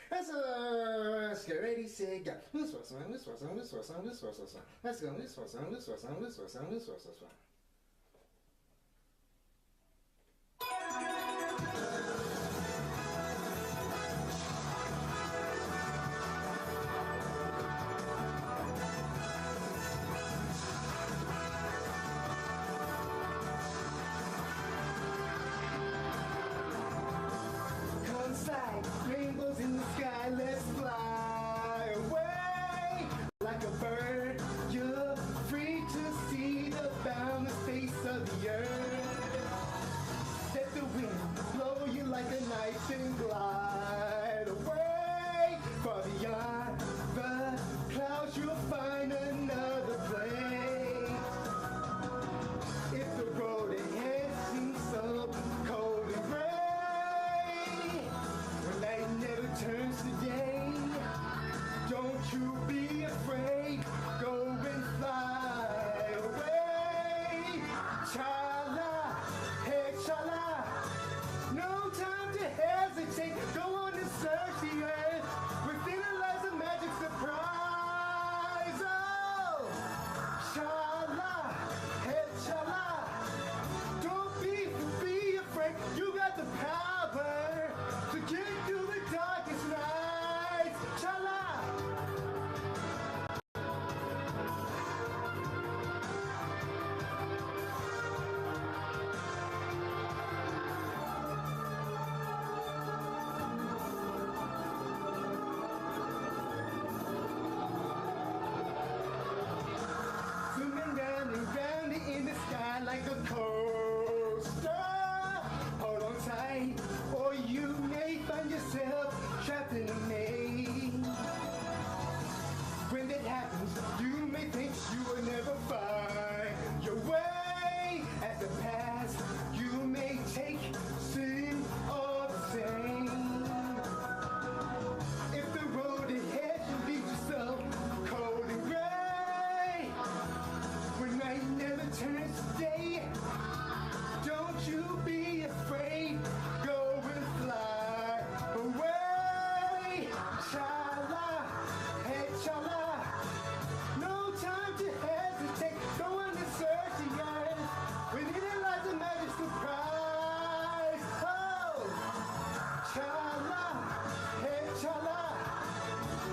Let's get ready, say go. Let's go. Like rainbows in the sky, let's fly away like a bird. You're free to see the boundless face of the earth. Let the wind blow you like a knife and glide away. Far beyond the clouds, you'll find another place. If the road ahead seems so cold and gray, when night never turns to day, don't you be afraid. Go and fly away. Chala, hey chala. No time to hesitate. Go on and search the earth. Within it lies a magic surprise. Oh, chala, hey chala. Don't be afraid. You got the power to get through the darkest nights. Chala. Zooming round and round in the sky like a coaster. Hold on tight, or you may find yourself trapped in a maze. When that happens, you may think you will never find your way. At the past, you may take seem all the same. If the road ahead should lead you so cold and gray, when night never turns to day, don't you be afraid. Go and fly away. Chala, hey chala. No time to hesitate. Go on and search the earth. Within it lies a magic surprise. Oh, chala, hey chala.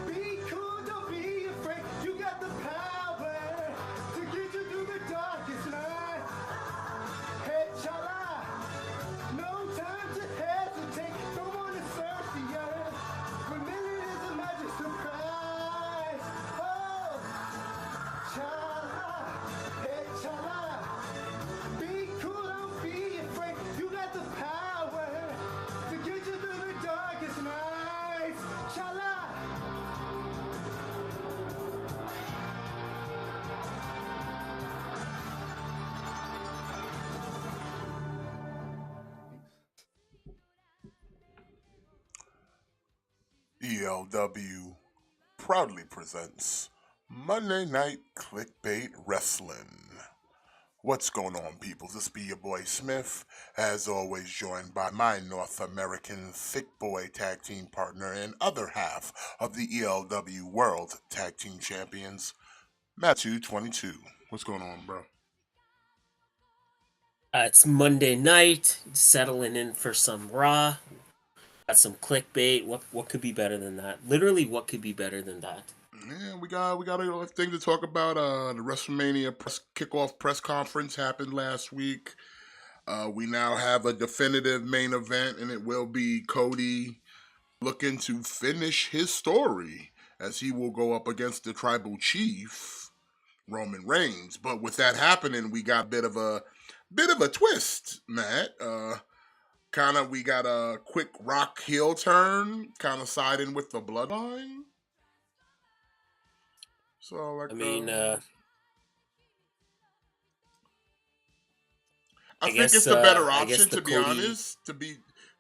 Be cool, don't be afraid. You got the power to get you through the darkest night. Hey, chala. No time to hesitate. Don't want to search the earth. For me, it is a magic surprise. Oh, chala. Hey, chala. Be cool, don't be afraid. You got the power to get you through the darkest nights. Chala. ELW proudly presents Monday Night KliqBait Wrestling. What's going on, people? This be your boy Smith, as always joined by my North American thick boy tag team partner and other half of the ELW World Tag Team Champions, Matthew22. What's going on, bro? It's Monday night, settling in for some Raw. Got some clickbait. What could be better than that? Literally, what could be better than that? Yeah, we got a thing to talk about. The WrestleMania kickoff press conference happened last week. We now have a definitive main event, and it will be Cody looking to finish his story as he will go up against the tribal chief, Roman Reigns. But with that happening, we got a bit of a twist, Matt. We got a quick Rock heel turn, kind of siding with the Bloodline. So, like, I think it's the better option, to be honest,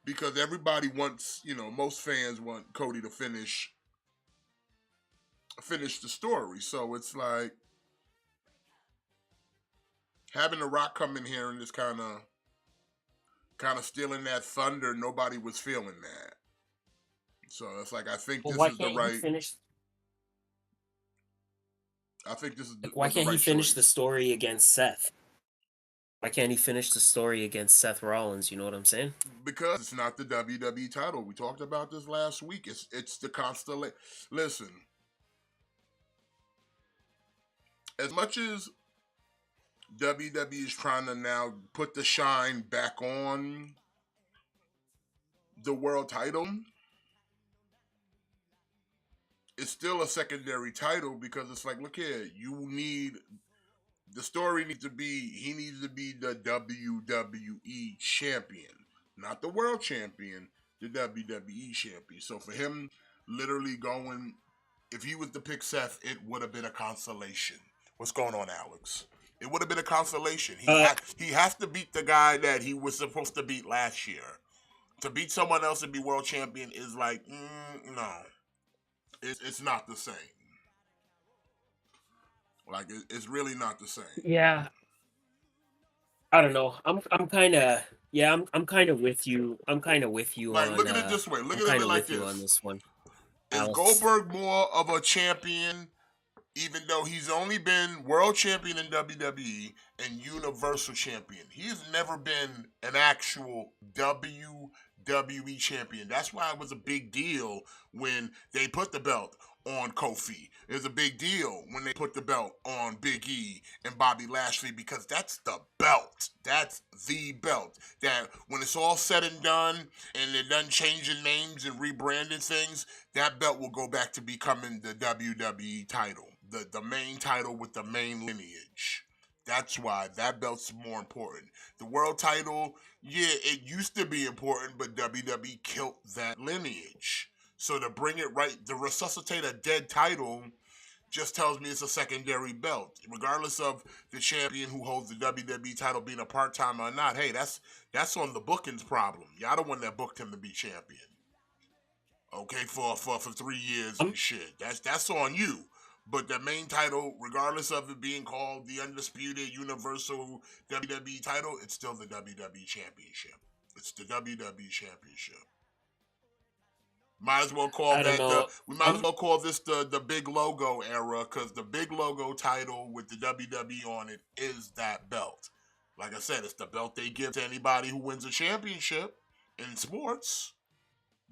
because everybody wants, most fans want Cody to finish the story. So it's like having The Rock come in here and just kind of stealing that thunder. Nobody was feeling that. So it's like I think Well, this why is the can't he right. finish? I think this is Like, why was the can't he right finish the choice story against Seth? Why can't he finish the story against Seth Rollins? You know what I'm saying? because it's not the WWE title. We talked about this last week. It's the constellation. Listen, as much as WWE is trying to now put the shine back on the world title, it's still a secondary title because it's like, look here, the story needs to be, he needs to be the WWE champion, not the world champion, the WWE champion. So for him, literally going, if he was to pick Seth, it would have been a consolation. What's going on, Alex? It would have been a consolation. Uh, He has to beat the guy that he was supposed to beat last year. To beat someone else and be world champion is like, no, it's not the same. Like it's really not the same. yeah, I don't know. I'm kind of yeah. I'm kind of with you. I'm kind of with you Like on. look at it this way. Look I'm at kind it of like with you on this. this one, Is Alex. Goldberg more of a champion, even though he's only been world champion in WWE and Universal champion? He's never been an actual WWE champion. That's why it was a big deal when they put the belt on Kofi. It was a big deal when they put the belt on Big E and Bobby Lashley because that's the belt. That's the belt. That when it's all said and done and they're done changing names and rebranding things, that belt will go back to becoming the WWE title, the main title with the main lineage. That's why that belt's more important. The world title, yeah, it used to be important, but WWE killed that lineage. So to bring it right, to resuscitate a dead title just tells me it's a secondary belt. Regardless of the champion who holds the WWE title being a part-timer or not, hey, that's on the bookings problem. Y'all the one that booked him to be champion. Okay, for 3 years I'm and shit. That's on you. But the main title, regardless of it being called the Undisputed Universal WWE title, it's still the WWE Championship. It's the WWE Championship. Might as well call I don't that know. we might as I'm well call this the big logo era because the big logo title with the WWE on it is that belt. Like I said, it's the belt they give to anybody who wins a championship in sports.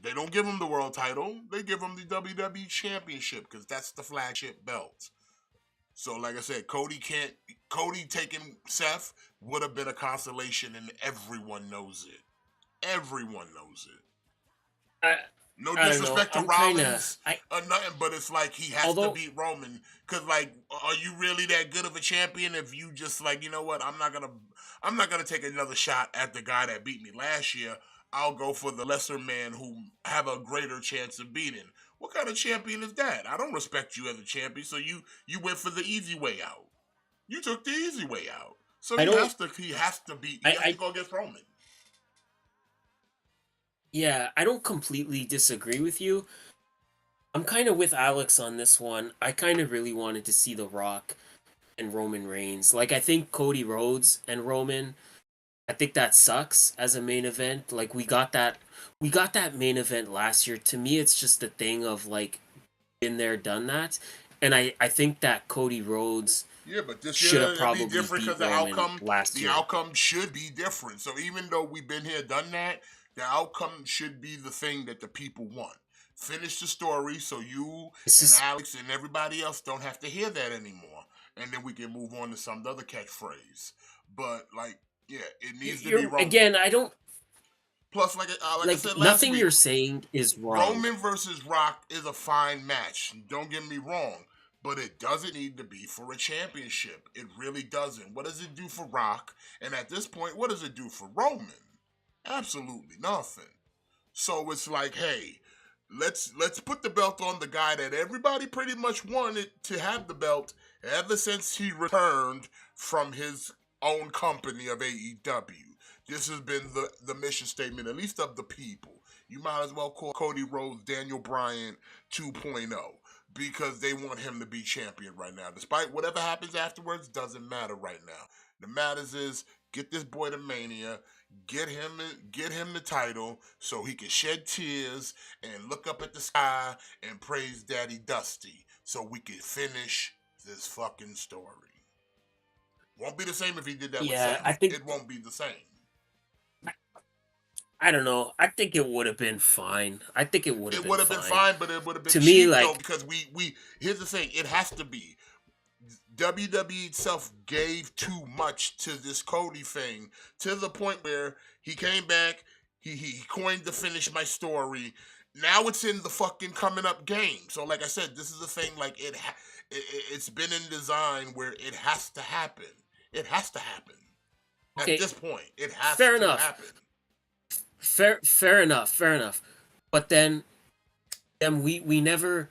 They don't give them the world title. They give them the WWE Championship because that's the flagship belt. So, like I said, Cody taking Seth would have been a consolation, and everyone knows it. Everyone knows it. I No I don't know. disrespect to I'm kind of Rollins or nothing, but it's like he has to although beat Roman. Cause like, are you really that good of a champion if you just like, you know what? I'm not gonna take another shot at the guy that beat me last year. I'll go for the lesser man who have a greater chance of beating. What kind of champion is that? I don't respect you as a champion, so you went for the easy way out. You took the easy way out. So I don't. he has to I go against Roman. yeah. I don't completely disagree with you. I'm kind of with Alex on this one. I kind of really wanted to see The Rock and Roman Reigns. Like I think Cody Rhodes and Roman. I think that sucks as a main event. Like we got that main event last year. To me, it's just a thing of like been there, done that. And I think that Cody Rhodes Yeah, but this year should have it'll be probably different beat because Roman last the year. outcome should be different. So even though we've been here, done that, the outcome should be the thing that the people want. Finish the story so you This and is Alex and everybody else don't have to hear that anymore, and then we can move on to some other catchphrase. But like, yeah, it needs to be you're Roman. again. I don't Plus, like I like said last nothing week, you're saying is wrong. Roman versus Rock is a fine match. Don't get me wrong. But it doesn't need to be for a championship. It really doesn't. What does it do for Rock? And at this point, what does it do for Roman? Absolutely nothing. So it's like, hey, let's put the belt on the guy that everybody pretty much wanted to have the belt ever since he returned from his own company of AEW. This has been the mission statement, at least of the people. You might as well call Cody Rhodes Daniel Bryan 2.0 because they want him to be champion right now. Despite whatever happens afterwards, doesn't matter right now. The matters is get this boy to Mania, get him the title so he can shed tears and look up at the sky and praise Daddy Dusty so we can finish this fucking story. Won't be the same if he did that with Yeah, Seth. I think It won't be the same. I don't know. I think it would have been fine. I think it would have It been would have been fine. fine, but it would have been To me, cheap though like, because we here's the thing, it has to be. WWE itself gave too much to this Cody thing to the point where he came back, he coined the finish my story. Now it's in the fucking coming up game. So like I said, this is a thing like it's been in design where it has to happen. It has to happen. At okay, this point, it has fair to enough. happen. Fair enough. But then we never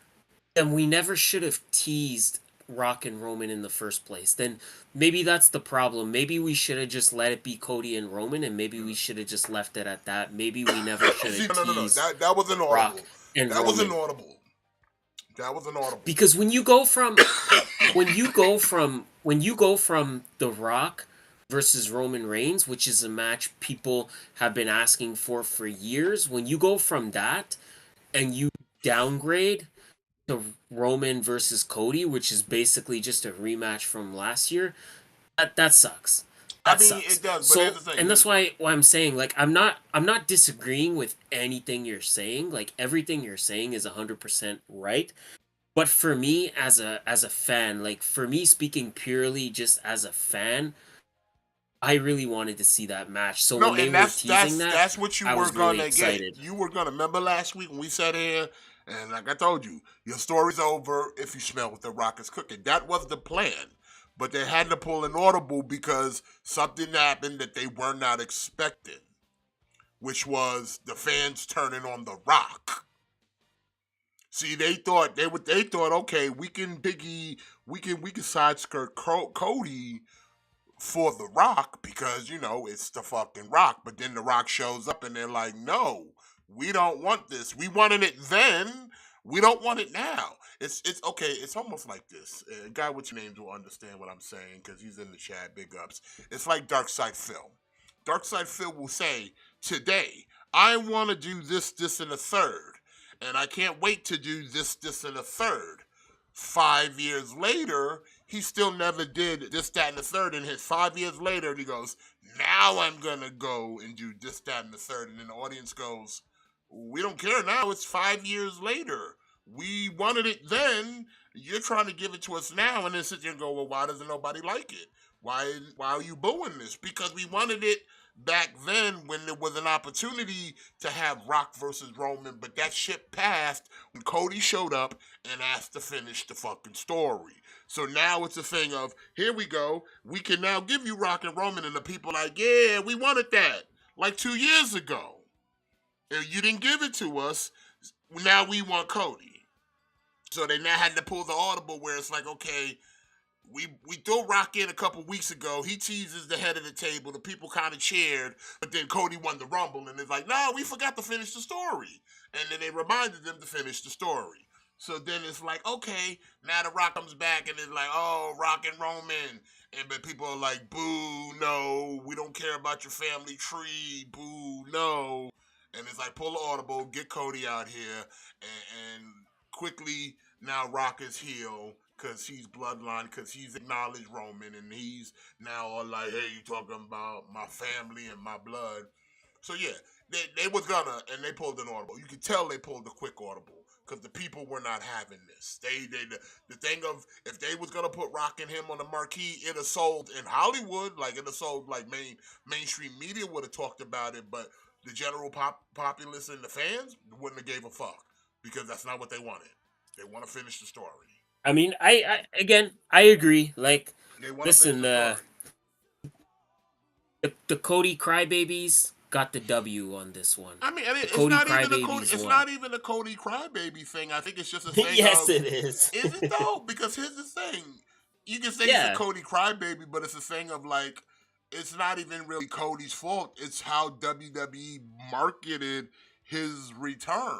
should have teased Rock and Roman in the first place. Then maybe that's the problem. Maybe we should have just let it be Cody and Roman, and maybe we should have just left it at that. Maybe we never should have teased That was inaudible. Rock and That Roman. was inaudible. That was inaudible. Because when you go from The Rock versus Roman Reigns, which is a match people have been asking for years, when you go from that and you downgrade to Roman versus Cody, which is basically just a rematch from last year, that sucks. That sucks. It does, but So, here's the thing. and that's why I'm saying, like, I'm not disagreeing with anything you're saying. Like, everything you're saying is 100% right. But for me, as a fan, like, for me speaking purely just as a fan, I really wanted to see that match. So when they were teasing that's what you I were was really gonna excited. get. You were gonna remember last week when we sat here and like I told you, your story's over if you smell what the Rock is cooking. That was the plan. But they had to pull an audible because something happened that they were not expecting, which was the fans turning on the Rock. See, they thought okay, we can side skirt Cody for the Rock because it's the fucking Rock. But then the Rock shows up and they're like, no, we don't want this. We wanted it then. We don't want it now. It's okay. It's almost like this. A guy with your names will understand what I'm saying because he's in the chat. Big ups. It's like Dark Side Phil. Dark Side Phil will say today, I want to do this, and a third. And I can't wait to do this, and a third. 5 years later, he still never did this, that, and the third. And his 5 years later, he goes, now I'm going to go and do this, that, and the third. And then the audience goes, we don't care now. It's 5 years later. We wanted it then. You're trying to give it to us now. And then sit there and go, well, why doesn't nobody like it? Why are you booing this? Because we wanted it back then when there was an opportunity to have Rock versus Roman, but that shit passed when Cody showed up and asked to finish the fucking story. So now it's a thing of, here we go, we can now give you Rock and Roman, and the people like, yeah, we wanted that like 2 years ago. And you didn't give it to us, now we want Cody. So they now had to pull the audible where it's like, okay, we threw Rock in a couple weeks ago. He teases the head of the table. The people kind of cheered, but then Cody won the Rumble, and it's like, no, we forgot to finish the story. And then they reminded them to finish the story. So then it's like, okay, now the Rock comes back, and it's like, oh, Rock and Roman. But people are like, boo, no, we don't care about your family tree, boo, no. And it's like, pull the audible, get Cody out here, and quickly now Rock is heel because he's bloodline, because he's acknowledged Roman, and he's now all like, hey, you talking about my family and my blood. So yeah, they was gonna, and they pulled an audible. You could tell they pulled a quick audible because the people were not having this. The thing of, if they was gonna put Rock and him on the marquee, it'd have sold in Hollywood, like it'd have sold like mainstream media would have talked about it, but the general populace and the fans wouldn't have gave a fuck because that's not what they wanted. They want to finish the story. I mean, I agree. Like, listen, the Cody Crybabies got the W on this one. I mean, it's Cody not Crybabies not even a Cody Crybaby thing. I think it's just a thing. Yes, of, it is. Is it though? Because here's the thing: you can say Yeah. it's a Cody Crybaby, but it's a thing of like, it's not even really Cody's fault. It's how WWE marketed his return.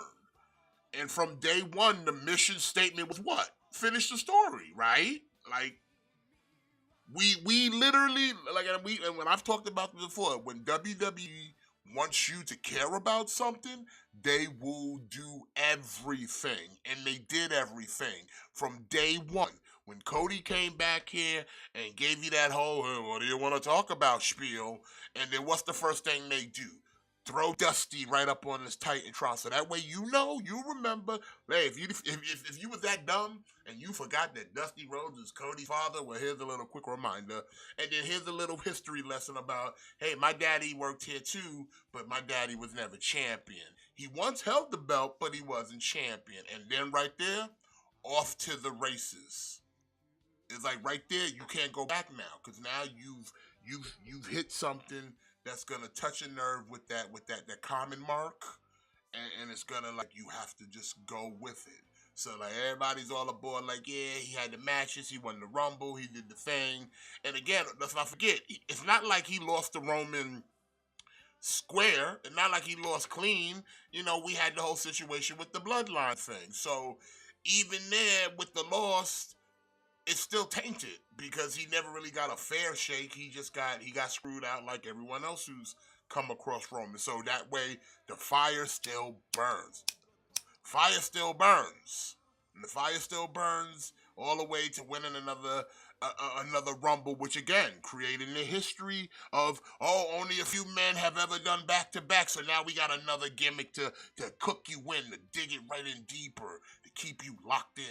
And from day one, the mission statement was what? Finish the story, right? Like, We literally, like, and when I've talked about this before, when WWE wants you to care about something, they will do everything, and they did everything from day one. When Cody came back here and gave you that whole "Hey, what do you want to talk about" spiel, and then what's the first thing they do? Throw Dusty right up on this Titantron, so that way you remember. Hey, if you was that dumb and you forgot that Dusty Rhodes is Cody's father, well, here's a little quick reminder, and then here's a little history lesson about, hey, my daddy worked here too, but my daddy was never champion. He once held the belt, but he wasn't champion. And then right there, off to the races. It's like right there, you can't go back now, because now you've hit something that's gonna touch a nerve with that common mark, and it's gonna, like, you have to just go with it. So, like, everybody's all aboard, like, yeah, he had the matches, he won the Rumble, he did the thing. And again, let's not forget, it's not like he lost to Roman square, and not like he lost clean. We had the whole situation with the bloodline thing. So even there with the loss, it's still tainted because he never really got a fair shake. He got screwed out like everyone else who's come across Roman. So that way, the fire still burns. Fire still burns, and the fire still burns all the way to winning another Rumble, which again created a history of, only a few men have ever done back to back. So now we got another gimmick to cook you in, to dig it right in deeper, to keep you locked in.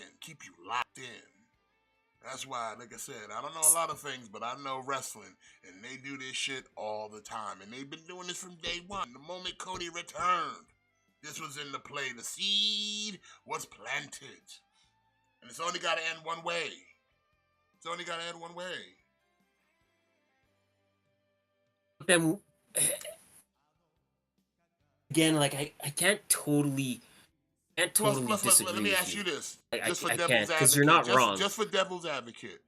That's why, like I said, I don't know a lot of things, but I know wrestling, and they do this shit all the time, and they've been doing this from day one. The moment Cody returned, this was in the play. The seed was planted, and it's only got to end one way. Then again, like I can't totally disagree Let me with ask you this, just for I devil's can't, advocate. because you're not wrong. Just for devil's advocate.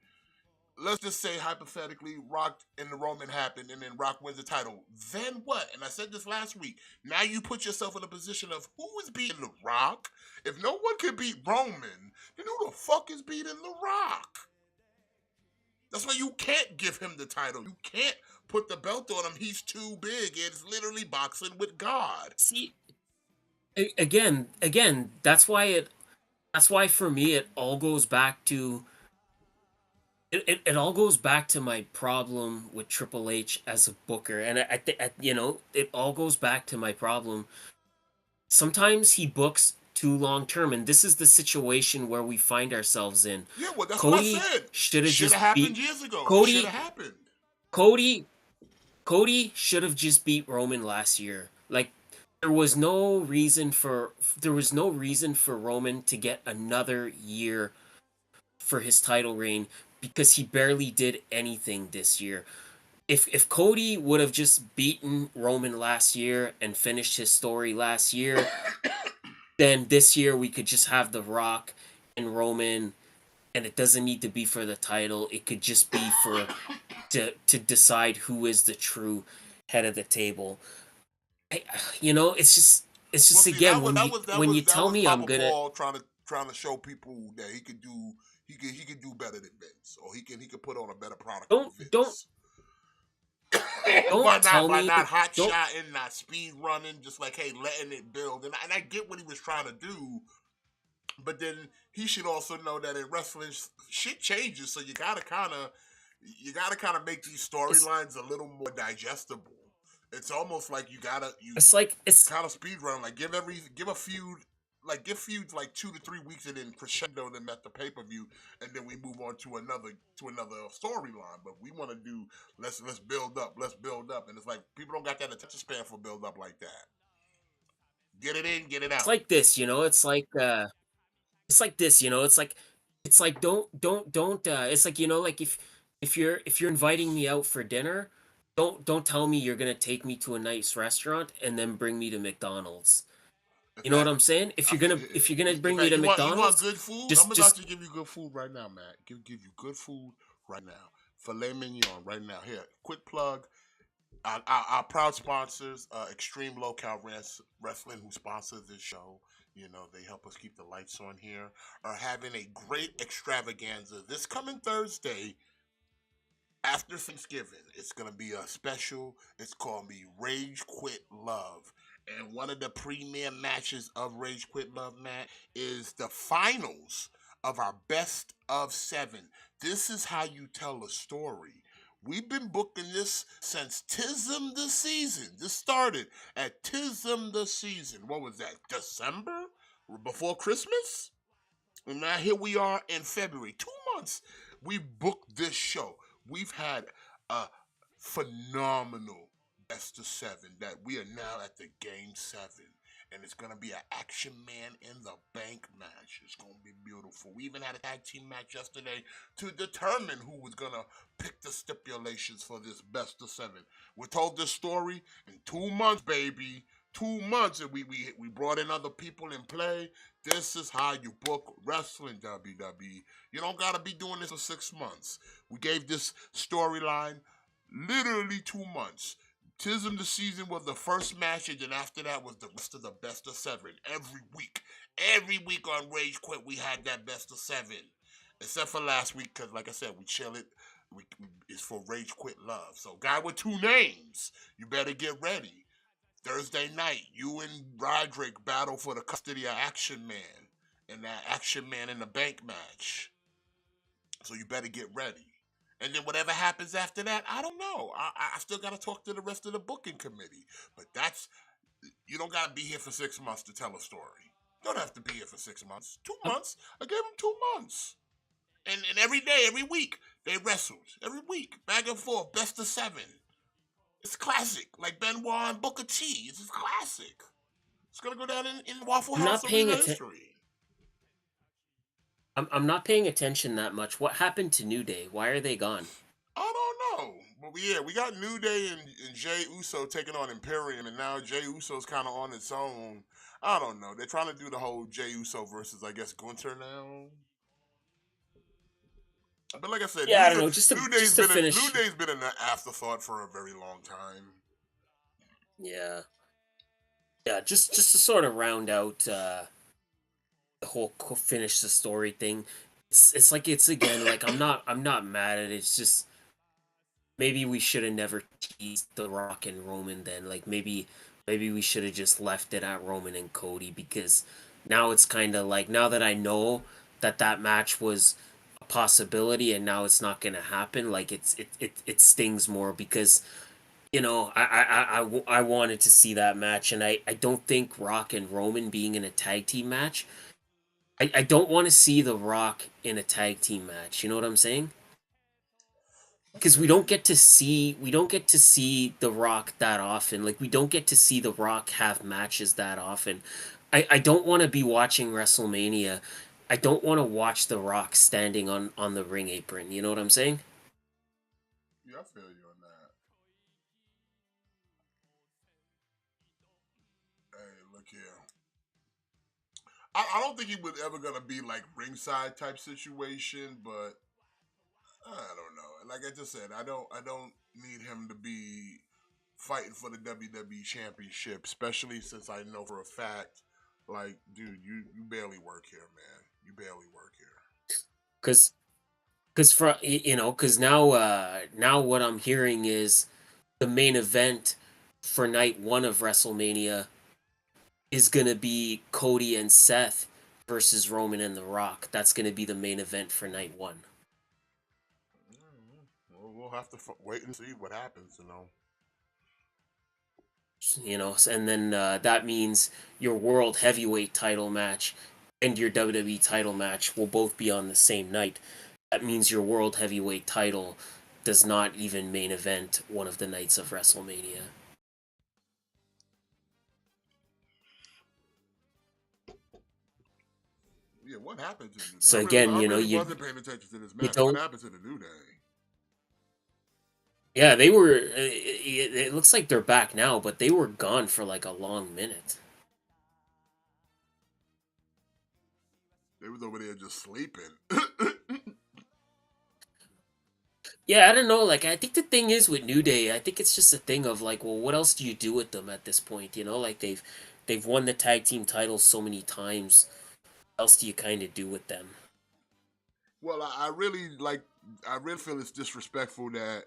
Let's just say, hypothetically, Rock and the Roman happened, and then Rock wins the title. Then what? And I said this last week. Now you put yourself in a position of, who is beating the Rock? If no one can beat Roman, then who the fuck is beating the Rock? That's why you can't give him the title. You can't put the belt on him. He's too big. It's literally boxing with God. See, again, that's why for me it all goes back to it all goes back to my problem with Triple H as a booker, and I think, it all goes back to my problem. Sometimes he books too long term, and this is the situation where we find ourselves in. Yeah, well, that's Cody what I said. should have just happened beat years ago. Cody. Should have happened. Cody should have just beat Roman last year. Like, there was no reason for Roman to get another year for his title reign, because he barely did anything this year. If Cody would have just beaten Roman last year and finished his story last year, then this year we could just have The Rock and Roman, and it doesn't need to be for the title. It could just be for to decide who is the true head of the table. It's just Well, see, again, when you that tell was me Papa I'm gonna Paul trying to show people that he could do better than Vince, or he could put on a better product than Vince. don't by not hot shotting, not speed running, just like, hey, letting it build. And I get what he was trying to do, but then he should also know that in wrestling, shit changes, so you gotta kind of make these storylines a little more digestible. It's almost like it's kind of speed run, like give a feud. Like, give feuds like 2 to 3 weeks and then crescendo them at the pay-per-view, and then we move on to another storyline. But we want to do, let's build up, and it's like, people don't got that attention span for build up like that. Get it in, get it out. It's like this, it's like this, it's like don't it's like, like if you're inviting me out for dinner, don't tell me you're gonna take me to a nice restaurant and then bring me to McDonald's. You know what I'm saying? If you're gonna bring me to McDonald's, you want good food? I'm about to give you good food right now, Matt. Give you good food right now. Filet mignon right now. Here, quick plug. Our proud sponsors, Extreme Low Cal Wrestling, who sponsors this show. They help us keep the lights on here. Are having a great extravaganza this coming Thursday after Thanksgiving, it's gonna be a special. It's called me Rage Quit Love. And one of the premier matches of Rage Quit Love, Matt, is the finals of our best of seven. This is how you tell a story. We've been booking this since Tism the season. This started at Tism the season. What was that? December? Before Christmas? And now here we are in February. 2 months we booked this show. We've had a phenomenal best of seven that we are now at the game seven. And it's gonna be an action man in the bank match. It's gonna be beautiful. We even had a tag team match yesterday to determine who was gonna pick the stipulations for this best of seven. We told this story in 2 months, baby. 2 months, and we brought in other people in play. This is how you book wrestling, WWE. You don't gotta be doing this for 6 months. We gave this storyline literally 2 months. Tism the season was the first match, and then after that was the rest of the best of seven. Every week. Every week on Rage Quit, we had that best of seven. Except for last week, because like I said, we chill it. It's for Rage Quit Love. So, guy with two names, you better get ready. Thursday night, you and Roderick battle for the custody of Action Man and that Action Man in the bank match. So you better get ready. And then whatever happens after that, I don't know. I still got to talk to the rest of the booking committee. But you don't got to be here for 6 months to tell a story. You don't have to be here for 6 months. 2 months. I gave them 2 months. And every day, every week, they wrestled. Every week, back and forth, best of seven. It's classic, like Benoit and Booker T. It's just classic. It's gonna go down in Waffle I'm House not paying Arena attention. history. I'm not paying attention that much. What happened to New Day? Why are they gone? I don't know, but we got New Day and Jay Uso taking on Imperium, and now Jay Uso's kind of on its own. I don't know. They're trying to do the whole Jay Uso versus, I guess, Gunter now. But like I said, Yeah, I don't know. Just to New finish. Day's been an afterthought for a very long time. Yeah, yeah. Just to sort of round out the whole finish the story thing. It's like it's again like I'm not mad at it. It's just maybe we should have never teased The Rock and Roman then. Like maybe we should have just left it at Roman and Cody, because now it's kind of like, now that I know that that match was a possibility and now it's not going to happen, like it stings more, because I wanted to see that match, and I don't think Rock and Roman being in a tag team match, I don't want to see The Rock in a tag team match. You know what I'm saying? I Because feel you. we don't get to see The Rock that often. Like, we don't get to see The Rock have matches that often. I don't want to be watching WrestleMania. I don't want to watch The Rock standing on the ring apron. You know what I'm saying? Yeah, I feel you on that. Hey, look here. I don't think he was ever gonna be like ringside type situation, but I don't know. Like I just said, I don't need him to be fighting for the WWE Championship, especially since I know for a fact, like, dude, you barely work here, man. You barely work here. Because because now what I'm hearing is the main event for night one of WrestleMania is gonna be Cody and Seth versus Roman and The Rock. That's gonna be the main event for night one. We'll have to wait and see what happens, And then that means your world heavyweight title match and your WWE title match will both be on the same night. That means your world heavyweight title does not even main event one of the nights of WrestleMania. Yeah, what happened to the New Day? So I again, really wasn't paying attention to this you match. What don't. happened to the New Day? Yeah, they were. It looks like they're back now, but they were gone for like a long minute. They was over there just sleeping. Yeah, I don't know. Like, I think the thing is with New Day, I think it's just a thing of like, well, what else do you do with them at this point? Like they've won the tag team titles so many times. What else do you kind of do with them? Well, I really feel it's disrespectful that.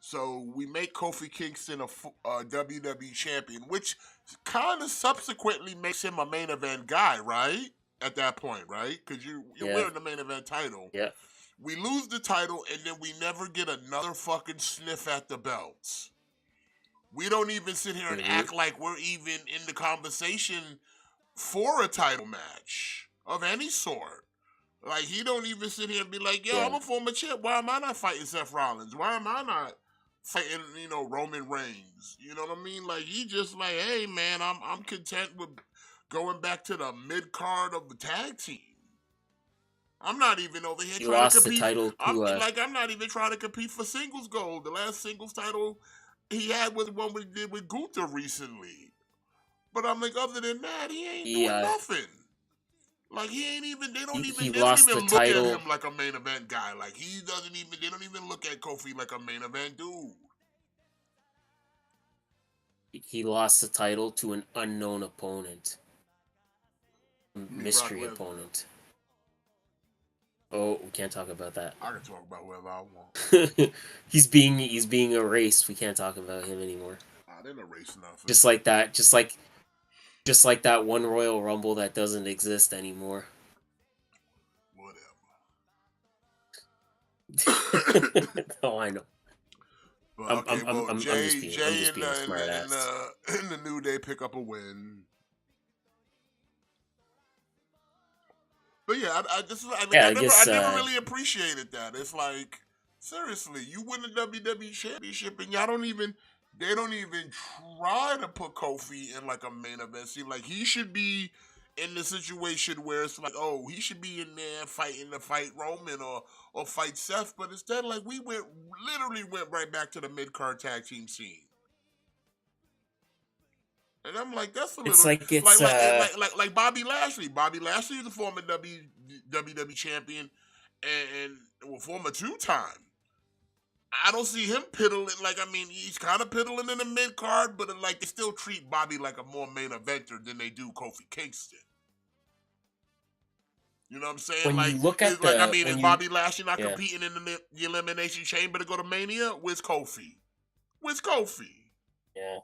So we make Kofi Kingston a WWE champion, which kind of subsequently makes him a main event guy, right? At that point, right? Because you're Yeah, wearing the main event title. yeah. We lose the title, and then we never get another fucking sniff at the belts. We don't even sit here and Hmm. act like we're even in the conversation for a title match of any sort. Like, he don't even sit here and be like, yo, I'm Yeah. a former champ. Why am I not fighting Seth Rollins? Why am I not fighting, Roman Reigns? You know what I mean? Like, he just like, hey, man, I'm content with going back to the mid card of the tag team. I'm not even over here He trying to lost the compete. title to I'm not even trying to compete for singles gold. The last singles title he had was one we did with Gunther recently. But I'm like, other than that, he ain't he doing nothing. Like, he ain't even. he They don't lost the even look at him title. like a main event guy. Like, he doesn't even. They don't even look at Kofi like a main event dude. He lost the title to an unknown opponent, You mean Brock mystery Lesnar? opponent. Oh, we can't talk about that. I can talk about whoever I want. he's being erased. We can't talk about him anymore. I didn't erase nothing. Just like that. Just like that one Royal Rumble that doesn't exist anymore. Whatever. Oh, I know. But okay, I'm just being a smart ass. in the New Day pick up a win. But yeah, I never really appreciated that. It's like, seriously, you win the WWE Championship and they don't even try to put Kofi in like a main event. See, like, he should be in the situation where it's like, oh, he should be in there fighting to fight Roman or fight Seth. But instead, like, we literally went right back to the mid card tag team scene. And I'm like, that's a It's little like it's like Bobby Lashley. Bobby Lashley is a former WWE champion and well, former 2-time. I don't see him piddling. Like, I mean, he's kind of piddling in the mid card, but like, they still treat Bobby like a more main eventer than they do Kofi Kingston. You know what I'm saying? when Like, you look at is Bobby Lashley not yeah. competing in the Elimination Chamber to go to Mania? Where's Kofi? Where's Kofi? Yeah.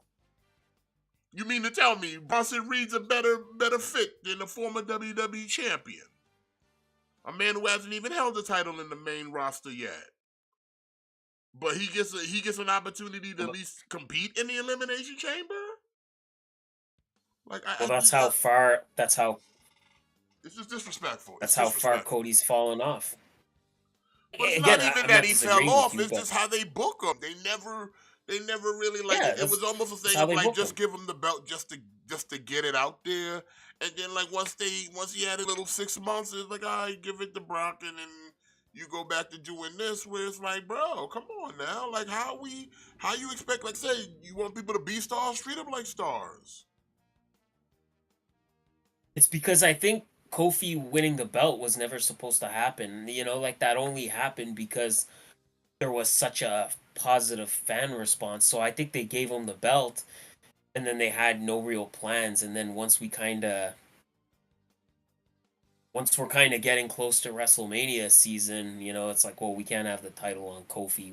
You mean to tell me Bronson Reed's a better fit than the former WWE champion? A man who hasn't even held the title in the main roster yet. But he gets an opportunity to at least compete in the Elimination Chamber? Like, that's how it's just disrespectful. that's how far Cody's fallen off. But it's Again, not even I'm that not he disagreeing fell with off. you, It's but just how they book him. They never really, like, yeah, it was almost a that's thing how of they like, book just him. give him the belt just to get it out there. And then, like, once he had a little 6 months, it's like, all right, give it to Brock, and then you go back to doing this, where it's like, bro, come on now. Like, how you expect, like, say, you want people to be stars? Treat them like stars. It's because I think Kofi winning the belt was never supposed to happen. Like, that only happened because there was such a positive fan response. So I think they gave him the belt, and then they had no real plans. And then once we're kind of getting close to WrestleMania season, it's like, well, we can't have the title on Kofi.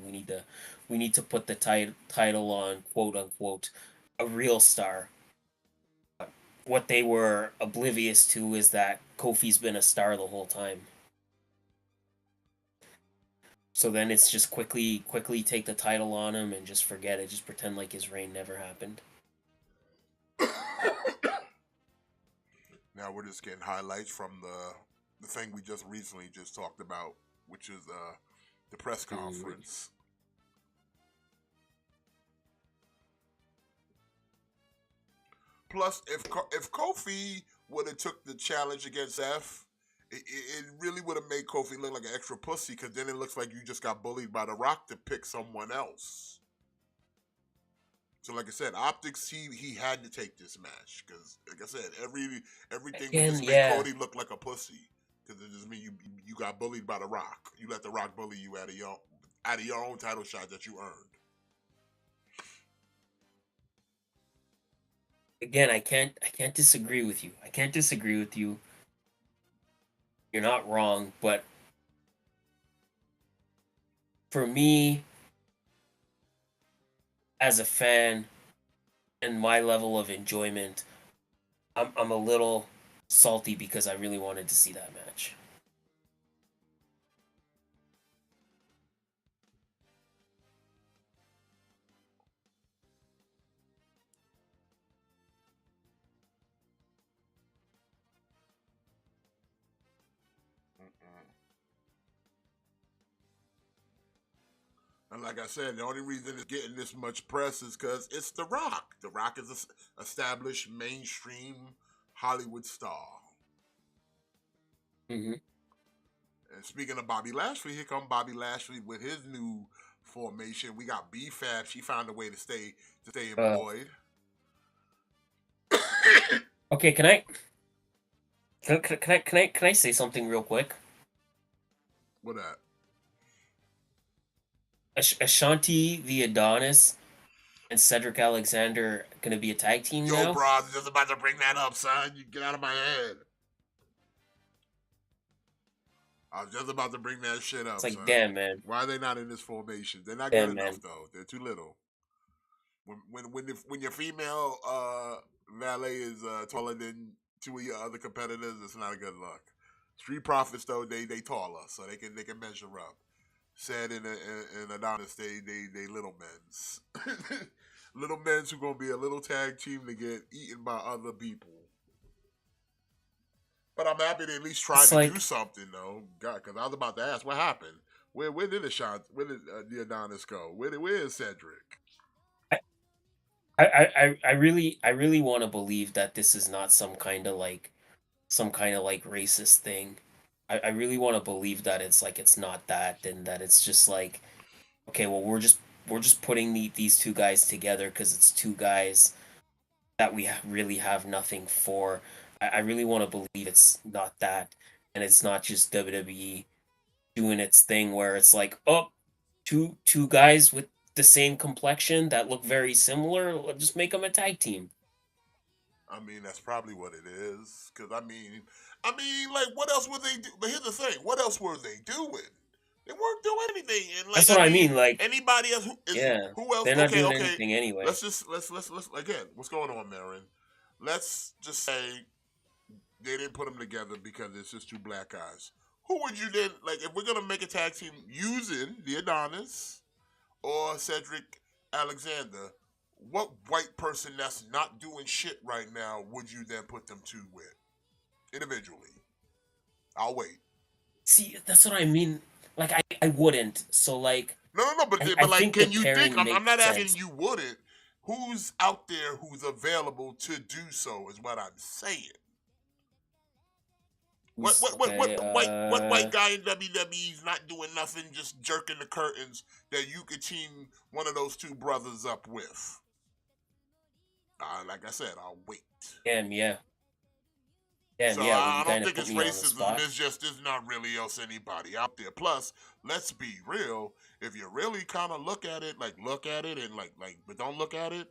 We need to put the title on, quote unquote, a real star. What they were oblivious to is that Kofi's been a star the whole time. So then it's just quickly take the title on him and just forget it. Just pretend like his reign never happened. Now we're just getting highlights from the thing we just recently just talked about, which is the press conference. Plus, if Kofi would have took the challenge against F, it really would have made Kofi look like an extra pussy, because then it looks like you just got bullied by The Rock to pick someone else. So, like I said, optics, he had to take this match, because, like I said, everything just made Cody look like a pussy, because it just means you got bullied by The Rock. You let The Rock bully you out of your own title shot that you earned. Again, I can't disagree with you. You're not wrong, but for me, as a fan and my level of enjoyment, I'm a little salty because I really wanted to see that match. And like I said, the only reason it's getting this much press is because it's The Rock. The Rock is an established mainstream Hollywood star. Mm-hmm. And speaking of Bobby Lashley, here come Bobby Lashley with his new formation. We got B-Fab. She found a way to stay employed. Okay, can I say something real quick? What that? Ashanti the Adonis and Cedric Alexander gonna be a tag team now? Yo, bro, I was just about to bring that up, son. You get out of my head. I was just about to bring that shit up. It's like, son. damn, man. Why are they not in this formation? They're not Damn, good enough, man. though. They're too little. When your female valet is taller than two of your other competitors, it's not a good look. Street Profits, though, they taller, so they can measure up. Said in Adonis, they little men's. Little men's who gonna be a little tag team to get eaten by other people. But I'm happy they at least trying to do something, though. God, because I was about to ask, what happened? Where did the Adonis go? Where is Cedric? I really want to believe that this is not some kind of like racist thing. I really want to believe that it's not that, and that it's just like, okay, well, we're just putting these two guys together because it's two guys that we really have nothing for. I really want to believe it's not that, and it's not just WWE doing its thing where it's like, oh, two guys with the same complexion that look very similar, let's just make them a tag team. I mean, that's probably what it is. Because I mean, like, what else would they do? But here's the thing: what else were they doing? They weren't doing anything. And like, That's what I mean. Like, anybody else? Who else? They're not Okay, doing anything anyway. Let's again. What's going on, Marin? Let's just say they didn't put them together because it's just two black guys. Who would you then like if we're gonna make a tag team using the Adonis or Cedric Alexander? What white person that's not doing shit right now would you then put them two with individually? I'll wait. See, that's what I mean. Like, I wouldn't. So like, no, but like, can you think? I'm not asking you wouldn't. Who's out there who's available to do so? Is what I'm saying. What white guy in WWE's not doing nothing, just jerking the curtains that you could team one of those two brothers up with? Like I said, I'll wait. Yeah. So I don't think it's racism. It's just there's not really else anybody out there. Plus, let's be real. If you really kind of look at it, and but don't look at it.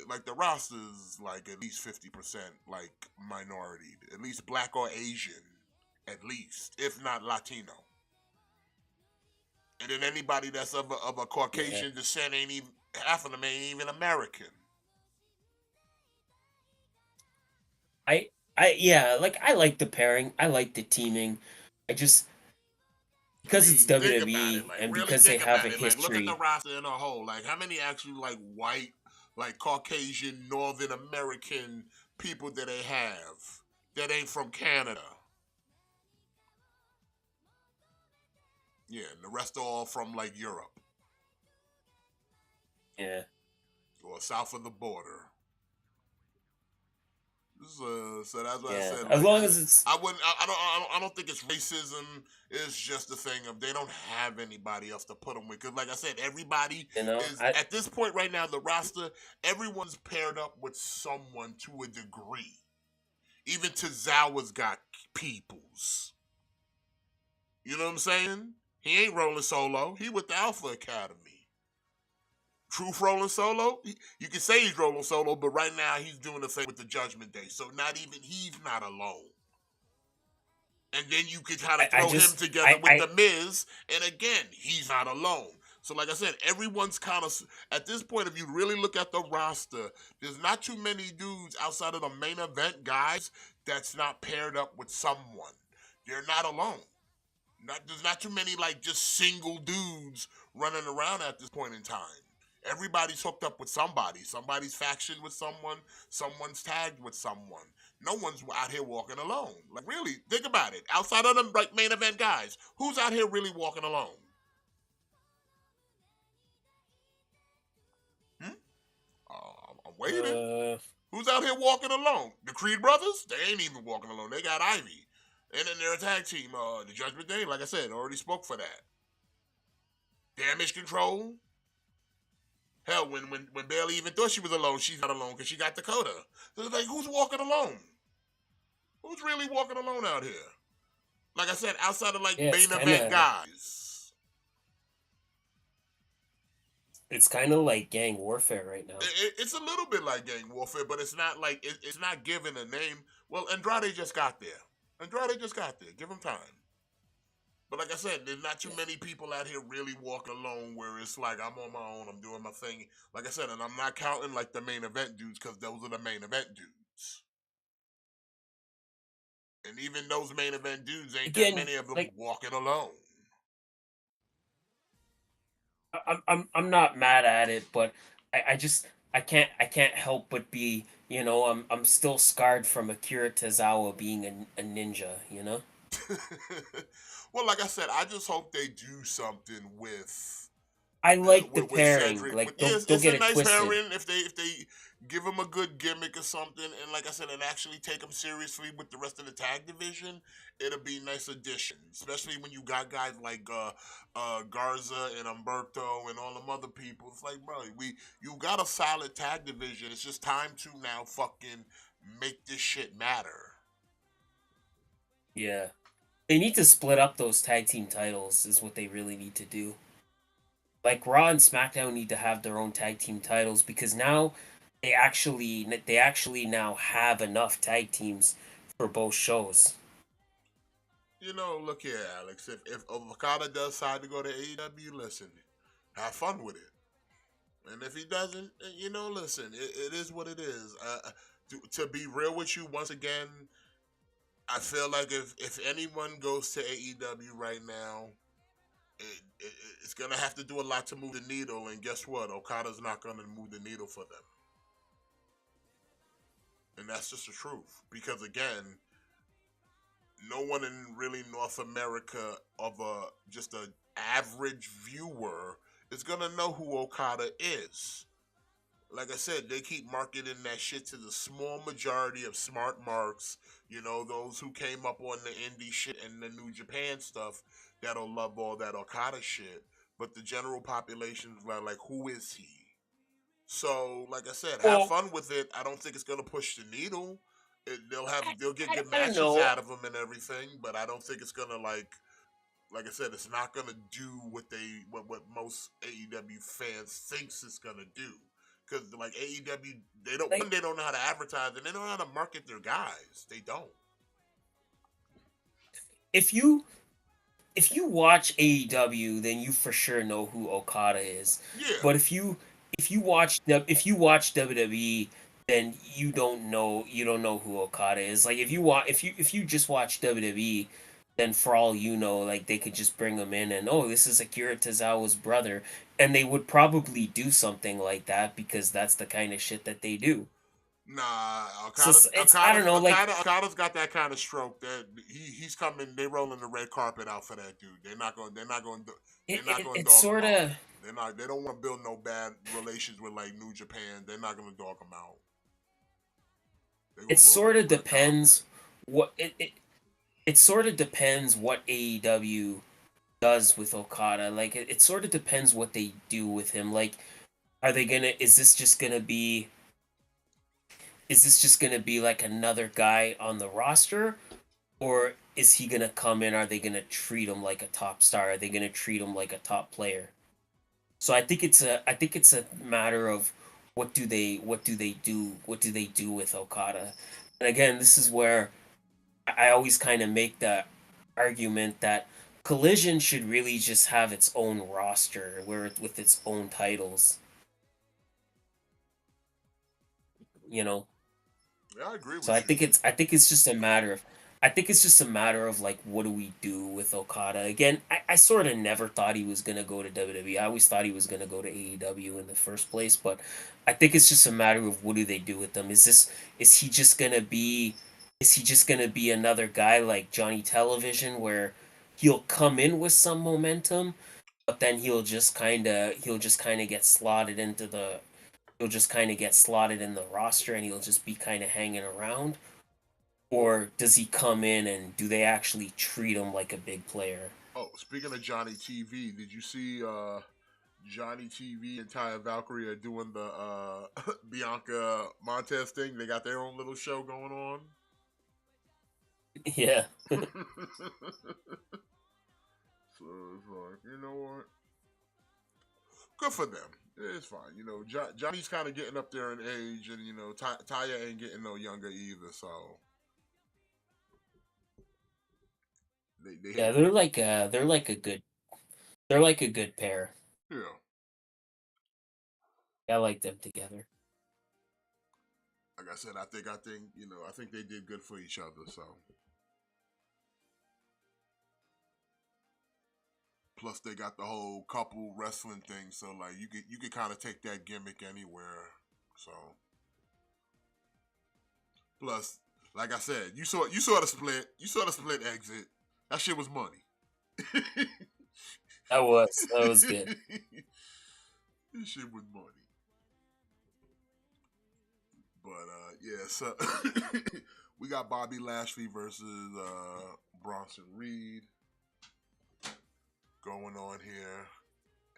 Like the roster's like at least 50% like minority, at least black or Asian, at least if not Latino. And then anybody that's of a Caucasian descent ain't even half of them ain't even American. I like the pairing. I like the teaming. I just because it's WWE and really because they have a history. Like, look at the roster in a whole. Like how many actually like white, like Caucasian, Northern American people that they have that ain't from Canada? Yeah, and the rest are all from like Europe. Yeah. Or south of the border. So that's what I said. As long as it's, I don't think it's racism. It's just the thing of they don't have anybody else to put them with. Because, like I said, everybody is at this point right now. The roster, everyone's paired up with someone to a degree. Even Tozawa's got peoples. You know what I'm saying? He ain't rolling solo. He with the Alpha Academy. Truth rolling solo? You can say he's rolling solo, but right now he's doing the thing with the Judgment Day. So he's not alone. And then you could kind of throw him together with The Miz, and again, he's not alone. So, like I said, everyone's kind of at this point. If you really look at the roster, there's not too many dudes outside of the main event guys that's not paired up with someone. They're not alone. There's not too many like just single dudes running around at this point in time. Everybody's hooked up with somebody. Somebody's faction with someone. Someone's tagged with someone. No one's out here walking alone. Like really, think about it. Outside of them like main event guys, who's out here really walking alone? Hmm? I'm waiting. Who's out here walking alone? The Creed brothers? They ain't even walking alone. They got Ivy. And then they're a tag team. The Judgment Day, like I said, already spoke for that. Damage Control. Hell, when Bailey even thought she was alone, she's not alone because she got Dakota. So it's like, who's walking alone? Who's really walking alone out here? Like I said, outside of like Yeah, main event guys. It's kind of like gang warfare right now. It's a little bit like gang warfare, but it's not like it's not given a name. Well, Andrade just got there. Give him time. But like I said, there's not too many people out here really walking alone where it's like, I'm on my own, I'm doing my thing. Like I said, and I'm not counting like the main event dudes because those are the main event dudes. And even those main event dudes ain't that many of them like, walking alone. I'm not mad at it, but I can't help but be, I'm still scarred from Akira Tozawa being a ninja, you know? Well, like I said, I just hope they do something with. I like the pairing. Cedric. Like, It's don't get a it nice twisted. pairing if they give him a good gimmick or something, and like I said, and actually take him seriously with the rest of the tag division. It'll be a nice addition, especially when you got guys like Garza and Humberto and all them other people. It's like, bro, you got a solid tag division. It's just time to now fucking make this shit matter. Yeah. They need to split up those tag team titles is what they really need to do. Like Raw and SmackDown need to have their own tag team titles because now they actually now have enough tag teams for both shows. You know, look here, Alex. If Okada does decide to go to AEW, listen, have fun with it. And if he doesn't, listen, it is what it is. To be real with you, once again, I feel like if anyone goes to AEW right now, it's going to have to do a lot to move the needle. And guess what? Okada's not going to move the needle for them. And that's just the truth. Because, again, no one in really North America of just an average viewer is going to know who Okada is. Like I said, they keep marketing that shit to the small majority of smart marks, those who came up on the indie shit and the New Japan stuff that'll love all that Okada shit. But the general population is like, who is he? So, like I said, have fun with it. I don't think it's gonna push the needle. They'll get good matches out of them and everything, but I don't think it's gonna like I said, it's not gonna do what most AEW fans thinks it's gonna do. Because like AEW, they don't know how to advertise and they don't know how to market their guys. They don't. If you watch AEW, then you for sure know who Okada is. Yeah. But if you watch WWE, then you don't know who Okada is. Like if you just watch WWE, then for all you know, like they could just bring him in and this is Akira Tozawa's brother, and they would probably do something like that because that's the kind of shit that they do. Nah, I don't know. Okada's got that kind of stroke that he's coming. They rolling the red carpet out for that dude. They're not going. They're not going. It's sort of. They're not. They don't want to build no bad relations with like New Japan. They're not going to dog him out. It sort of depends what it sort of depends what AEW does with Okada. Like it sort of depends what they do with him. Like, are they gonna? Is this just gonna be like another guy on the roster, or is he gonna come in? Are they gonna treat him like a top star? Are they gonna treat him like a top player? So I think it's a matter of what do they do with Okada. And again, this is where I always kind of make the argument that Collision should really just have its own roster with its own titles, you know. Yeah, I agree So with you. I think it's just a matter of like what do we do with Okada? Again, I sort of never thought he was gonna go to WWE. I always thought he was gonna go to AEW in the first place, but I think it's just a matter of what do they do with him? Is he just gonna be another guy like Johnny Television where he'll come in with some momentum, but then he'll just kinda get slotted into the he'll just kind of get slotted in the roster and he'll just be kind of hanging around? Or does he come in and do they actually treat him like a big player? Oh, speaking of Johnny TV, did you see Johnny TV and Taya Valkyrie are doing the Bianca Montez thing? They got their own little show going on. Yeah. So it's like, you know what? Good for them. It's fine. You know, Johnny's kind of getting up there in age, and you know, Taya ain't getting no younger either. So they Yeah, hit. they're like a good pair. Yeah, I like them together. like I said, I think you know, I think they did good for each other. So plus they got the whole couple wrestling thing. So like you could kind of take that gimmick anywhere. So plus, like I said, you saw the split. You saw the split exit. That shit was money. That was good. This shit was money. But yeah, so we got Bobby Lashley versus Bronson Reed going on here,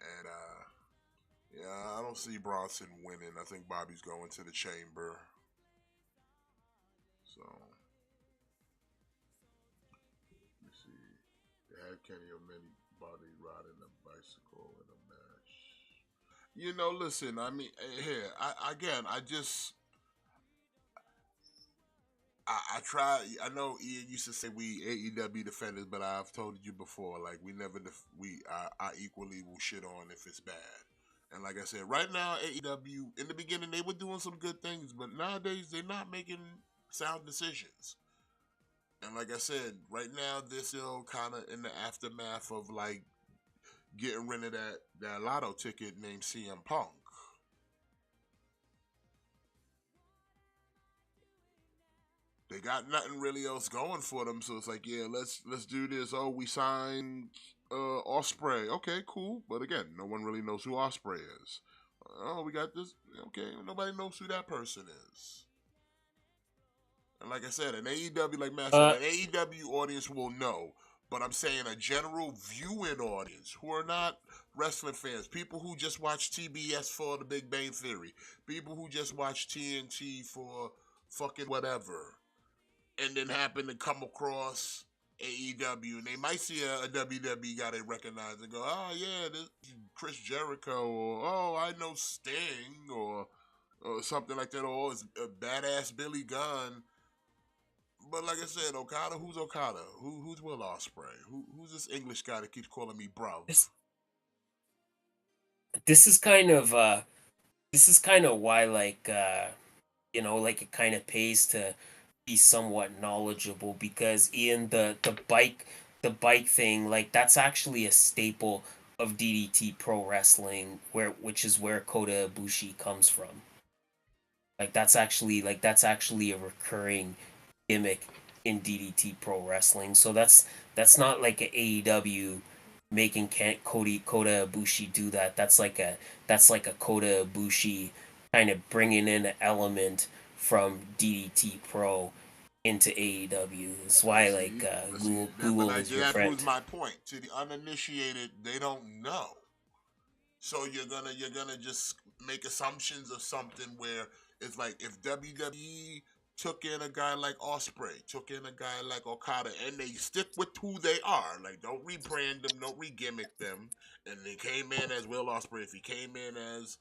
and yeah, I don't see Bronson winning. I think Bobby's going to the chamber. So let me see. They had Kenny Omega Bobby riding a bicycle in a match. You know, listen. I mean, here I just I try. I know Ian used to say we AEW defenders, but I've told you before, like we never I equally will shit on if it's bad. And like I said, right now AEW in the beginning they were doing some good things, but nowadays they're not making sound decisions. And like I said, right now they're still kind of in the aftermath of like getting rid of that lotto ticket named CM Punk. They got nothing really else going for them, so it's like, yeah, let's do this. Oh, we signed Osprey. Okay, cool. But again, no one really knows who Osprey is. Oh, we got this. Okay, nobody knows who that person is. And like I said, an AEW, like Matt said, Uh an AEW audience will know. But I'm saying a general viewing audience who are not wrestling fans, people who just watch TBS for The Big Bang Theory, people who just watch TNT for fucking whatever, and then happen to come across AEW, and they might see a WWE guy they recognize and go, "Oh yeah, this is Chris Jericho," or "Oh, I know Sting," or something like that, or it's a badass Billy Gunn. But like I said, Okada, who's Okada? Who's Will Ospreay? Who's this English guy that keeps calling me bruv? this this is kind of why like it kind of pays to be somewhat knowledgeable because Ian the bike thing like that's actually a staple of DDT Pro Wrestling which is where Kota Ibushi comes from. That's actually a recurring gimmick in DDT Pro Wrestling. So that's not like a AEW making Kota Ibushi do that. That's like a Kota Ibushi kind of bringing in an element from DDT Pro into AEW. That's But why see, Google is your that proves friend. my point. To the uninitiated, they don't know. So you're gonna just make assumptions of something where it's like if WWE took in a guy like Osprey, took in a guy like Okada, and they stick with who they are, like don't rebrand them, don't re-gimmick them, and they came in as Will Osprey, if he came in as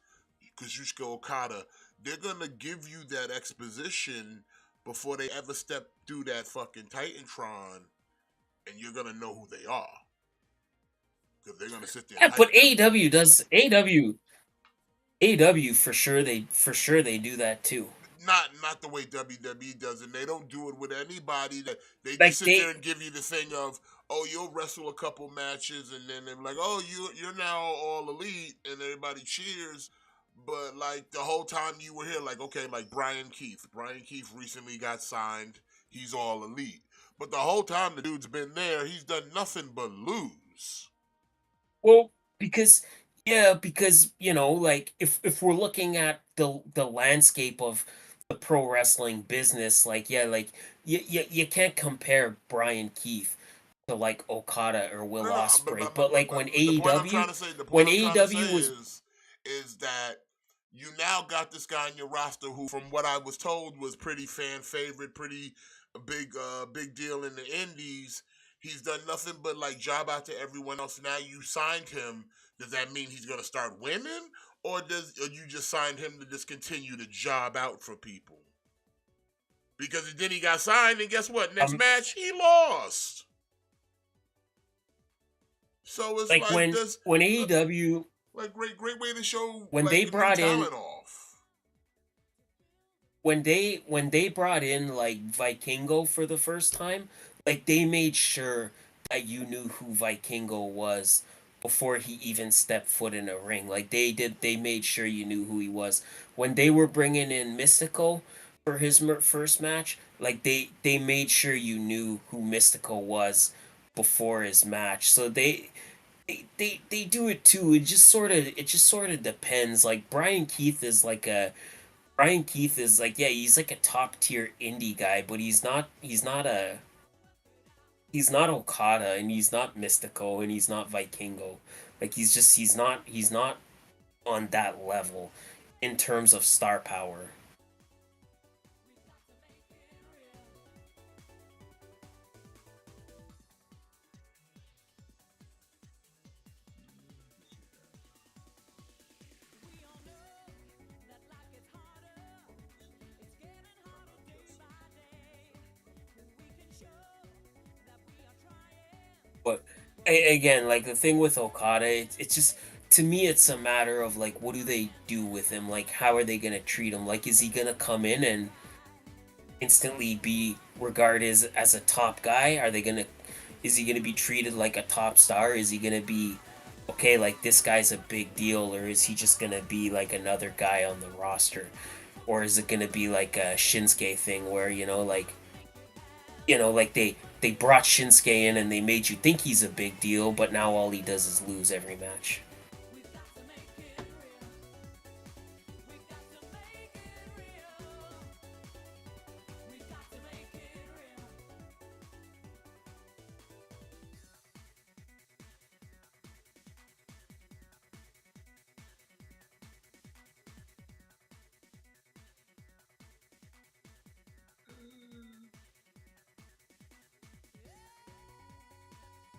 Kazuchika Okada, they're gonna give you that exposition before they ever step through that fucking Titantron, and you're gonna know who they are. because they're gonna sit there Yeah, and but hype him. AEW for sure they do that too. Not the way WWE does it. They don't do it with anybody. That they just Like sit there and give you the thing of, oh, you'll wrestle a couple matches, and then they're like, oh, you're now all elite, and everybody cheers. But like the whole time you were here, like okay, like Brian Keith. Brian Keith recently got signed. He's all elite. But the whole time the dude's been there, he's done nothing but lose. Well, because like if we're looking at the landscape of the pro wrestling business, like like you can't compare Brian Keith to like Okada or Will No, no. Ospreay, but like when The point I'm AEW trying to say, the point when I'm trying to say AEW was is that you now got this guy in your roster who, from what I was told, was pretty fan favorite, pretty big deal in the Indies. He's done nothing but like job out to everyone else. Now you signed him. Does that mean he's gonna start winning, or you just signed him to just continue to job out for people? Because then he got signed, and guess what? Next match he lost. So it's like like this, when AEW like great way to show when like they new brought in talent off. when they brought in like Vikingo for the first time, like they made sure that you knew who Vikingo was before he even stepped foot in a ring. Like they made sure you knew who he was. When they were bringing in Mystico for his first match, like they made sure you knew who Mystico was before his match. So they do it too. It just sort of depends. Like Brian Keith is like, yeah, he's like a top tier indie guy, but he's not Okada, and he's not Mystico, and he's not Vikingo. Like he's not on that level in terms of star power. But again, like the thing with Okada, it's just to me, it's a matter of like, what do they do with him? Like, how are they gonna treat him? Like, is he gonna come in and instantly be regarded as a top guy? Is he gonna be treated like a top star? Is he gonna be okay? Like this guy's a big deal, or is he just gonna be like another guy on the roster? Or is it gonna be like a Shinsuke thing where like they brought Shinsuke in and they made you think he's a big deal, but now all he does is lose every match.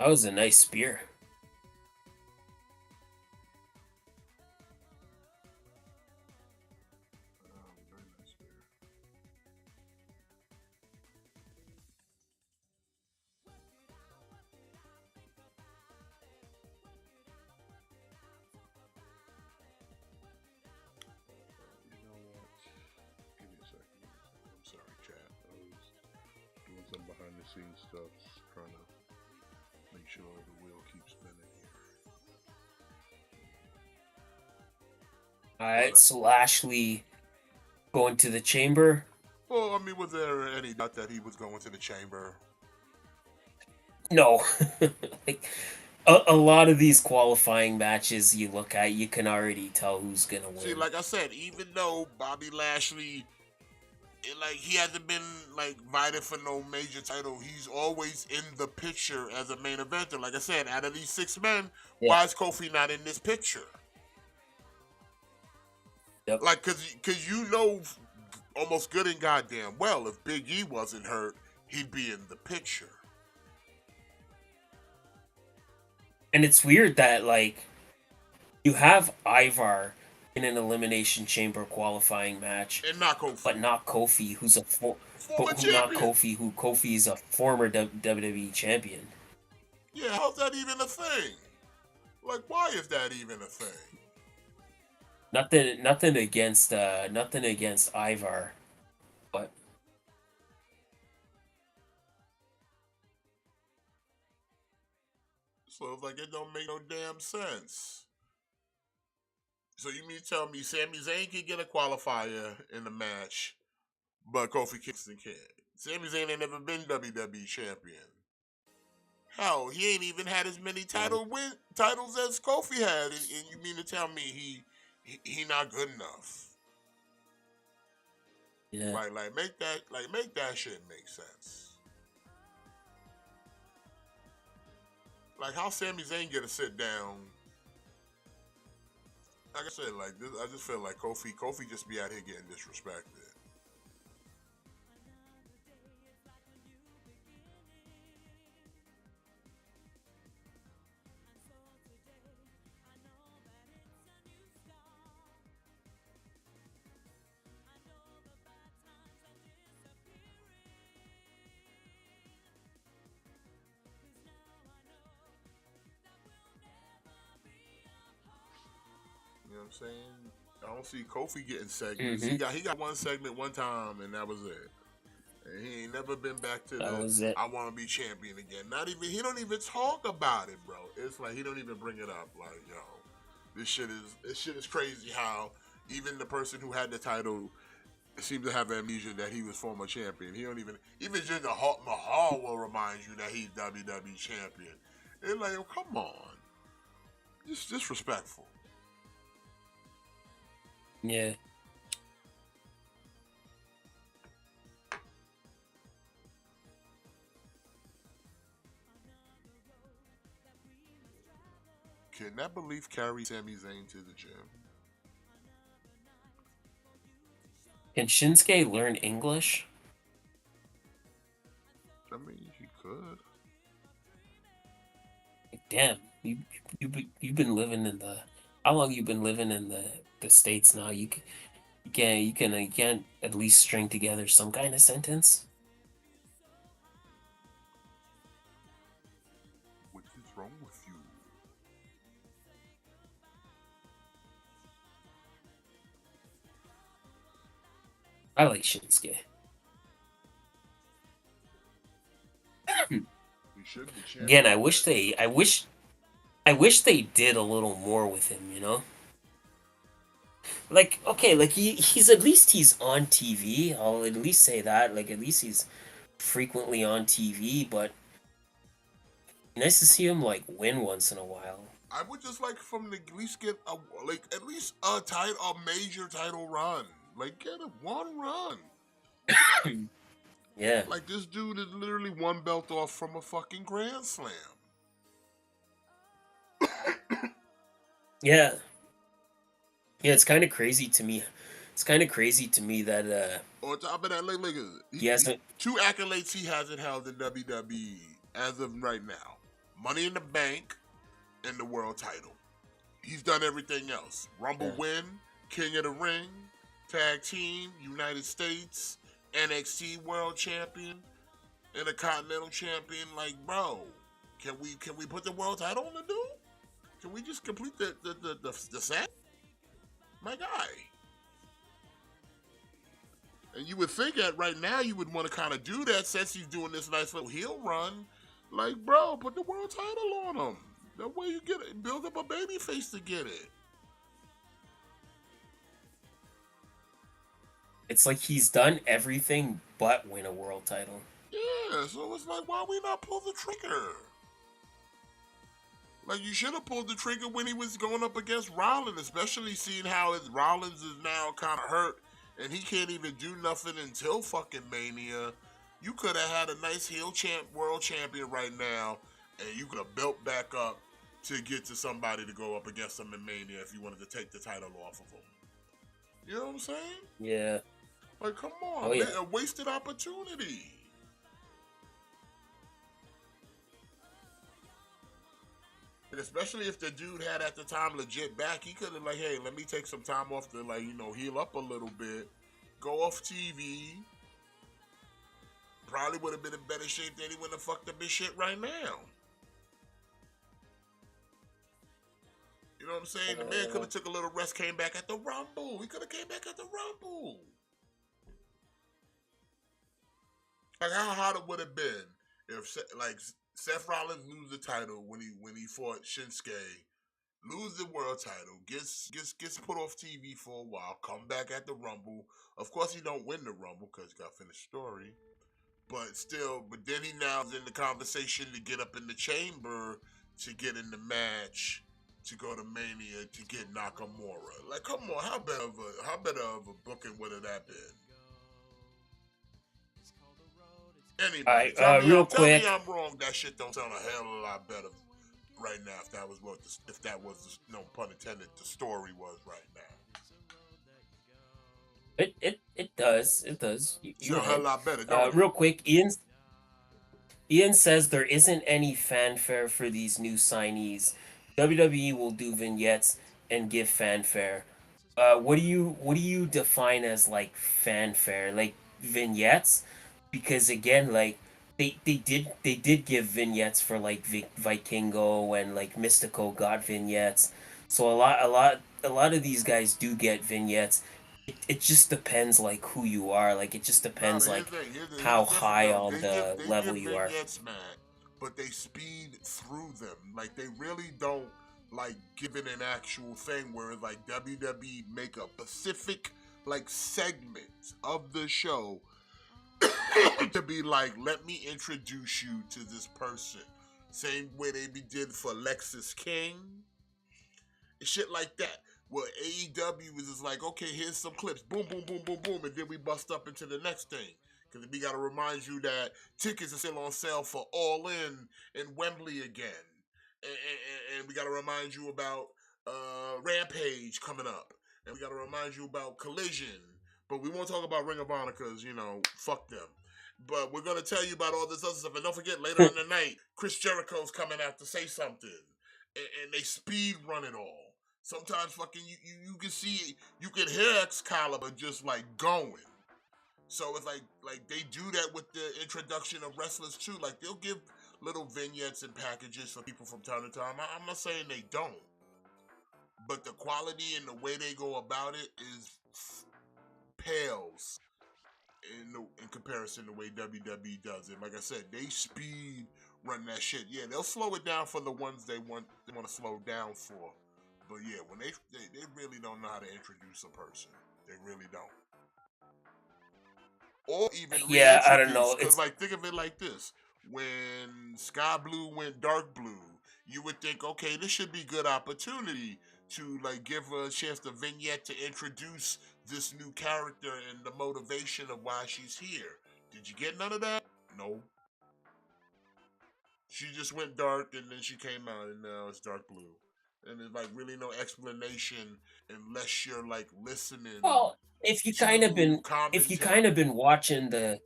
That was a nice spear. Doing some behind the scenes stuff, trying to make sure the wheel keeps spinning here. Alright, so Lashley going to the chamber. Well, I mean, was there any doubt that he was going to the chamber? No. Like a lot of these qualifying matches you look at, you can already tell who's gonna win. See, like I said, even though Bobby Lashley, like he hasn't been like vying for no major title, he's always in the picture as a main eventer. Like I said, out of these 6 men, why is Kofi not in this picture? Yep. Like, cause almost good and goddamn well, if Big E wasn't hurt, he'd be in the picture. And it's weird that like you have Ivar in an elimination chamber qualifying match, and not Kofi, but not Kofi, who's a former not Kofi, who Kofi is a former WWE champion. Yeah, how's that even a thing? Like, why is that even a thing? Nothing against Ivar, but So it's like it don't make no damn sense. So you mean to tell me Sami Zayn can get a qualifier in the match, but Kofi Kingston can't? Sami Zayn ain't never been WWE champion. Hell, he ain't even had as many titles as Kofi had, and you mean to tell me he not good enough? yeah. Like make that shit make sense. Like how Sami Zayn get to sit down. Like I said, like this, I just feel like Kofi just be out here getting disrespected. You know what I'm saying? I don't see Kofi getting segments. Mm-hmm. He got one segment one time, and that was it. And he ain't never been back to That the was it. I want to be champion again. Not even he don't even talk about it, bro. It's like he don't even bring it up. Like, yo, this shit is crazy how even the person who had the title seems to have amnesia that he was former champion. He don't even Jinder Mahal will remind you that he's WWE champion. It's like, oh, come on. It's disrespectful. Yeah. Can that belief carry Sami Zayn to the gym? Can Shinsuke learn English? I mean, he could. Damn, you've been living in the how long you been living in the States now? You can't at least string together some kind of sentence. What is wrong with you? I like Shinsuke. He should be champion. Again, I wish they did a little more with him, you know? Like, okay, like he's at least he's on TV. I'll at least say that. Like at least he's frequently on TV, but nice to see him like win once in a while. I would just like from the at least get at least a major title run. Like get one run. Yeah. Like this dude is literally one belt off from a fucking Grand Slam. Yeah. Yeah, it's kind of crazy to me. It's kind of crazy to me that On top of that, like he hasn't. two accolades he hasn't held in WWE as of right now: Money in the Bank and the World Title. He's done everything else: Rumble win, King of the Ring, Tag Team, United States, NXT World Champion, and a Continental Champion. Like, bro, can we put the World Title on the dude? Can we just complete the set? My guy. And you would think that right now you would want to kind of do that since he's doing this nice little heel run. Like, bro, put the world title on him. That way you get it. Build up a baby face to get it. It's like he's done everything but win a world title. Yeah, so it's like, why we not pull the trigger? Like, you should have pulled the trigger when he was going up against Rollins, especially seeing how Rollins is now kind of hurt and he can't even do nothing until fucking Mania. You could have had a nice heel world champion right now, and you could have built back up to get to somebody to go up against him in Mania if you wanted to take the title off of him. You know what I'm saying? Yeah. Like, come on, Oh, yeah. man, a wasted opportunity. And especially if the dude had at the time legit back, he could have like, hey, let me take some time off to heal up a little bit, go off TV. Probably would have been in better shape than he would have fucked up his shit right now. You know what I'm saying? The man could have took a little rest, came back at the Rumble. He could have came back at the Rumble. Like how hot it would have been if like Seth Rollins lose the title when he fought Shinsuke, lose the world title, gets put off TV for a while, come back at the Rumble. Of course, he don't win the Rumble because he got to finish story. But still, but then he now is in the conversation to get up in the chamber to get in the match to go to Mania to get Nakamura. Like, come on, how better of a booking would have that been? Anybody, All right, real tell me quick. I'm wrong. That shit don't sound a hell of a lot better right now. If that was no pun intended, the story was right now. It does. You're A hell of a right. lot better, don't it? Real quick, Ian says there isn't any fanfare for these new signees. WWE will do vignettes and give fanfare. What do you define as like fanfare? Like vignettes? Because again, like they did give vignettes for like Vikingo and like Mystico got vignettes. So a lot of these guys do get vignettes. It just depends like who you are. Like it just No, depends but like here's the how difference. high No, on the they level give you are. vignettes, man, but they speed through them. Like they really don't like give it an actual thing where it's like WWE make a specific like segment of the show to be like, let me introduce you to this person. Same way they did for Lexis King and shit like that. Well, AEW is just like, okay, here's some clips, boom, boom, boom, boom, boom, and then we bust up into the next thing. Because we got to remind you that tickets are still on sale for All in Wembley again. And we got to remind you about Rampage coming up. And we got to remind you about Collision. But we won't talk about Ring of Honor because, fuck them. But we're going to tell you about all this other stuff. And don't forget, later in the night, Chris Jericho's coming out to say something. And they speed run it all. Sometimes fucking you can see, you can hear Excalibur just like going. So it's like they do that with the introduction of wrestlers too. Like they'll give little vignettes and packages for people from time to time. I'm not saying they don't, but the quality and the way they go about it is pales in comparison to the way WWE does it. Like I said, they speed run that shit. Yeah, they'll slow it down for the ones they want to slow down for. But yeah, when they really don't know how to introduce a person. They really don't. Or even Yeah, I don't know. reintroduce. Because like think of it like this. When Sky Blue went Dark Blue, you would think, okay, this should be a good opportunity to like give her a chance to vignette to introduce this new character and the motivation of why she's here. Did you get none of that? No. She just went dark and then she came out and now it's Dark Blue. And there's like really no explanation unless you're like listening. Well, if you kind of been watching the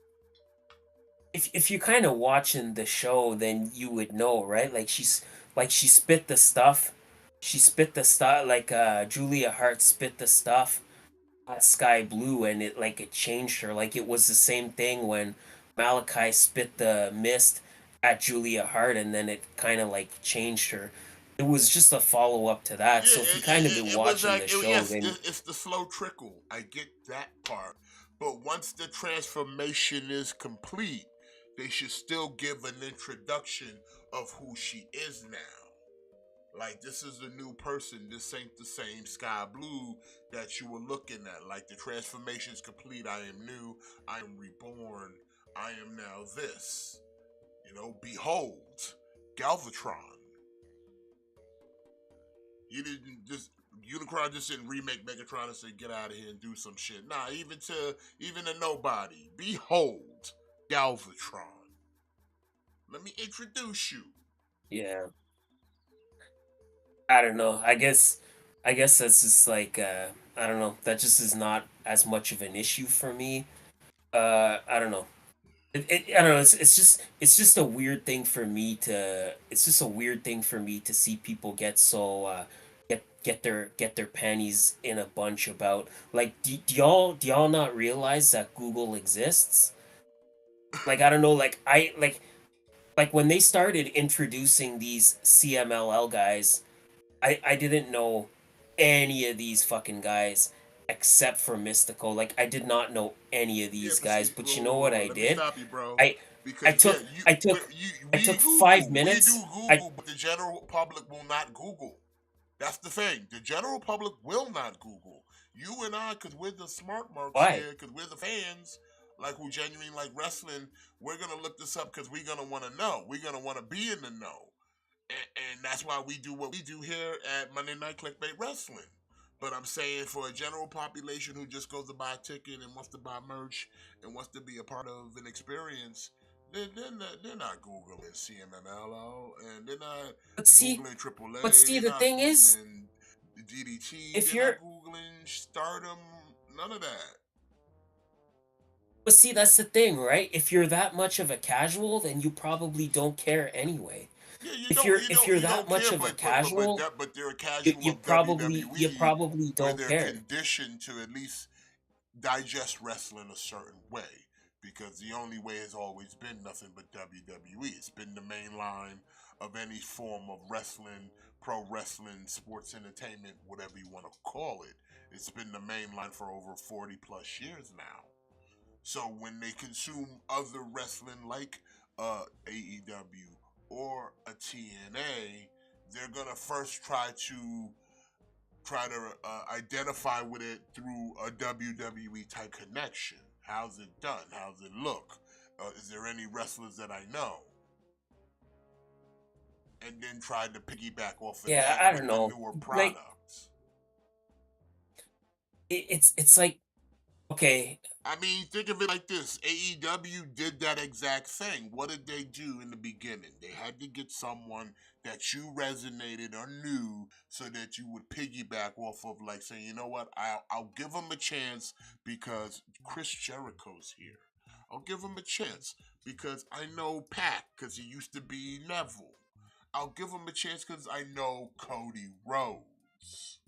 if you kind of watching the show, then you would know, right? Like she spit the stuff. She spit the stuff like Julia Hart spit the stuff at Sky Blue, and it changed her. Like it was the same thing when Malachi spit the mist at Julia Hart, and then it kind of like changed her. It was just a follow up to that. Yeah, So if you kind of been it was watching like, the show, yes, then it's the slow trickle. I get that part. But once the transformation is complete, they should still give an introduction of who she is now. Like, this is a new person. This ain't the same Sky Blue that you were looking at. Like, the transformation is complete. I am new. I am reborn. I am now this. Behold, Galvatron. You didn't just Unicron just didn't remake Megatron and say get out of here and do some shit. Nah, even to nobody. Behold, Galvatron. Let me introduce you. yeah, I don't know. I guess that's just like I don't know. That just is not as much of an issue for me. I don't know. I don't know. It's just a weird thing for me to. It's just a weird thing for me to see people get so get their panties in a bunch about like do y'all not realize that Google exists? Like I don't know. Like when they started introducing these CMLL guys, I didn't know any of these fucking guys except for Mystical. Like I did not know any of Yeah, these but guys. see, But whoa, you whoa, know what whoa, I let me did? stop you, bro. I I Because yeah, took I took I we took five Google, we do minutes. I Google, but the general public will not Google. That's the thing. The general public will not Google. You and I, because we're the smart marks why? here, because we're the fans, like who genuinely like wrestling, we're going to look this up because we're going to want to know. We're going to want to be in the know. And that's why we do what we do here at Monday Night KliqBait Wrestling. But I'm saying for a general population who just goes to buy a ticket and wants to buy merch and wants to be a part of an experience, they're not Googling CMMLO and they're not But see, Googling but AAA. see, They're the not thing is, Googling DDT. if They're not you're Googling Stardom. None of that. but see, that's the thing, right? If you're that much of a casual, then you probably don't care anyway. Yeah, If you're you that don't much care, of a casual, but they're a casual of you WWE probably where don't they're care. conditioned to at least digest wrestling a certain way because the only way has always been nothing but WWE. It's been the main line of any form of wrestling, pro wrestling, sports entertainment, whatever you want to call it. It's been the main line for over 40 plus years now. So when they consume other wrestling like AEW or a TNA, they're gonna first try to identify with it through a WWE type connection. How's it done? How's it look? Is there any wrestlers that I know? And then try to piggyback off of Yeah, that I with don't the know. newer Like products. it's like okay, I mean, think of it like this. AEW did that exact thing. What did they do in the beginning? They had to get someone that you resonated or knew so that you would piggyback off of, like saying, you know what, I'll give them a chance because Chris Jericho's here. I'll give him a chance because I know Pac because he used to be Neville. I'll give him a chance because I know Cody Rhodes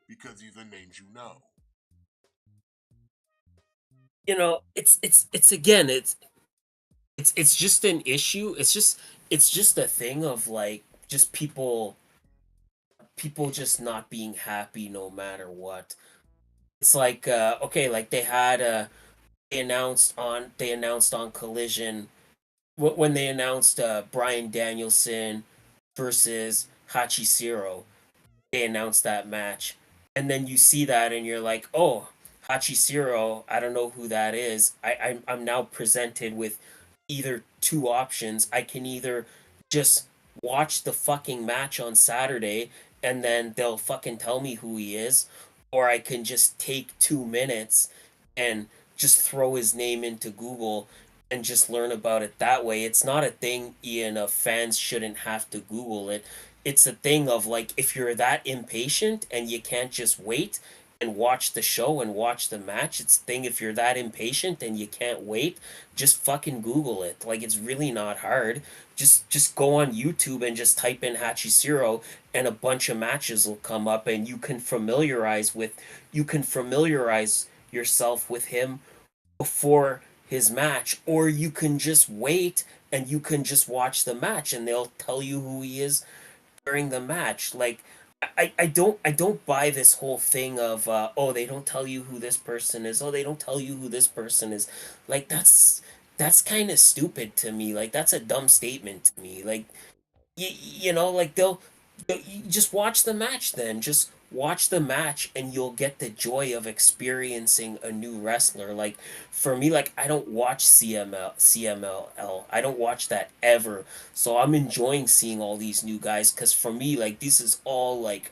because these are names you know. it's again, it's just an issue. It's just a thing of like just people just not being happy no matter what. It's like okay, like they announced on Collision when they announced Brian Danielson versus Hachishiro. They announced that match, and then you see that and you're like, oh, Hachishiro, I don't know who that is. I'm now presented with either two options. I can either just watch the fucking match on Saturday and then they'll fucking tell me who he is, or I can just take 2 minutes and just throw his name into Google and just learn about it that way. It's not a thing, Ian, of fans shouldn't have to Google it. It's a thing of like if you're that impatient and you can't just wait and watch the show and watch the match, it's a thing if you're that impatient and you can't wait, just fucking Google it. Like it's really not hard. Just go on YouTube and just type in Hachishiro and a bunch of matches will come up and you can familiarize yourself with him before his match, or you can just wait and you can just watch the match and they'll tell you who he is during the match. Like I don't buy this whole thing of oh they don't tell you who this person is. Oh they don't tell you who this person is. Like that's kind of stupid to me. Like that's a dumb statement to me. Like you know like you just watch the match then. Just watch the match and you'll get the joy of experiencing a new wrestler. Like for me like I don't watch CMLL. I don't watch that ever. So I'm enjoying seeing all these new guys cuz for me like this is all like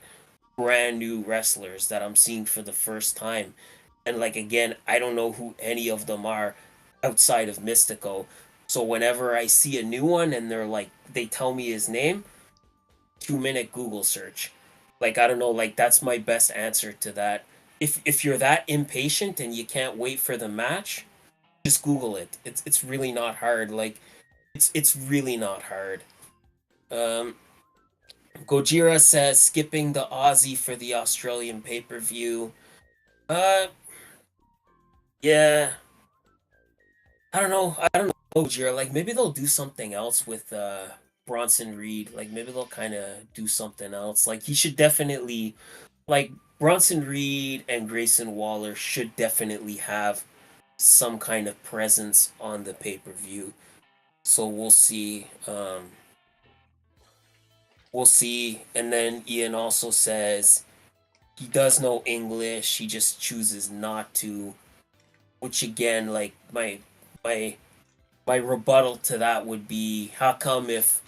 brand new wrestlers that I'm seeing for the first time. And like again, I don't know who any of them are outside of Mystico. So whenever I see a new one and they're like they tell me his name, 2 minute Google search. Like I don't know, like that's my best answer to that. If you're that impatient and you can't wait for the match, just Google it. It's really not hard. Like it's really not hard. Um Gojira says skipping the Aussie for the Australian pay-per-view. Uh yeah. I don't know. I don't know, Gojira. Like maybe they'll do something else with Bronson Reed. Like maybe they'll kind of do something else. Like he should definitely like Bronson Reed and Grayson Waller should definitely have some kind of presence on the pay-per-view. So we'll see. We'll see. And then Ian also says he does know English, he just chooses not to. Which again, like my my rebuttal to that would be how come if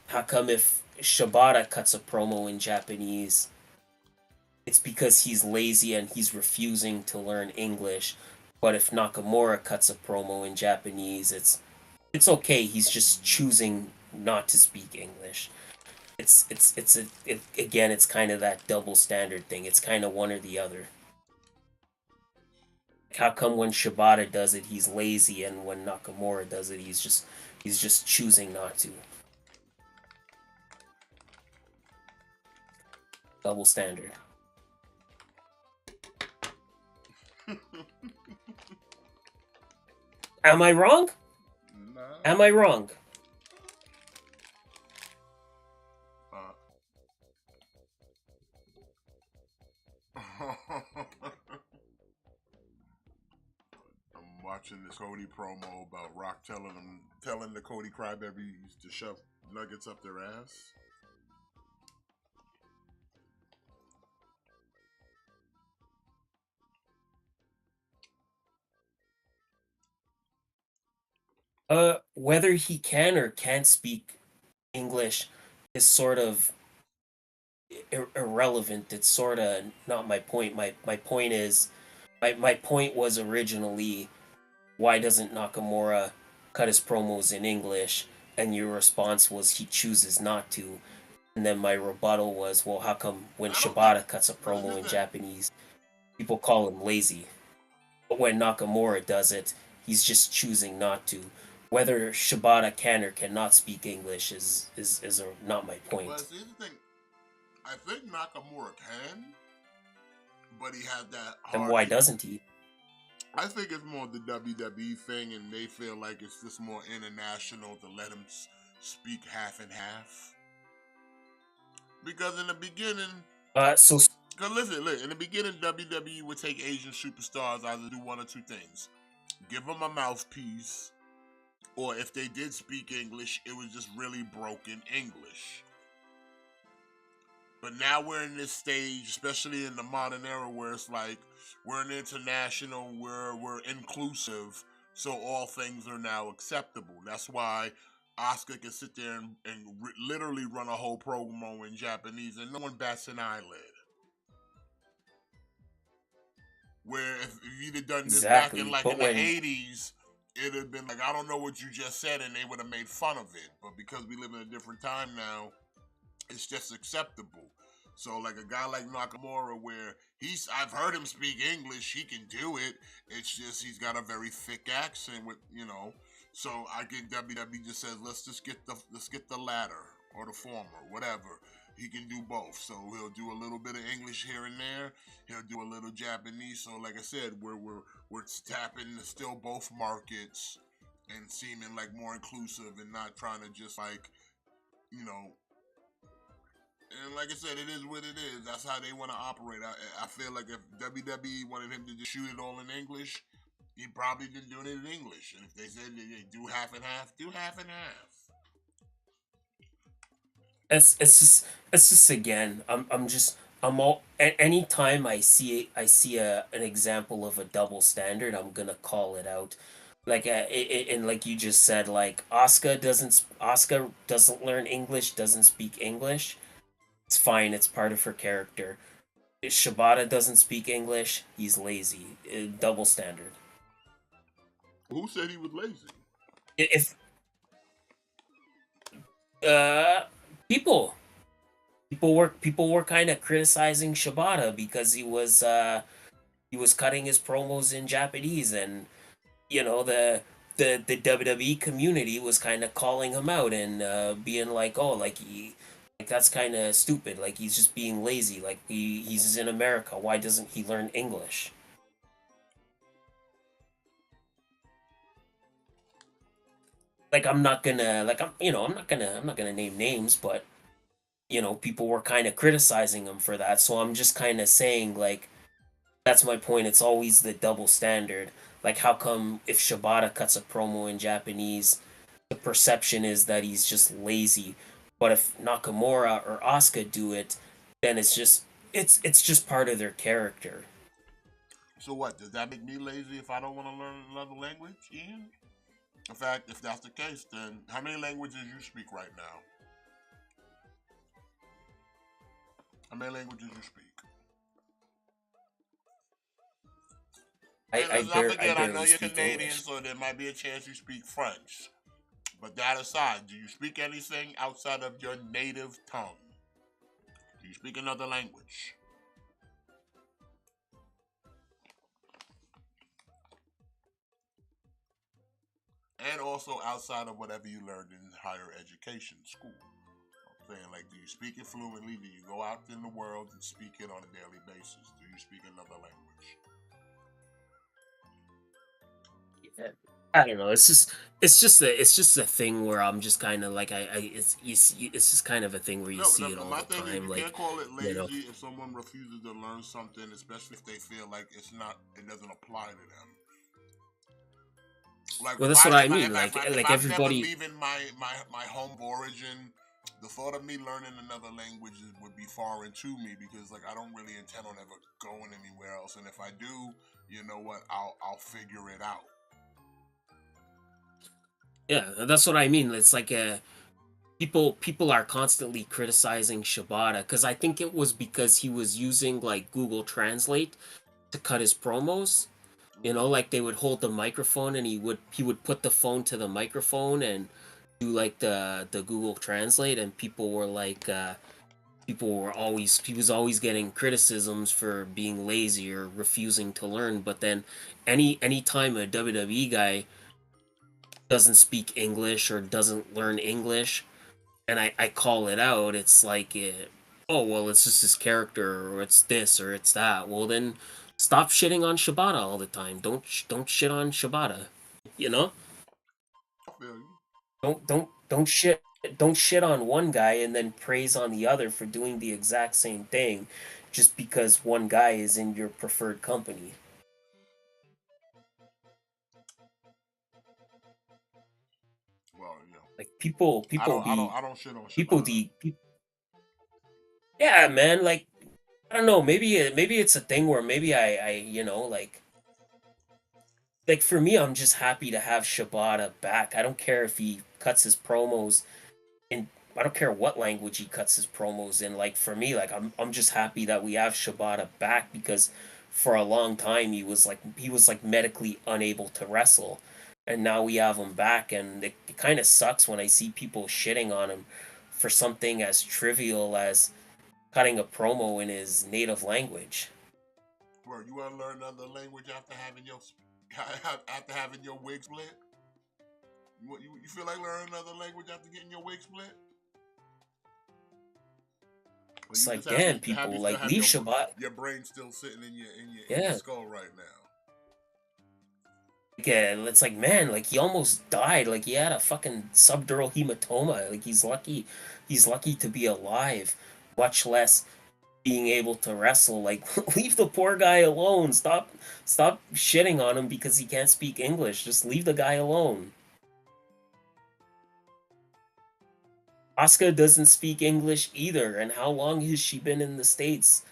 Shibata cuts a promo in Japanese, it's because he's lazy and he's refusing to learn English. But if Nakamura cuts a promo in Japanese, it's okay. He's just choosing not to speak English. Again, it's kind of that double standard thing. It's kind of one or the other. How come when Shibata does it, he's lazy, and when Nakamura does it, he's just choosing not to. Double standard. Am I wrong? Nah. Am I wrong? I'm watching this Cody promo about Rock telling the Cody Crybabies to shove nuggets up their ass. Whether he can or can't speak English is sort of irrelevant. It's sort of not my point. My point is, my point was originally, why doesn't Nakamura cut his promos in English? And your response was he chooses not to. And then my rebuttal was, well, how come when Shibata cuts a promo in Japanese, people call him lazy? But when Nakamura does it, he's just choosing not to. Whether Shibata can or cannot speak English is not my point. Well, see, the thing, I think Nakamura can, but he had that hard. Then why doesn't he? I think it's more the WWE thing, and they feel like it's just more international to let him speak half and half. Because in the beginning, So cause listen, in the beginning, WWE would take Asian superstars either do one or two things: give them a mouthpiece, or if they did speak English, it was just really broken English. But now we're in this stage, especially in the modern era, where it's like we're an international, we're inclusive, so all things are now acceptable. That's why Oscar can sit there and literally run a whole promo in Japanese, and no one bats an eyelid. Where if you'd have done this back in like in the 80s, it'd have been like, I don't know what you just said, and they would have made fun of it. But because we live in a different time now, it's just acceptable. So like a guy like Nakamura, where I've heard him speak English, he can do it. It's just he's got a very thick accent with, So I get WWE just says let's get the latter or the former, whatever. He can do both. So he'll do a little bit of English here and there. He'll do a little Japanese. So like I said, we're tapping still both markets and seeming like more inclusive and not trying to just like, And like I said, it is what it is. That's how they want to operate. I feel like if WWE wanted him to just shoot it all in English, he probably didn't do it in English. And if they said they do half and half, do half and half. It's just again, I'm all anytime I see an example of a double standard, I'm gonna call it out. Like and like you just said, like Oscar doesn't learn English, doesn't speak English. It's fine. It's part of her character. If Shibata doesn't speak English, he's lazy. Double standard. Who said he was lazy? If uh people people were kind of criticizing Shibata because he was cutting his promos in Japanese, and the WWE community was kind of calling him out and being like, oh, like that's kind of stupid, like he's just being lazy, like he's in America, why doesn't he learn English? like I'm not gonna like I'm not gonna name names, but people were kind of criticizing him for that. So I'm just kind of saying like that's my point. It's always the double standard. Like how come if Shibata cuts a promo in Japanese, the perception is that he's just lazy, but if Nakamura or Asuka do it, then it's just part of their character. So what? Does that make me lazy if I don't want to learn another language, Ian? In fact, if that's the case, then how many languages you speak right now? How many languages you speak? And let's not I forget, I know barely you're speak Canadian, English. so there might be a chance you speak French. But that aside, do you speak anything outside of your native tongue? Do you speak another language? And also outside of whatever you learned in higher education, school. I'm saying, like, do you speak it fluently? Do you go out in the world and speak it on a daily basis? Do you speak another language? Yeah. I don't know. It's just a thing where I'm just kind of like it's just kind of a thing where you No, see it all my the thing is time. you Like can't call it you know, lazy if someone refuses to learn something, especially if they feel like it doesn't apply to them. Like well, that's what I mean. if Like I'm never everybody. leaving my home of origin, the thought of me learning another language would be foreign to me because like I don't really intend on ever going anywhere else, and if I do, you know what, I'll figure it out. Yeah, that's what I mean. It's like people are constantly criticizing Shibata because I think it was because he was using like Google Translate to cut his promos. Like they would hold the microphone and he would put the phone to the microphone and do like the Google Translate, and he was always getting criticisms for being lazy or refusing to learn. But then any time a WWE guy doesn't speak English or doesn't learn English, and I call it out, it's like, oh well, it's just his character, or it's this, or it's that. Well, then stop shitting on Shibata all the time. Don't shit on Shibata. You know, I feel you. don't shit on one guy and then praise on the other for doing the exact same thing, just because one guy is in your preferred company. Well, you know, Like people be I don't shit on people Shibata. the yeah, man. Like I don't know. Maybe it's a thing where maybe I like for me, I'm just happy to have Shibata back. I don't care if he cuts his promos in. I don't care what language he cuts his promos in. Like for me, like I'm just happy that we have Shibata back because for a long time he was like medically unable to wrestle, and now we have him back, and it kind of sucks when I see people shitting on him for something as trivial as cutting a promo in his native language. Bro, you want to learn another language after having your after having your wig split? You feel like learning another language after getting your wig split? Or It's you like, just damn, happy people still like have leave Shabbat. your brain still sitting in your Yeah, skull right now? yeah, it's like, man, like he almost died. Like he had a fucking subdural hematoma. Like he's lucky to be alive, much less being able to wrestle. Like leave the poor guy alone. Stop shitting on him because he can't speak English. Just leave the guy alone. Asuka doesn't speak English either, and how long has she been in the States?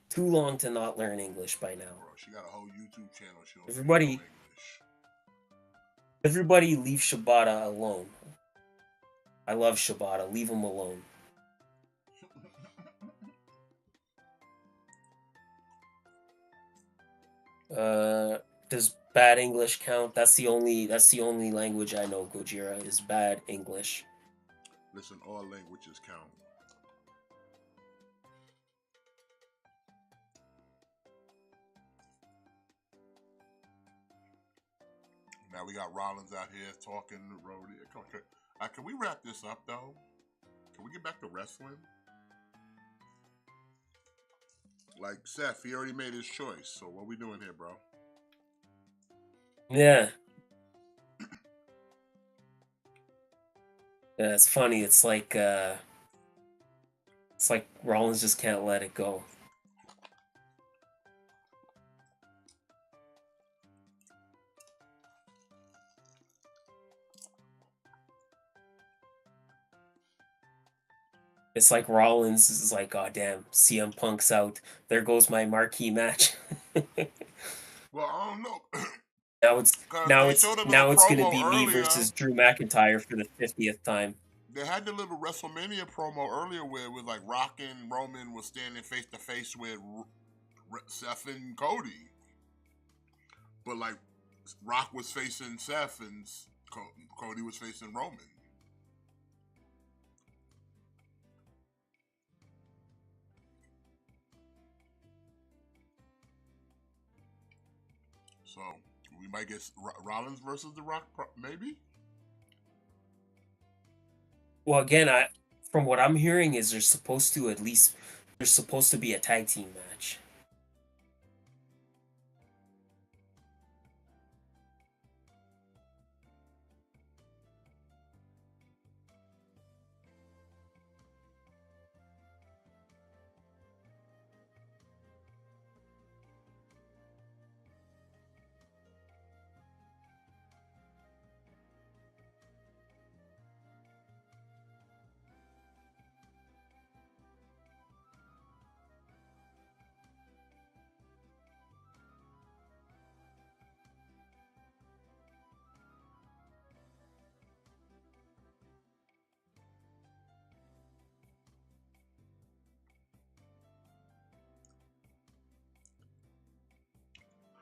Too long to not learn English by now. Bro, she got a whole YouTube channel. She don't speak no Everybody English. everybody leave Shibata alone. I love Shibata. Leave him alone. Uh, does bad English count? That's the only language I know, Gojira, is bad English. Listen, all languages count. Now we got Rollins out here talking the road. Can we wrap this up though? Can we get back to wrestling? Like Seth, he already made his choice. So what we doing here, bro? Yeah. Yeah, it's funny. It's like Rollins just can't let it go. It's like Rollins is like, oh damn, CM Punk's out. There goes my marquee match. Well, I don't know. Now it's Because now they it's showed a little now it's gonna promo be me earlier. versus Drew McIntyre for the 50th time. They had the little WrestleMania promo earlier where it was like Rock and Roman was standing face to face with Seth and Cody. But like Rock was facing Seth and Cody was facing Roman. So we might get Rollins versus The Rock, maybe. Well, again, I from what I'm hearing is there's supposed to be a tag team match.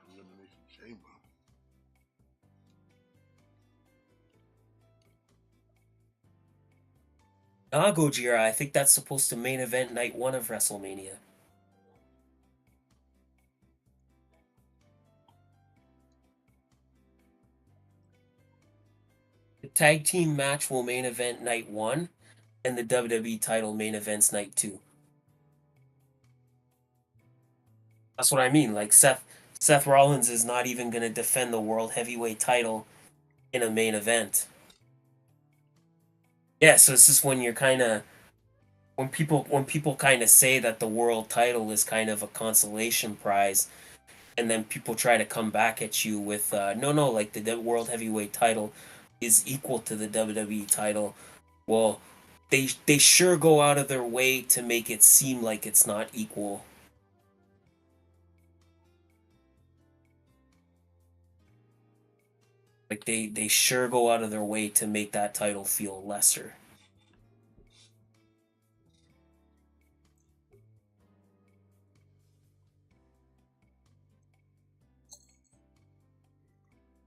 Elimination Chamber. Ah, Gojira, I think that's supposed to main event night one of WrestleMania. The tag team match will main event night one, and the WWE title main events night two. That's what I mean. Like Seth Rollins is not even gonna defend the world heavyweight title in a main event. Yeah, so it's just when you're kind of when people kind of say that the world title is kind of a consolation prize, and then people try to come back at you with no, like the world heavyweight title is equal to the WWE title. Well, they sure go out of their way to make it seem like it's not equal. Like they sure go out of their way to make that title feel lesser.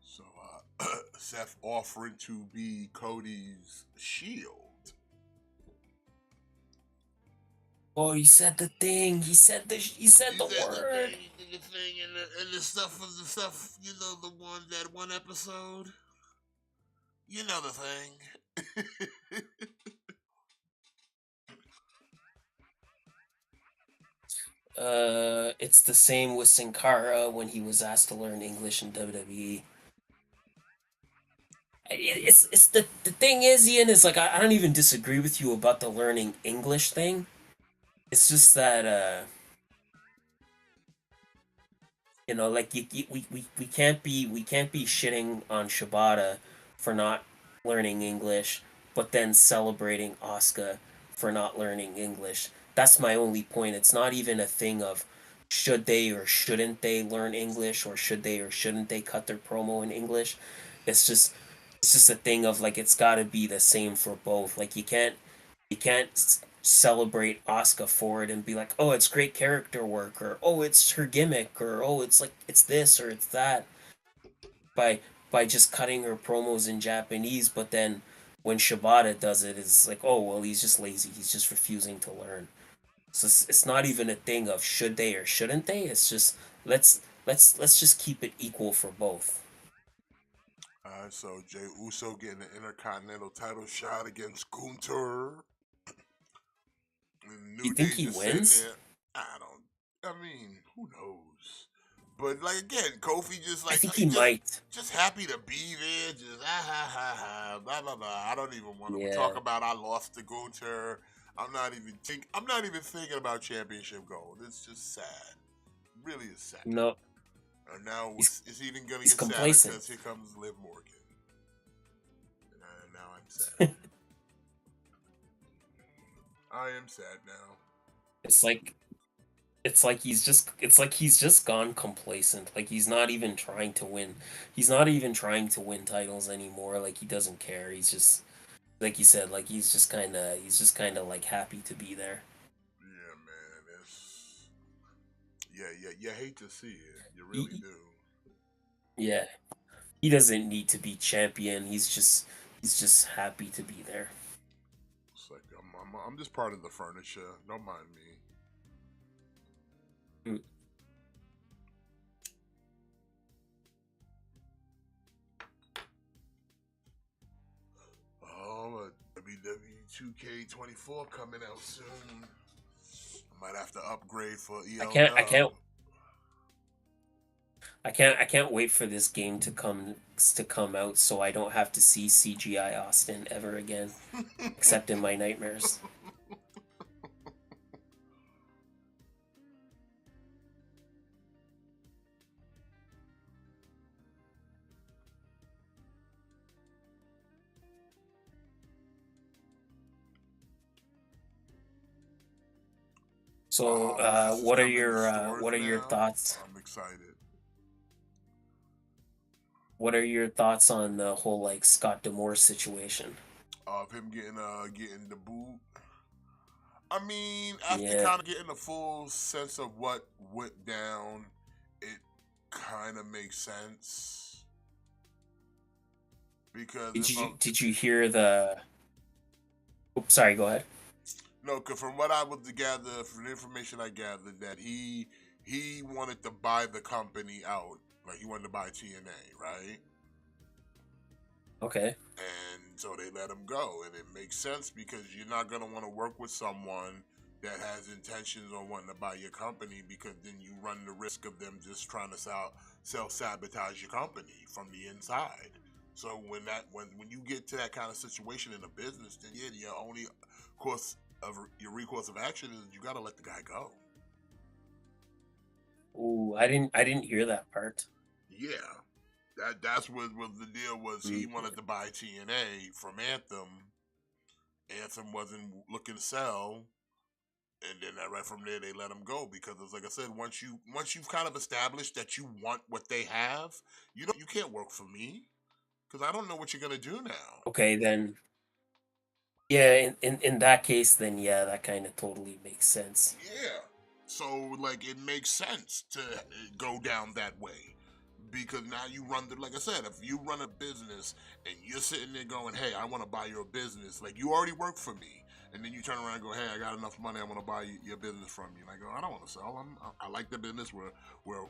So Seth offering to be Cody's shield. Oh, he said the thing. He said He the said word. the thing, and the stuff was the stuff. You know, the one that one episode. You know the thing. It's the same with Sin Cara when he was asked to learn English in WWE. It's the thing is, Ian, is like I don't even disagree with you about the learning English thing. It's just that like we can't be shitting on Shibata for not learning English, but then celebrating Asuka for not learning English. That's my only point. It's not even a thing of should they or shouldn't they learn English, or should they or shouldn't they cut their promo in English. It's just it's just a thing of like it's got to be the same for both. Like you can't celebrate Asuka for it and be like, oh, it's great character work, or oh, it's her gimmick, or oh, it's like it's this or it's that by just cutting her promos in Japanese. But then when Shibata does it, it's like, oh well, he's just lazy. He's just refusing to learn. So it's not even a thing of should they or shouldn't they. It's just let's just keep it equal for both. So Jay Uso getting an Intercontinental title shot against Gunter. And You New think Day he just sitting wins? there. I don't. I mean, who knows? But like again, Kofi just I like think he might. just happy to be there. Just ha ha ha blah blah blah. I don't even want to Yeah. talk about I lost to Gunter. I'm not even thinking about championship gold. It's just sad. Really is sad. No, And now he's it's even gonna he's get sadder complacent. because here comes Liv Morgan. And now I'm sad. I am sad now. It's like he's just gone complacent. Like he's not even trying to win. He's not even trying to win titles anymore. Like he doesn't care. He's just like you said. Like he's just kind of like happy to be there. Yeah, man. It's you hate to see it. You He, really do. yeah, he doesn't need to be champion. He's just happy to be there. It's like I'm just part of the furniture. Don't mind me. Mm. Oh, WWE 2K24 coming out soon. I might have to upgrade for EL. I can't wait for this game to come out so I don't have to see CGI Austin ever again, except in my nightmares. So, what are your thoughts? I'm excited. What are your thoughts on the whole like Scott D'Amore situation? Of him getting the boot. I mean, after Yeah. kind of getting a full sense of what went down, it kind of makes sense. Because Did you hear the? Oops, sorry. Go ahead. No, because from what I was to gather, from the information I gathered, that he wanted to buy the company out, like he wanted to buy TNA, right? Okay. And so they let him go, and it makes sense because you're not gonna want to work with someone that has intentions on wanting to buy your company, because then you run the risk of them just trying to self-sabotage your company from the inside. So when you get to that kind of situation in a business, then yeah, your only recourse of action is you gotta let the guy go. Ooh, I didn't hear that part. Yeah, that's what the deal was. He wanted to buy TNA from Anthem. Anthem wasn't looking to sell, and then right from there they let him go because it's like I said, once you've kind of established that you want what they have, you can't work for me because I don't know what you're gonna do now. Okay, then. Yeah, in that case, then yeah, that kind of totally makes sense. Yeah. So like it makes sense to go down that way. Because now you run like I said, if you run a business and you're sitting there going, hey, I want to buy your business, like you already work for me. And then you turn around and go, hey, I got enough money, I want to buy your business from you. And I go, I don't want to sell. I like the business where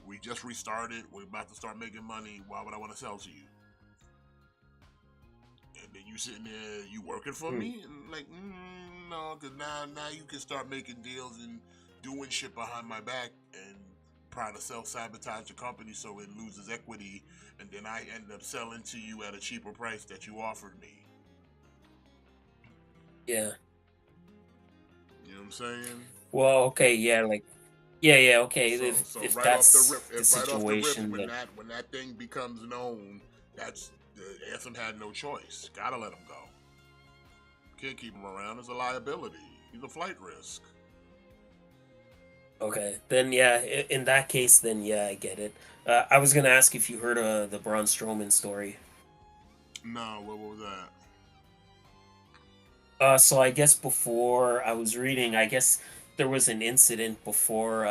we just restarted. We're about to start making money. Why would I want to sell to you? And then you sitting there, you working for me? And like, no, because now you can start making deals and doing shit behind my back and trying to self-sabotage the company so it loses equity, and then I end up selling to you at a cheaper price that you offered me. Yeah. You know what I'm saying? Well, okay, yeah, like, yeah, okay. So If right off that's the rip, the right off the rip, situation, then when that thing becomes known, that's the Anthem had no choice. Gotta let him go. Can't keep him around. It's a liability. He's a flight risk. okay, then yeah, in that case, then yeah, I get it. I was gonna ask if you heard the Braun Strowman story. No, what was that? So I guess before I was reading, I guess there was an incident before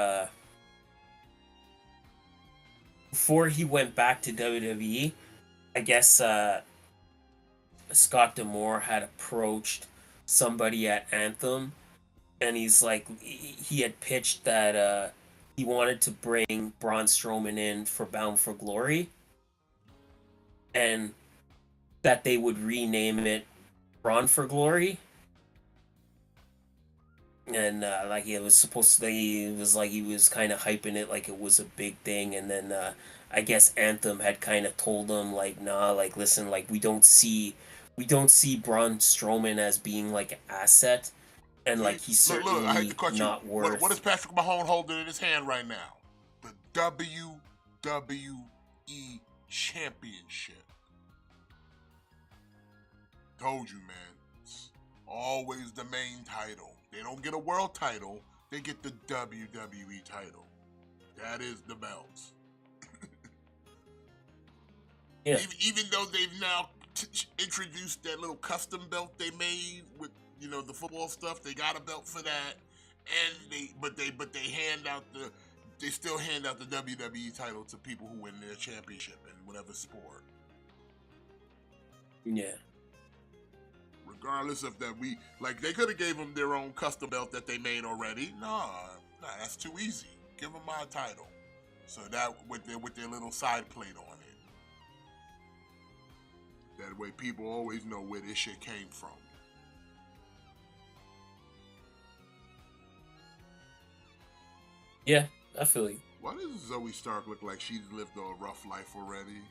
he went back to WWE. I guess Scott D'Amore had approached somebody at Anthem, and he's like, he had pitched that he wanted to bring Braun Strowman in for Bound for Glory, and that they would rename it Braun for Glory. and like it was supposed to, it was like he was kind of hyping it like it was a big thing, and then I guess Anthem had kind of told him like, nah, like listen, like we don't see Braun Strowman as being like an asset, and like he's Look, I hate to certainly cut you. not What is worth. Patrick Mahone holding in his hand right now? The WWE Championship. Told you, man. It's always the main title. They don't get a world title, they get the WWE title. That is the belt. Yeah, Even though they've now introduced that little custom belt they made with the football stuff, they got a belt for that, and they still hand out the WWE title to people who win their championship in whatever sport. yeah, Regardless of that, they could have gave them their own custom belt that they made already. Nah, that's too easy. Give them my title, so that with their little side plate on it. That way, people always know where this shit came from. yeah. I feel you. Why does Zoe Stark look like she's lived a rough life already?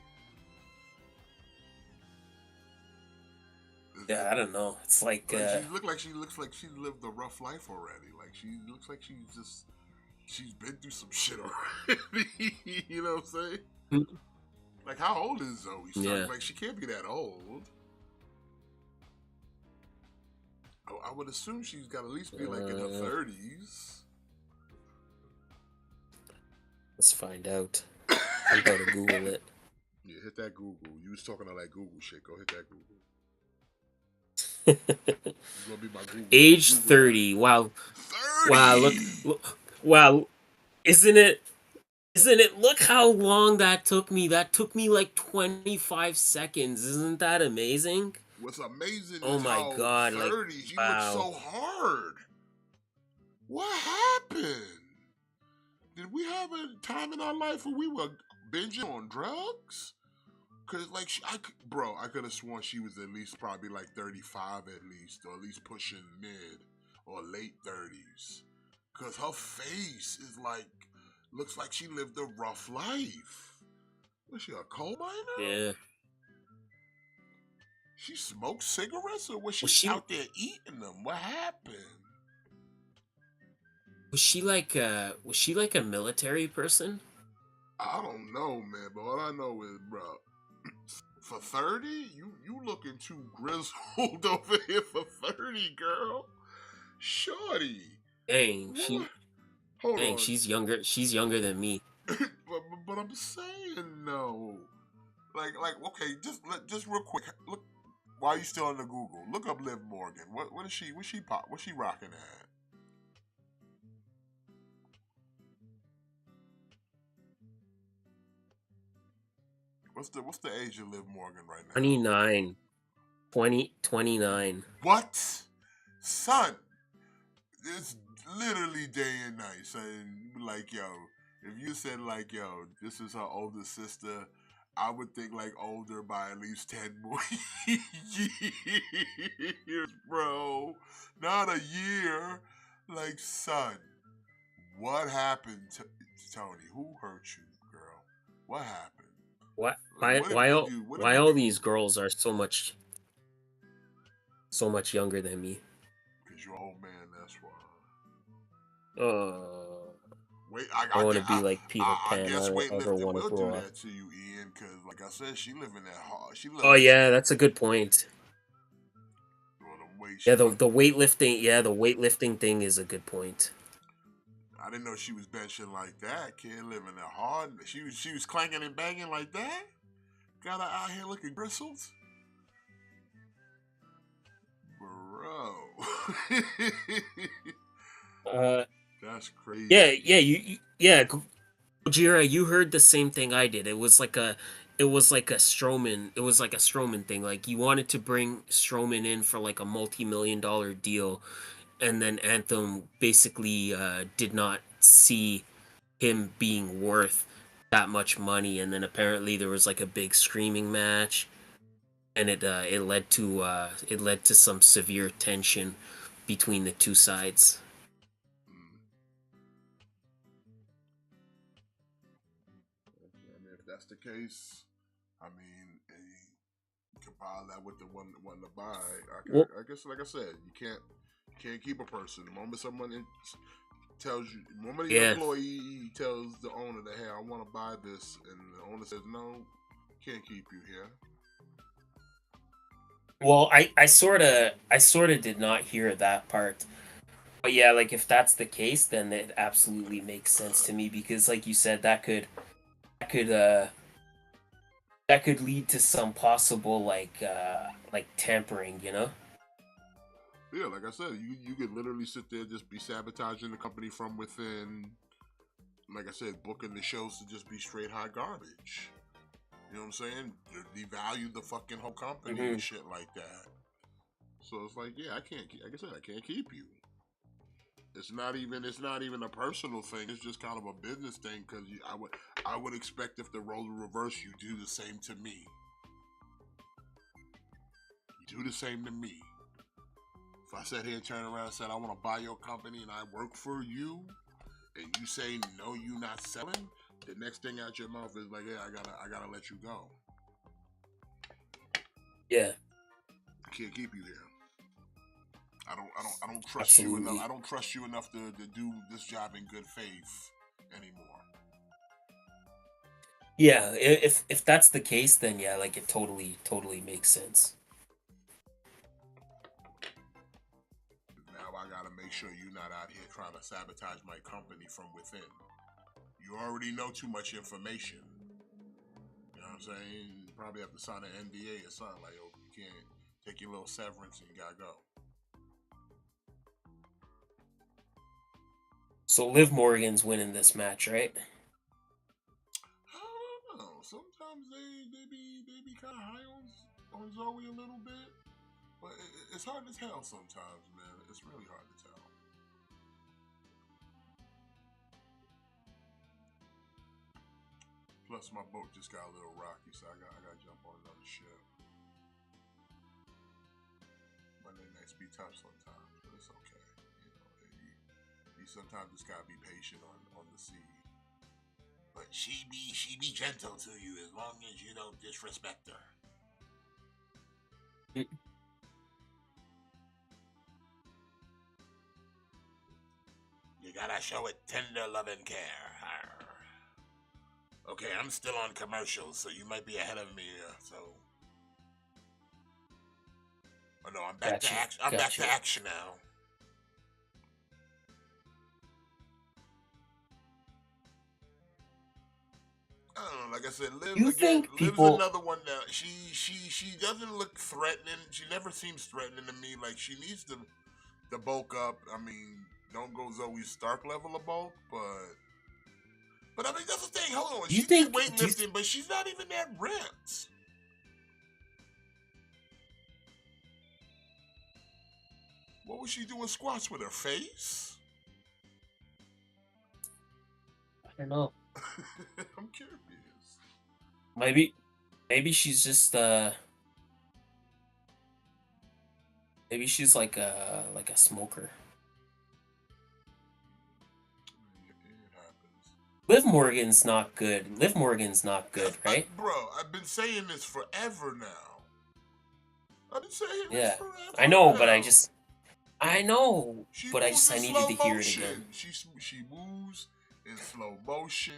Yeah, I don't know. It's like She looks like she's lived a rough life already. Like she looks like she's been through some shit already. You know what I'm saying? Like, how old is Zoe Stark? yeah. Like, she can't be that old. I would assume she's got to at least be like in her 30s. Let's find out. I'm about to Google it. Yeah, hit that Google. You was talking to like Google shit. Go hit that Google. It's gonna be my Google. Age Google 30. Wow. 30. Wow, look. Wow. Isn't it look how long that took me? That took me like 25 seconds. Isn't that amazing? What's amazing Oh is my how god, like 30s you look wow. so hard. What happened? Did we have a time in our life where we were binging on drugs? Cause like I could have sworn she was at least probably like 35 at least, or at least pushing mid or late 30s. Cause her face is like looks like she lived a rough life. Was she a coal miner? Yeah. She smoked cigarettes, or was Was she she out there eating them? What happened? was she like a military person? I don't know, man. But all I know is, bro, for 30, you looking too grizzled over here for 30, girl. Shorty. Dang, What? Hold on. she's younger. She's younger than me. but I'm saying no. Like okay, just real quick. Look, while you still on the Google, look up Liv Morgan. What is she? What's she rocking at? What's the age of Liv Morgan right now? 29. 29. What? Son, it's literally day and night. Saying like, yo, if you said like, yo, this is her older sister, I would think like older by at least 10 more years, bro. Not a year. Like, son, what happened to Tony? Who hurt you, girl? What happened? Why Like, why what did why you all do? What did why you all do? these girls are so much younger than me? Because you're an old man, that's why. Uh, Wait, I want to be like Peter I Pan. I guess don't ever weightlifting want to will do grow up. that to you, Ian. Because, like I said, she living that hard. She Oh living yeah, that's a good point. well, the weight she Yeah, put. the weightlifting. Yeah, the weightlifting thing is a good point. I didn't know she was benching like that. Kid living that hard. She was clanking and banging like that. Got her out here looking bristled, bro. Uh, That's crazy. yeah. Gojira, you heard the same thing I did. It was like a Strowman. It was like a Strowman thing. Like you wanted to bring Strowman in for like a multi-million-dollar deal, and then Anthem basically did not see him being worth that much money, and then apparently there was like a big screaming match, and it led to some severe tension between the two sides. case, I mean, you can buy that with the one wanting to buy. Well, I guess, like I said, you can't keep a person. The moment someone tells you, the moment your yeah. employee tells the owner that, hey, I want to buy this, and the owner says no, can't keep you here. Well, I sort of did not hear that part. But yeah, like if that's the case, then it absolutely makes sense to me because like you said, that could uh that could lead to some possible like tampering, you know? Yeah, like I said, you could literally sit there just be sabotaging the company from within. Like I said, booking the shows to just be straight hot garbage. You know what I'm saying? Devalue the fucking whole company Hmm. and shit like that. So it's like, yeah, I can't. Like I said, I can't keep you. It's not even a personal thing. It's just kind of a business thing because I would expect if the roles were reversed, you do the same to me. You do the same to me. If I sat here and turned around and said I want to buy your company and I work for you, and you say no, you not selling, the next thing out your mouth is like, yeah, I gotta let you go. Yeah, I can't keep you here. I don't trust you enough. absolutely. I don't trust you enough to do this job in good faith anymore. Yeah, if that's the case, then yeah, like it totally makes sense. Now I gotta make sure you're not out here trying to sabotage my company from within. You already know too much information. You know what I'm saying? You probably have to sign an NDA or something like, oh, you can't take your little severance and you gotta go. So Liv Morgan's winning this match, right? I don't know. Sometimes they be kind of high on Zoe a little bit, but it's hard to tell sometimes, man. It's really hard to tell. Plus, my boat just got a little rocky, so I got to jump on another ship. Monday nights be tough sometimes, but it's okay. You sometimes just gotta be patient on the sea. But she be gentle to you as long as you don't disrespect her. Mm. You gotta show it tender love and care. Okay, I'm still on commercials, so you might be ahead of me. So, oh no, I'm back to Gotcha, action. I'm back to gotcha. action now. I don't know. Like I said, You think Liv's people? another one now. She doesn't look threatening. She never seems threatening to me. Like she needs to bulk up. I mean, don't go Zoe Stark level of bulk, but I mean that's the thing. Hold on, Do you she did think? Do you? weightlifting, but she's not even that ripped. What was she doing squats with her face? I don't know. I'm curious. Maybe she's just maybe she's like a smoker. It happens. Liv Morgan's not good, right? Bro, I've been saying this forever now. I've been saying this Yeah, I forever know, but now. I know, She but moves I in needed slow to hear it again. motion. She moves in slow motion.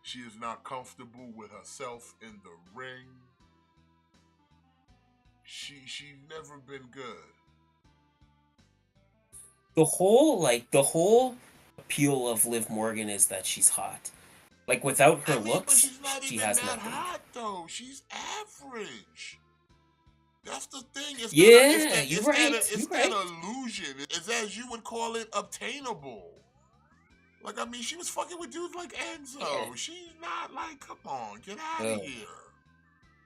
She is not comfortable with herself in the ring. She's never been good. The whole appeal of Liv Morgan is that she's hot. Like without her I mean, but looks, she's not she even has that nothing. hot though. She's average. That's the thing. Yeah, you're right. It's You're that right. illusion. It's as you would call it obtainable. Like I mean, she was fucking with dudes like Yeah. Enzo. She's not like, come on, get out of Uh, here.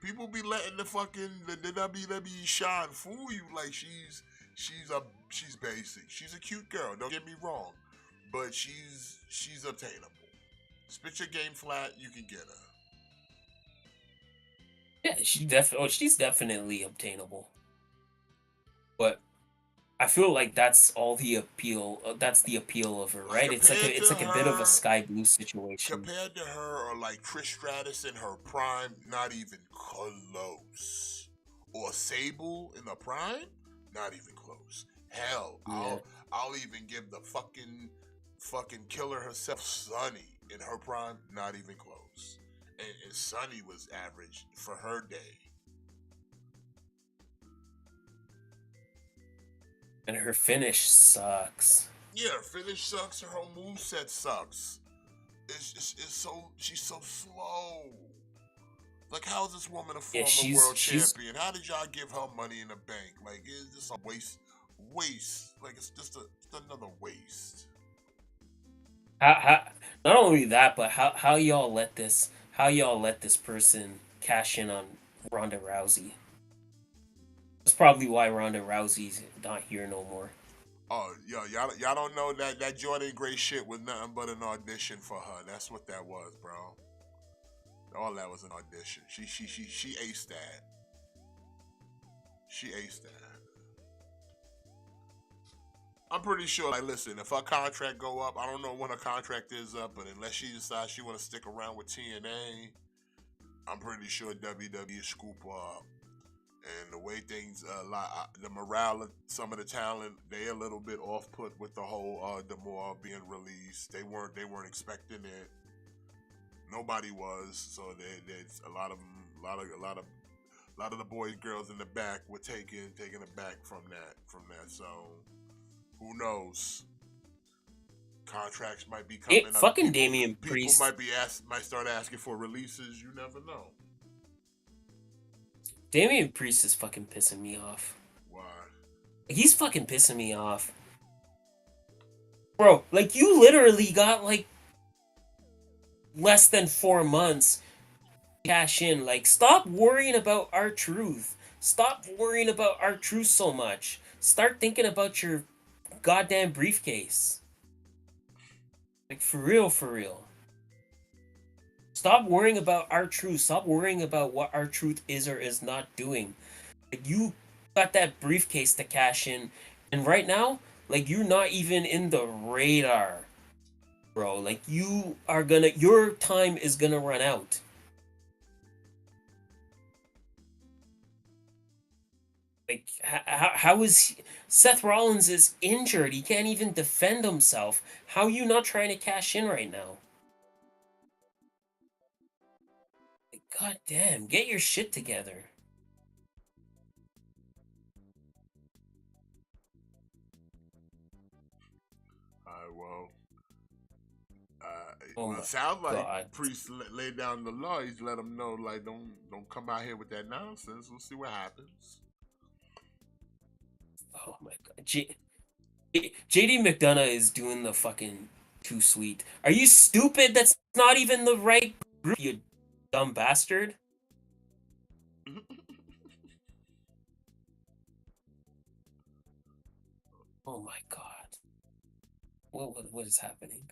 People be letting the WWE shine fool you like she's basic. She's a cute girl. Don't get me wrong, but she's obtainable. Spit your game flat, you can get her. yeah, she's definitely obtainable. But I feel like that's all the appeal. That's the appeal of her, Like right? compared It's to like a bit of a her, Sky Blue situation. compared to her, or like Trish Stratus in her prime, not even close. Or Sable in the prime, not even close. Hell, Yeah. I'll even give the fucking killer herself, Sunny, in her prime, not even close. And Sunny was average for her day. And her finish sucks. Yeah, her finish sucks. Her whole moveset sucks. It's so she's so slow. Like, how is this woman a Yeah, former world champion? How did y'all give her money in the bank? Like, it's just a waste. Like, it's another waste. How not only that, but how y'all let this person cash in on Ronda Rousey. That's probably why Ronda Rousey's not here no more. Oh, yo, y'all don't know that Jordan Gray shit was nothing but an audition for her. That's what that was, bro. All that was an audition. She aced that. She aced that. I'm pretty sure. Like, listen, if her contract go up, I don't know when her contract is up, but unless she decides she want to stick around with TNA, I'm pretty sure WWE scoop her up. And the way things, the morale of some of the talent, they a little bit off put with the whole Demore being released. They weren't expecting it. Nobody was. So there's a lot of them, a lot of the boys, girls in the back were taken aback from that. So who knows? Contracts might be coming up. Fucking Damian People Priest. might start asking for releases. You never know. Damian Priest is fucking pissing me off. Why? He's fucking pissing me off. Bro, like, you literally got, like, less than 4 months to cash in. Like, stop worrying about R-Truth. Stop worrying about R-Truth so much. Start thinking about your goddamn briefcase. Like, for real, for real. Stop worrying about R-Truth. Stop worrying about what R-Truth is or is not doing. Like, you got that briefcase to cash in, and right now, like, you're not even in the radar, bro. Like, your time is gonna run out. Like, how is Seth Rollins is injured? He can't even defend himself. How are you not trying to cash in right now? Like, god damn, get your shit together. Well, Oh well, my it sounds like god. Priest laid down the law. He's let them know, like, don't come out here with that nonsense. We'll see what happens. Oh my god. JD McDonough is doing the fucking too sweet. Are you stupid? That's not even the right group, you dumb bastard. Oh my god. What is happening?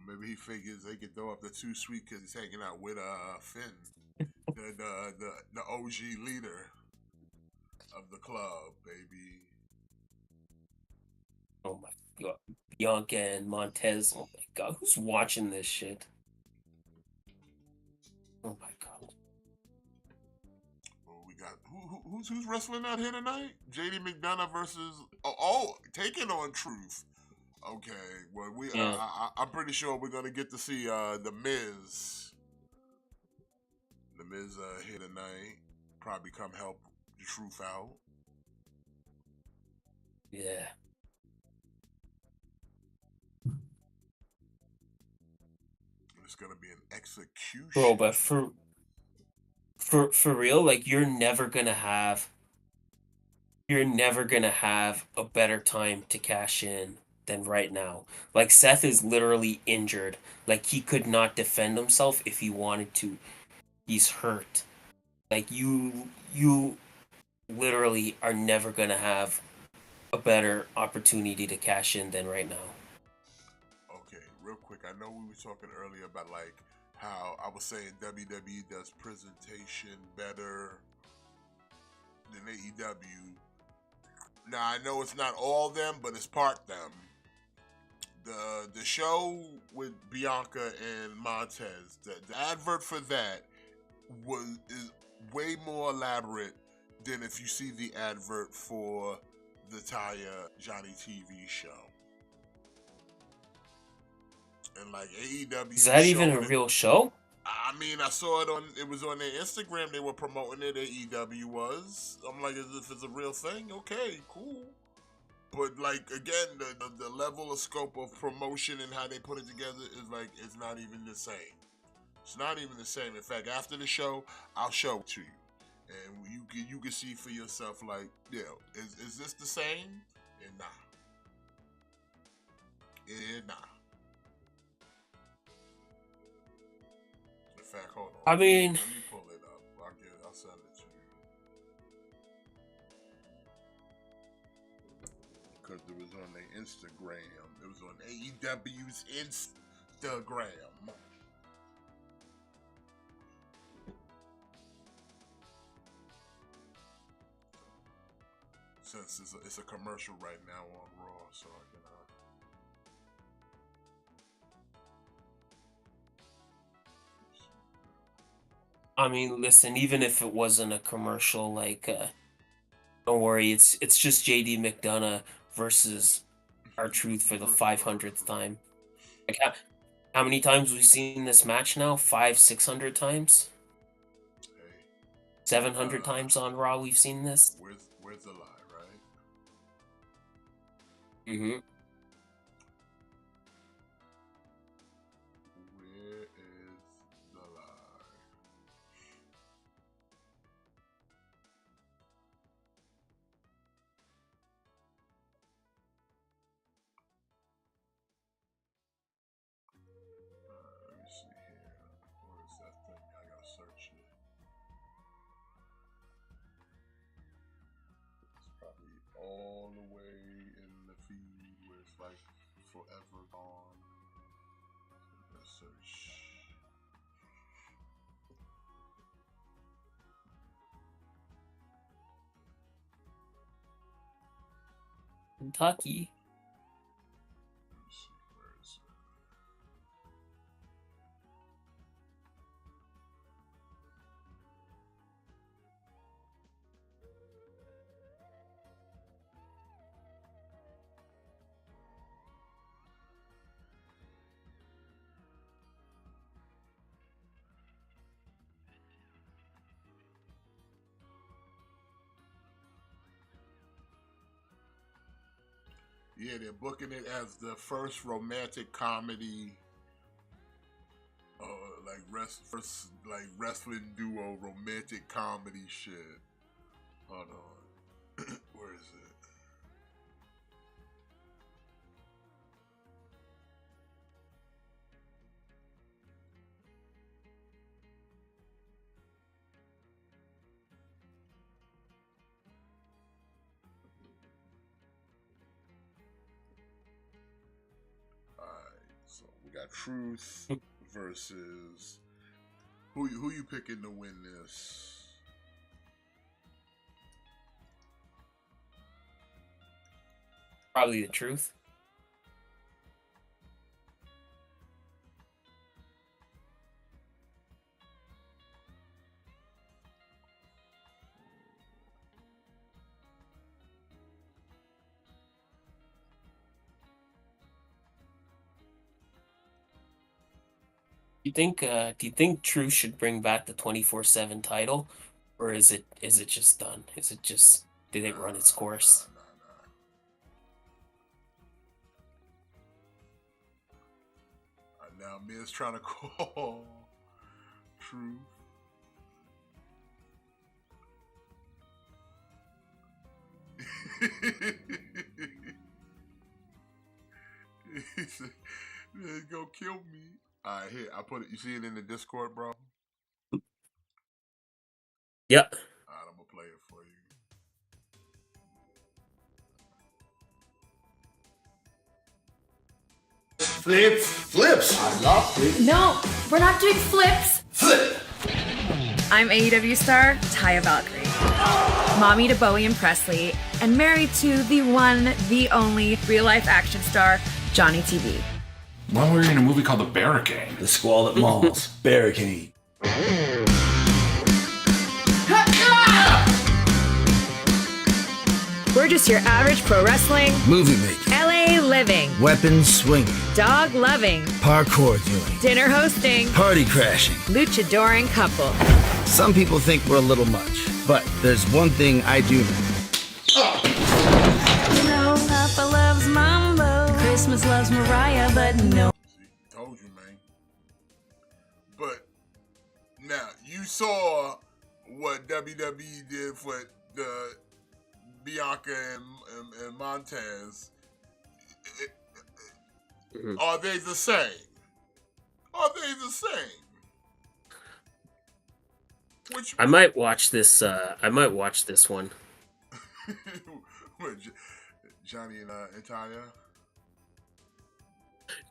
Maybe he figures they can throw up the too sweet because he's hanging out with Finn, the OG leader of the club, baby. Oh my god. Bianca and Montez. Oh my god. Who's watching this shit? Oh my god. Well, we got who's wrestling out here tonight? JD McDonough versus taking on Truth. Okay, well Yeah. I'm pretty sure we're gonna get to see the Miz. The Miz here tonight. Probably come help the Truth out. Yeah. It's gonna be an execution. Bro, but for real, like, you're never gonna have a better time to cash in than right now. Like, Seth is literally injured. Like, he could not defend himself if he wanted to. He's hurt. Like, you literally are never gonna have a better opportunity to cash in than right now. Okay, real quick. I know we were talking earlier about, like, how I was saying WWE does presentation better than AEW. Now I know it's not all them, but it's part them. The show with Bianca and Montez, the advert for that is way more elaborate than if you see the advert for the Taya Johnny TV show. And like AEW, is that even a real show? I mean, I saw it was on their Instagram. They were promoting it. AEW was. I'm like, if it's a real thing, okay, cool. But like again, the level of scope of promotion and how they put it together is like it's not even the same. It's not even the same. In fact, after the show, I'll show it to you, and you can see for yourself. Like, yeah, is this the same? And nah, nah. In fact, hold on. I mean, let me pull it up. I'll send it to you. Because it was on their Instagram. It was on AEW's Instagram. Since it's a commercial right now on Raw, so I can. I mean, listen, even if it wasn't a commercial, like, don't worry, it's just JD McDonough versus R-Truth for the 500th time. Like, how many times we've seen this match now? 500-600 times? Hey, 700 times on Raw we've seen this? Where's the lie, right? Mm-hmm. Where is the lie? Let me see here. Where is that thing? I gotta search it. It's probably all the way in the feed where it's like forever gone. Let's search. Kentucky. Let me see, where is it? Yeah, they're booking it as the first romantic comedy, first wrestling duo romantic comedy shit. Hold on, where is it? So we got Truth versus who you picking to win this? Probably the Truth. Do you think Truth should bring back the 24/7 title, or is it just done? Did it run its course? Now Miz trying to call Truth. He said, "They're gonna kill me." All right, here I put it. You see it in the Discord, bro? Yep. All right, I'm gonna play it for you. Flips. I love flips. No, we're not doing flips. Flip. I'm AEW star Taya Valkyrie. mommy to Bowie and Presley, and married to the one, the only real-life action star, Johnny TV. When were you in a movie called The Barricade? The Squall at Malls. Barricade. We're just your average pro wrestling, Movie making. LA living, Weapons swinging. dog loving, Parkour doing. dinner hosting, Party crashing. luchadoring couple. Some people think we're a little much, but there's one thing I do know. No, Papa loves Mambo. Christmas loves Mariah, but no. Told you, man. But now you saw what WWE did for the Bianca and Montez. Are they the same? Are they the same? Which I might watch this. I might watch this one. What, Johnny and Tanya?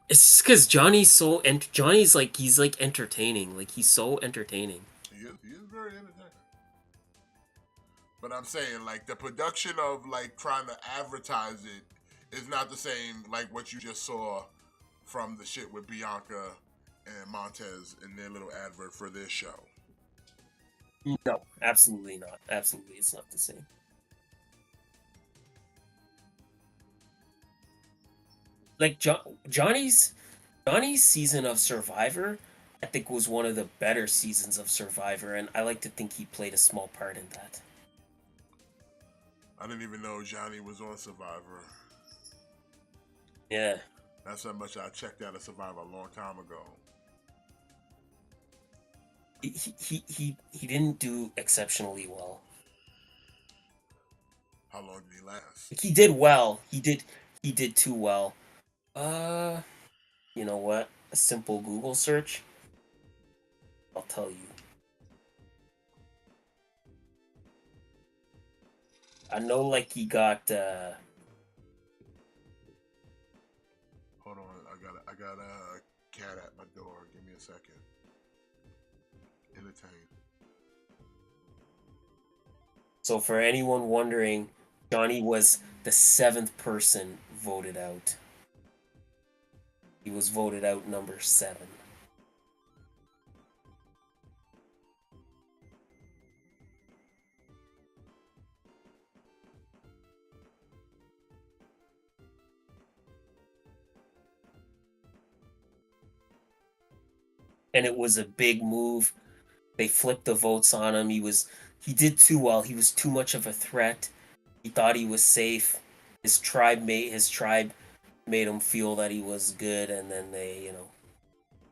It's because Johnny's so Johnny's like he's like entertaining. Like he's so entertaining. He is very entertaining. But I'm saying, like, the production of, like, trying to advertise it is not the same, like, what you just saw from the shit with Bianca and Montez in their little advert for this show. No, absolutely not. Absolutely, it's not the same. Like Johnny's season of Survivor, I think was one of the better seasons of Survivor, and I like to think he played a small part in that. I didn't even know Johnny was on Survivor. Yeah. That's how much I checked out of Survivor a long time ago. He didn't do exceptionally well. How long did he last? He did well. He did too well. You know what? A simple Google search. I'll tell you. I know, like, he got, Hold on, I got a cat at my door. Give me a second. Entertain. So for anyone wondering, Johnny was the 7th person voted out. He was voted out number 7. And it was a big move. They flipped the votes on him. He did too well. He was too much of a threat. He thought he was safe. His tribe made him feel that he was good, and then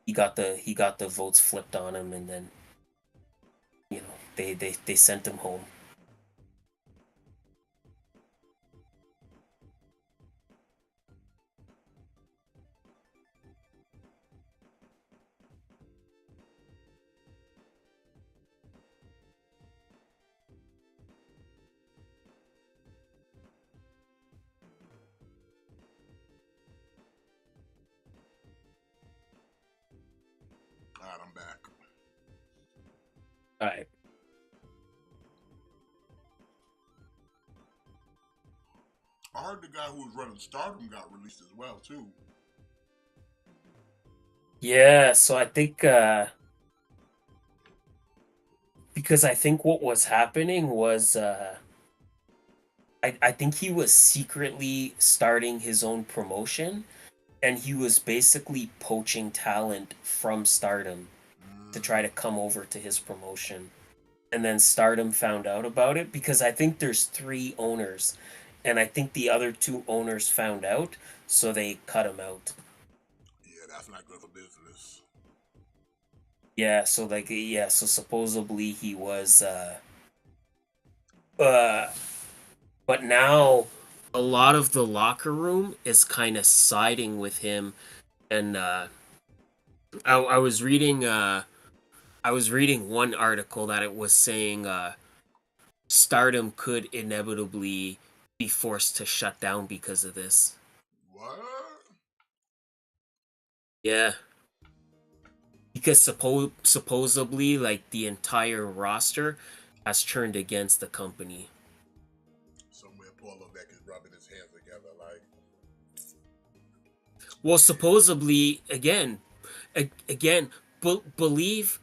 he got the votes flipped on him, and then they sent him home. Alright, I'm back. All right. I heard the guy who was running Stardom got released as well, too. Yeah, so I think because I think what was happening was I think he was secretly starting his own promotion, and he was basically poaching talent from Stardom to try to come over to his promotion. And then Stardom found out about it, because I think there's 3 owners, and I think the other 2 owners found out, so they cut him out. Yeah, that's not good for business. Yeah, so so supposedly he was but now a lot of the locker room is kind of siding with him, and I was reading one article that it was saying Stardom could inevitably be forced to shut down because of this. What? Yeah. Because supposedly, like, the entire roster has turned against the company. Somewhere Paul Levesque is rubbing his hands together like. Well, supposedly, again, believe,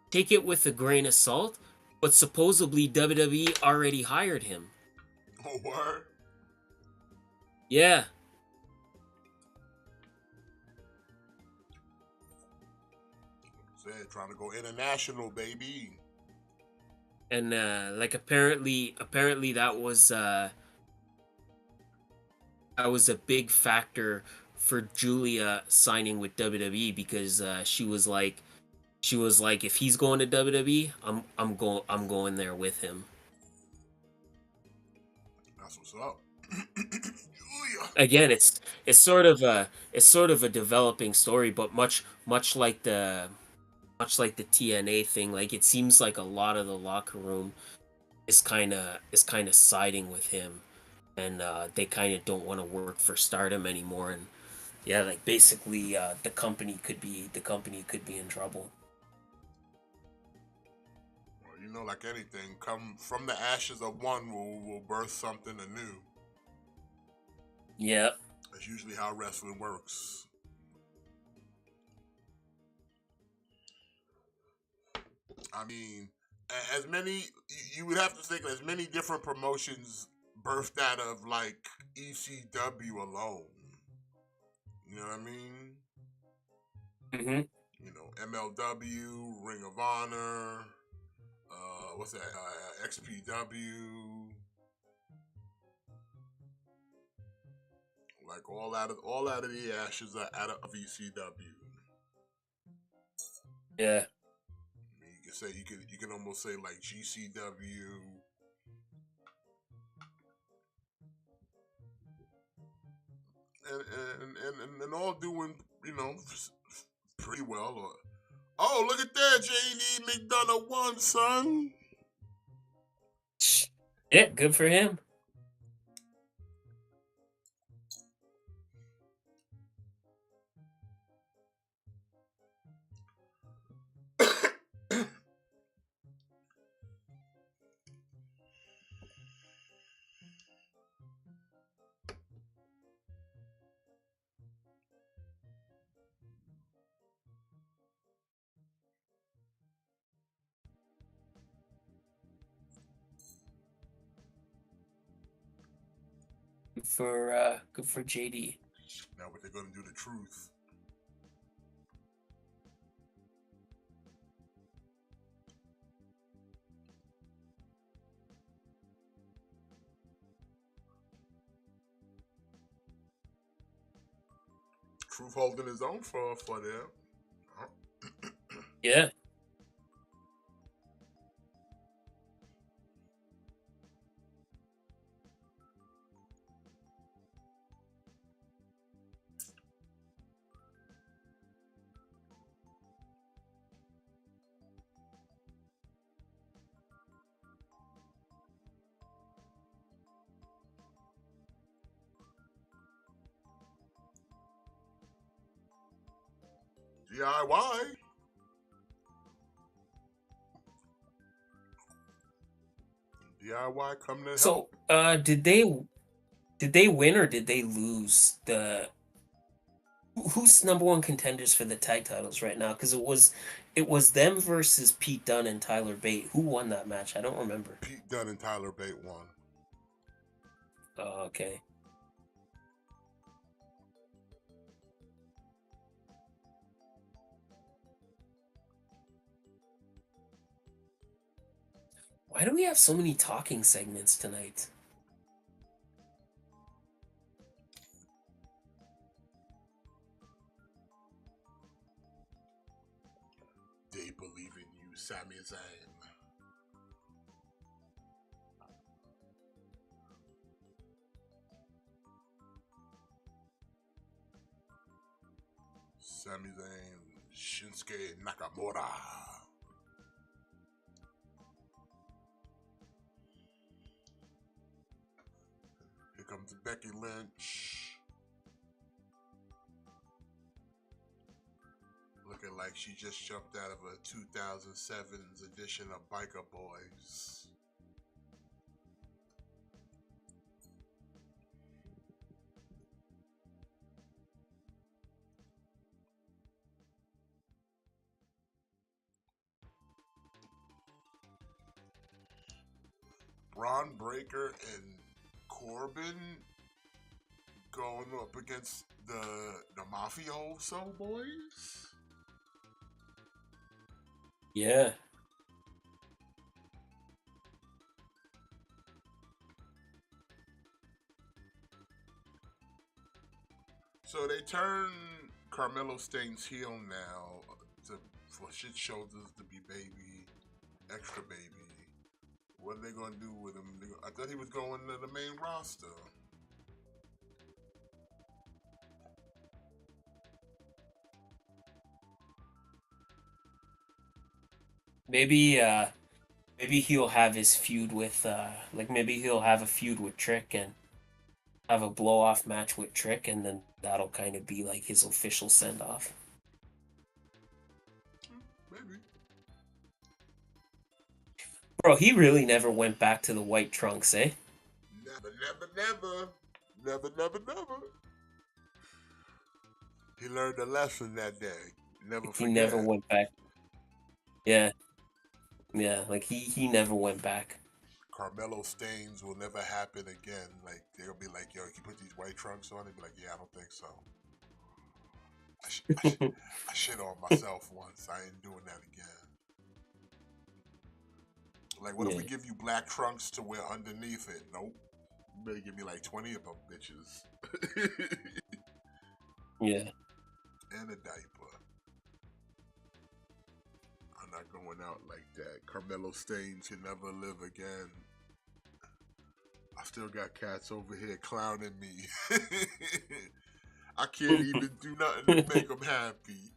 take it with a grain of salt, but supposedly WWE already hired him. Oh, word? Yeah. Said trying to go international, baby. And like apparently that was a big factor for Julia signing with WWE because she was like, if he's going to WWE, I'm going there with him. That's what's up. Julia. Again, it's sort of a developing story, but much like the TNA thing, like it seems like a lot of the locker room is kind of siding with him, and they kind of don't want to work for Stardom anymore, and yeah, like basically the company could be in trouble. Well, you know, like anything, come from the ashes of one will birth something anew. Yeah. That's usually how wrestling works. I mean, as many, you would have to think as many different promotions birthed out of like ECW alone. You know what I mean? Mm-hmm. You know, MLW, Ring of Honor, what's that? XPW. Like all out of the ashes are out of ECW. Yeah. I mean, you can almost say like GCW. And all doing, you know, pretty well. Oh, look at that, JD McDonough won, son. Yeah, good for him. Good for JD. Now what they're gonna do to Truth. Truth holding his own for them. Yeah. DIY. DIY come to help. So, did they win or did they lose the? Who's number one contenders for the tag titles right now? Because it was them versus Pete Dunne and Tyler Bate. Who won that match? I don't remember. Pete Dunne and Tyler Bate won. Oh, okay. Why do we have so many talking segments tonight? They believe in you, Sami Zayn. Sami Zayn, Shinsuke Nakamura. Here comes Becky Lynch. Looking like she just jumped out of a 2007's edition of Biker Boys. Braun Breaker and Corbin going up against the Mafioso boys? Yeah. So they turn Carmelo Staines heel now for shit shoulders to be baby, extra baby. What are they gonna do with him? I thought he was going to the main roster. Maybe maybe he'll have his feud with like maybe he'll have a feud with Trick and have a blow off match with Trick, and then that'll kind of be like his official send off. Maybe. Bro, he really never went back to the white trunks, eh? Never, never, never. Never, never, never. He learned a lesson that day. Never forget. He never went back. Yeah. Yeah, like he never went back. Carmelo Staines will never happen again. Like, they'll be like, yo, you put these white trunks on? They'll be like, yeah, I don't think so. I shit on myself once. I ain't doing that again. Like, what if we give you black trunks to wear underneath it? Nope. You better give me like 20 of them bitches. Yeah. And a diaper. I'm not going out like that. Carmelo Staines can never live again. I still got cats over here clowning me. I can't even do nothing to make them happy.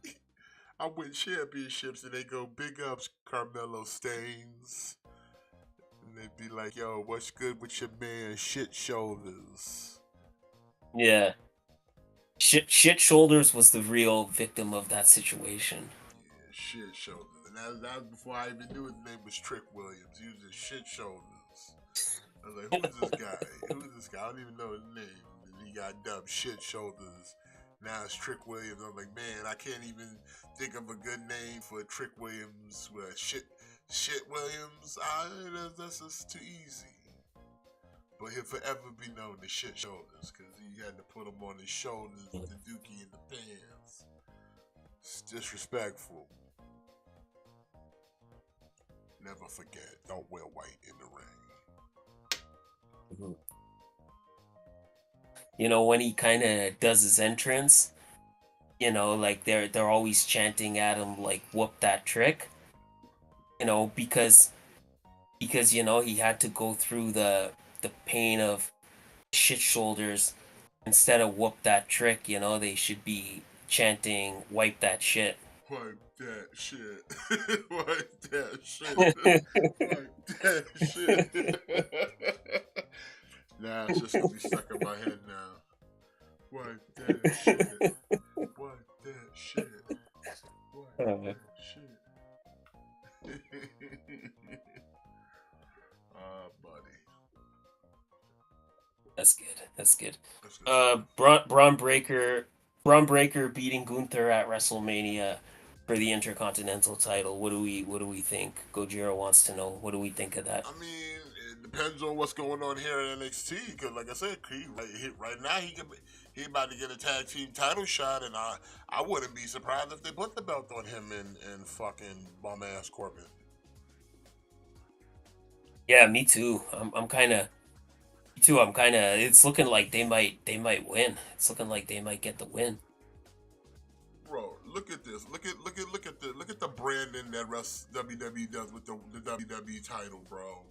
I win championships and they go, big ups, Carmelo Staines. And they'd be like, yo, what's good with your man, Shit Shoulders? Yeah. Shit Shoulders was the real victim of that situation. Yeah, Shit Shoulders. And that was before I even knew his name was Trick Williams. He was just Shit Shoulders. I was like, who is this guy? Who is this guy? I don't even know his name. And he got dubbed Shit Shoulders. Now it's Trick Williams. I'm like, man, I can't even think of a good name for Trick Williams. Shit Williams. That's just too easy. But he'll forever be known as Shit Shoulders because he had to put him on his shoulders with the dookie in the pants. It's disrespectful. Never forget, don't wear white in the ring. You know, when he kind of does his entrance, you know, like they're always chanting at him like whoop that Trick. You know, because you know, he had to go through the pain of Shit Shoulders. Instead of whoop that Trick, you know, they should be chanting wipe that shit. Wipe that shit. Wipe that shit. Wipe that shit. Nah, it's just gonna be stuck in my head now. Wipe that shit. Wipe that shit. Wipe that shit. Buddy. That's good. That's good. That's good. Braun Breaker beating Gunther at WrestleMania for the Intercontinental title. What do we think? Gojira wants to know. What do we think of that? I mean, it depends on what's going on here in NXT. Because, like I said, right now he about to get a tag team title shot, and I wouldn't be surprised if they put the belt on him and fucking bum ass Corbin. Yeah, me too. I'm kind of. It's looking like they might win. It's looking like they might get the win. Bro, look at this. Look at the branding that WWE does with the WWE title, bro.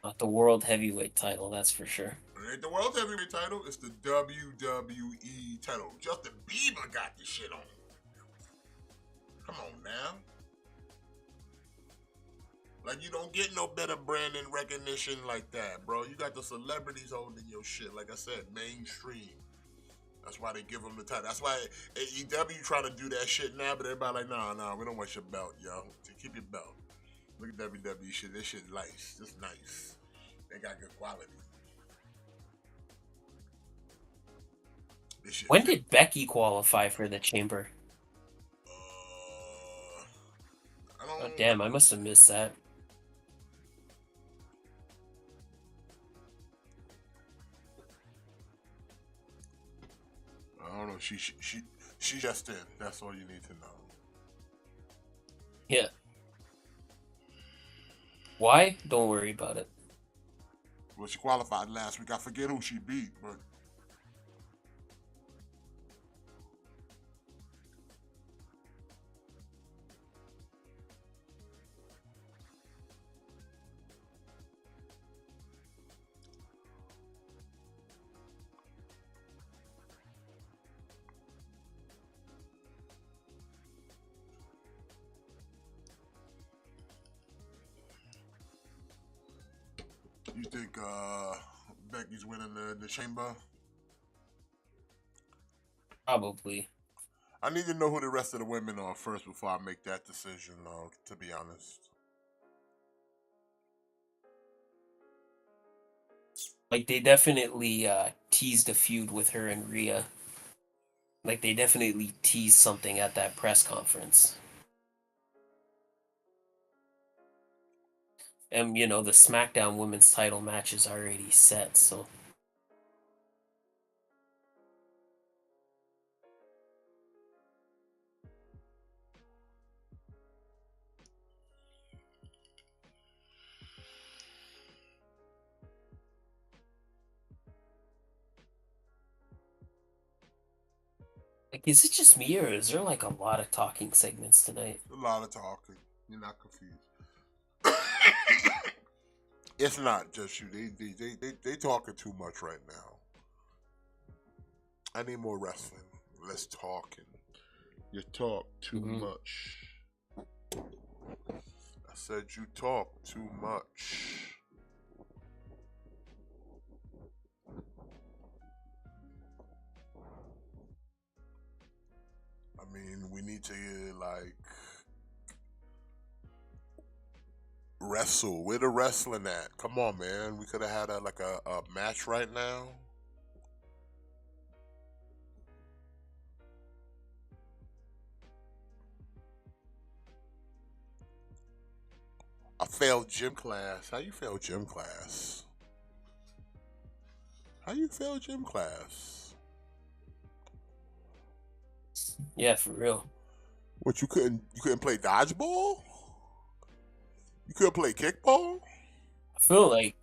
Not the World Heavyweight title, that's for sure. It ain't the World Heavyweight title. It's the WWE title. Justin Bieber got this shit on. Come on now. Like, you don't get no better brand and recognition like that, bro. You got the celebrities holding your shit. Like I said, mainstream. That's why they give them the title. That's why AEW trying to do that shit now, but everybody like, nah, we don't want your belt, yo. Keep your belt. Look at WWE shit. This shit nice. Just nice. They got good quality. When did Becky qualify for the Chamber? Oh, damn, I must have missed that. I don't know. She just in. That's all you need to know. Yeah. Why? Don't worry about it. Well, she qualified last week. I forget who she beat, but you think Becky's winning the chamber? Probably. I need to know who the rest of the women are first before I make that decision, though, to be honest. Like, they definitely teased a feud with her and Rhea. Like, they definitely teased something at that press conference. And, you know, the SmackDown women's title match is already set, so... Like, is it just me, or is there, like, a lot of talking segments tonight? A lot of talking. You're not confused. It's not just you. They talking too much right now. I need more wrestling. Less talking. You talk too much. I said you talk too much. I mean, we need to like wrestle. Where the wrestling at? Come on, man. We could have had a match right now. I failed gym class. How you fail gym class? How you fail gym class? Yeah, for real. What, you couldn't play dodgeball? You couldn't play kickball? I feel like,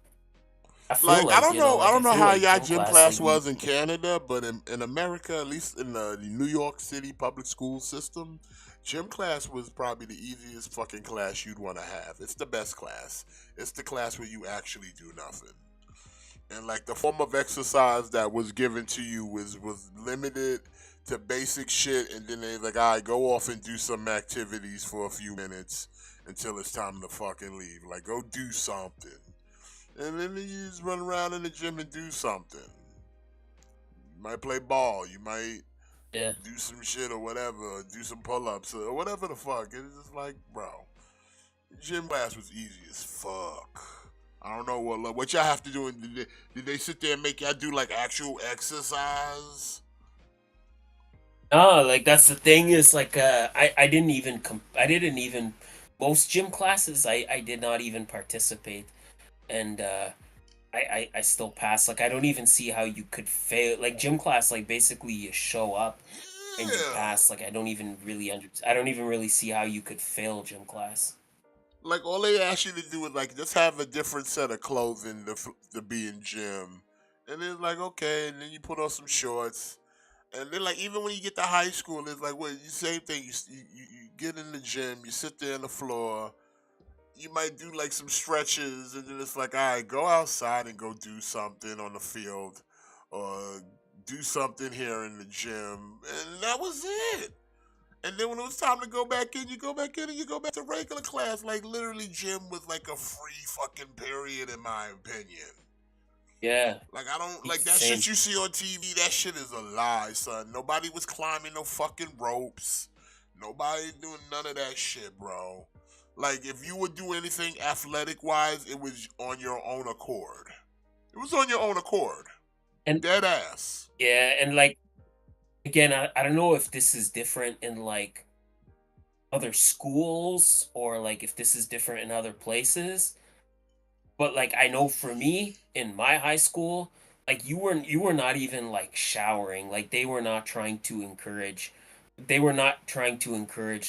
I don't know. I don't know how y'all gym gym class, class like, was in Canada, but in America, at least in the New York City public school system, gym class was probably the easiest fucking class you'd want to have. It's the best class. It's the class where you actually do nothing. And like the form of exercise that was given to you was limited to basic shit, and then they like, all right, go off and do some activities for a few minutes until it's time to fucking leave. Like, go do something. And then you just run around in the gym and do something. You might play ball. You might do some shit or whatever. Or do some pull-ups or whatever the fuck. It's just like, bro, gym class was easy as fuck. I don't know what y'all have to do. Did they sit there and make y'all do like actual exercise? No, like, that's the thing is, like, I didn't even most gym classes I did not even participate, and I still passed. Like, I don't even see how you could fail. Like, gym class, like, basically you show up and you pass. Like, I don't even really see how you could fail gym class. Like, all they ask you to do is like just have a different set of clothing to be in gym, and then like, okay, and then you put on some shorts. And then, like, even when you get to high school, it's like, well, same thing. You get in the gym, you sit there on the floor, you might do, like, some stretches, and then it's like, all right, go outside and go do something on the field, or do something here in the gym, and that was it. And then when it was time to go back in, you go back in and you go back to regular class. Like, literally, gym was, like, a free fucking period, in my opinion. Yeah. Like, I don't, like, that shit you see on TV, that shit is a lie, son. Nobody was climbing no fucking ropes. Nobody doing none of that shit, bro. Like, if you would do anything athletic-wise, it was on your own accord. It was on your own accord. And dead ass. Yeah, and, like, again, I don't know if this is different in, like, other schools or like if this is different in other places. But like I know for me in my high school, like you were not even like showering. Like they were not trying to encourage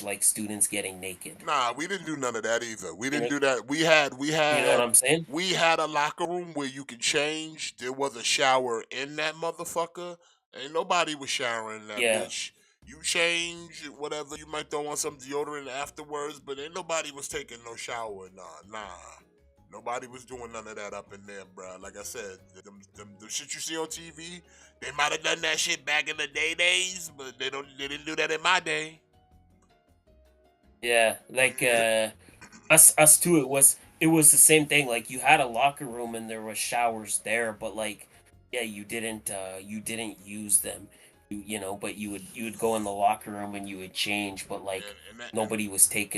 like students getting naked. Nah, we didn't do none of that either. We You didn't know, do that. what I'm saying? We had a locker room where you could change. There was a shower in that motherfucker. Ain't nobody was showering in that Yeah. bitch. You change whatever. You might throw on some deodorant afterwards, but ain't nobody was taking no shower. Nah. Nobody was doing none of that up in there, bro. Like I said, the shit you see on TV, they might have done that shit back in the days, but they didn't do that in my day. Yeah, like us too. It was the same thing. Like you had a locker room and there was showers there, but like yeah, you didn't use them. But you would go in the locker room and you would change, but like nobody was Yeah,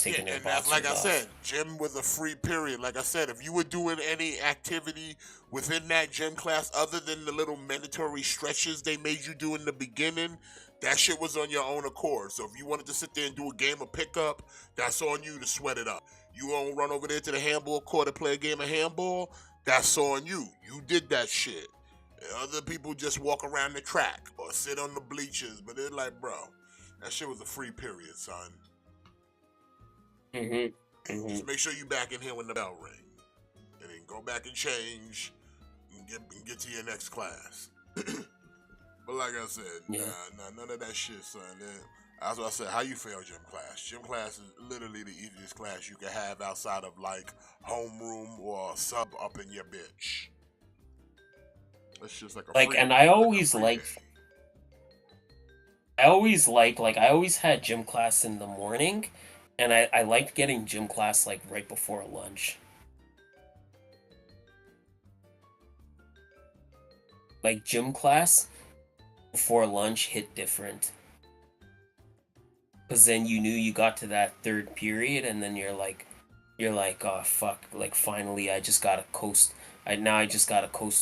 taking their and that's like boxers I said, off. gym was a free period. Like I said, if you were doing any activity within that gym class other than the little mandatory stretches they made you do in the beginning, that shit was on your own accord. So if you wanted to sit there and do a game of pickup, that's on you to sweat it up. You want to run over there to the handball court and play a game of handball, that's on you. You did that shit. And other people just walk around the track or sit on the bleachers, but they're like, bro, that shit was a free period, son. Mhm. Mhm. Just make sure you back in here when the bell ring, and then go back and change and get to your next class. But like I said, Yeah. none of that shit, son. That's what I said. How you fail gym class? Gym class is literally the easiest class you can have outside of like homeroom or sub up in your bitch. It's just like a Like, free, and I like a always free liked, day. I always had gym class in the morning, and I liked getting gym class like right before lunch. Like gym class before lunch hit different. Because then you knew you got to that third period, and then you're like, oh fuck, like finally I just gotta coast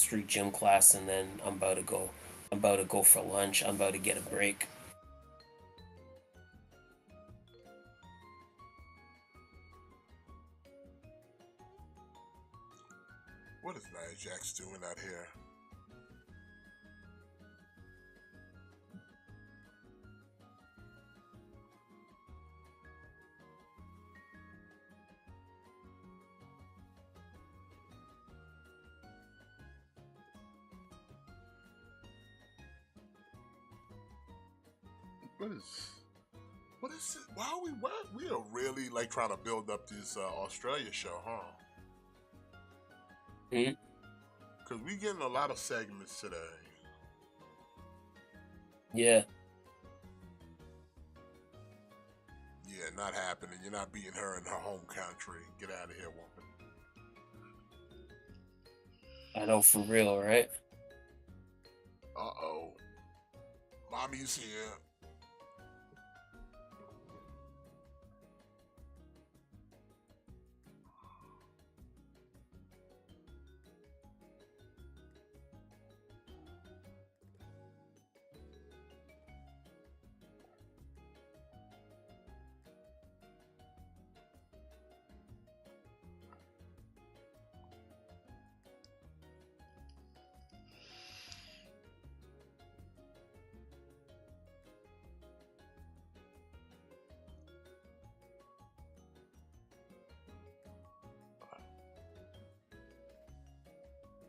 through gym class, and then I'm about to go for lunch, I'm about to get a break. What is Nia Jax doing out here? What is? What is it? Why are we are really like trying to build up this Australia show, huh? Mhm. Because we getting a lot of segments today. Yeah. Yeah, not happening. You're not beating her in her home country. Get out of here, woman. I know, for real, right? Uh-oh. Mommy's here.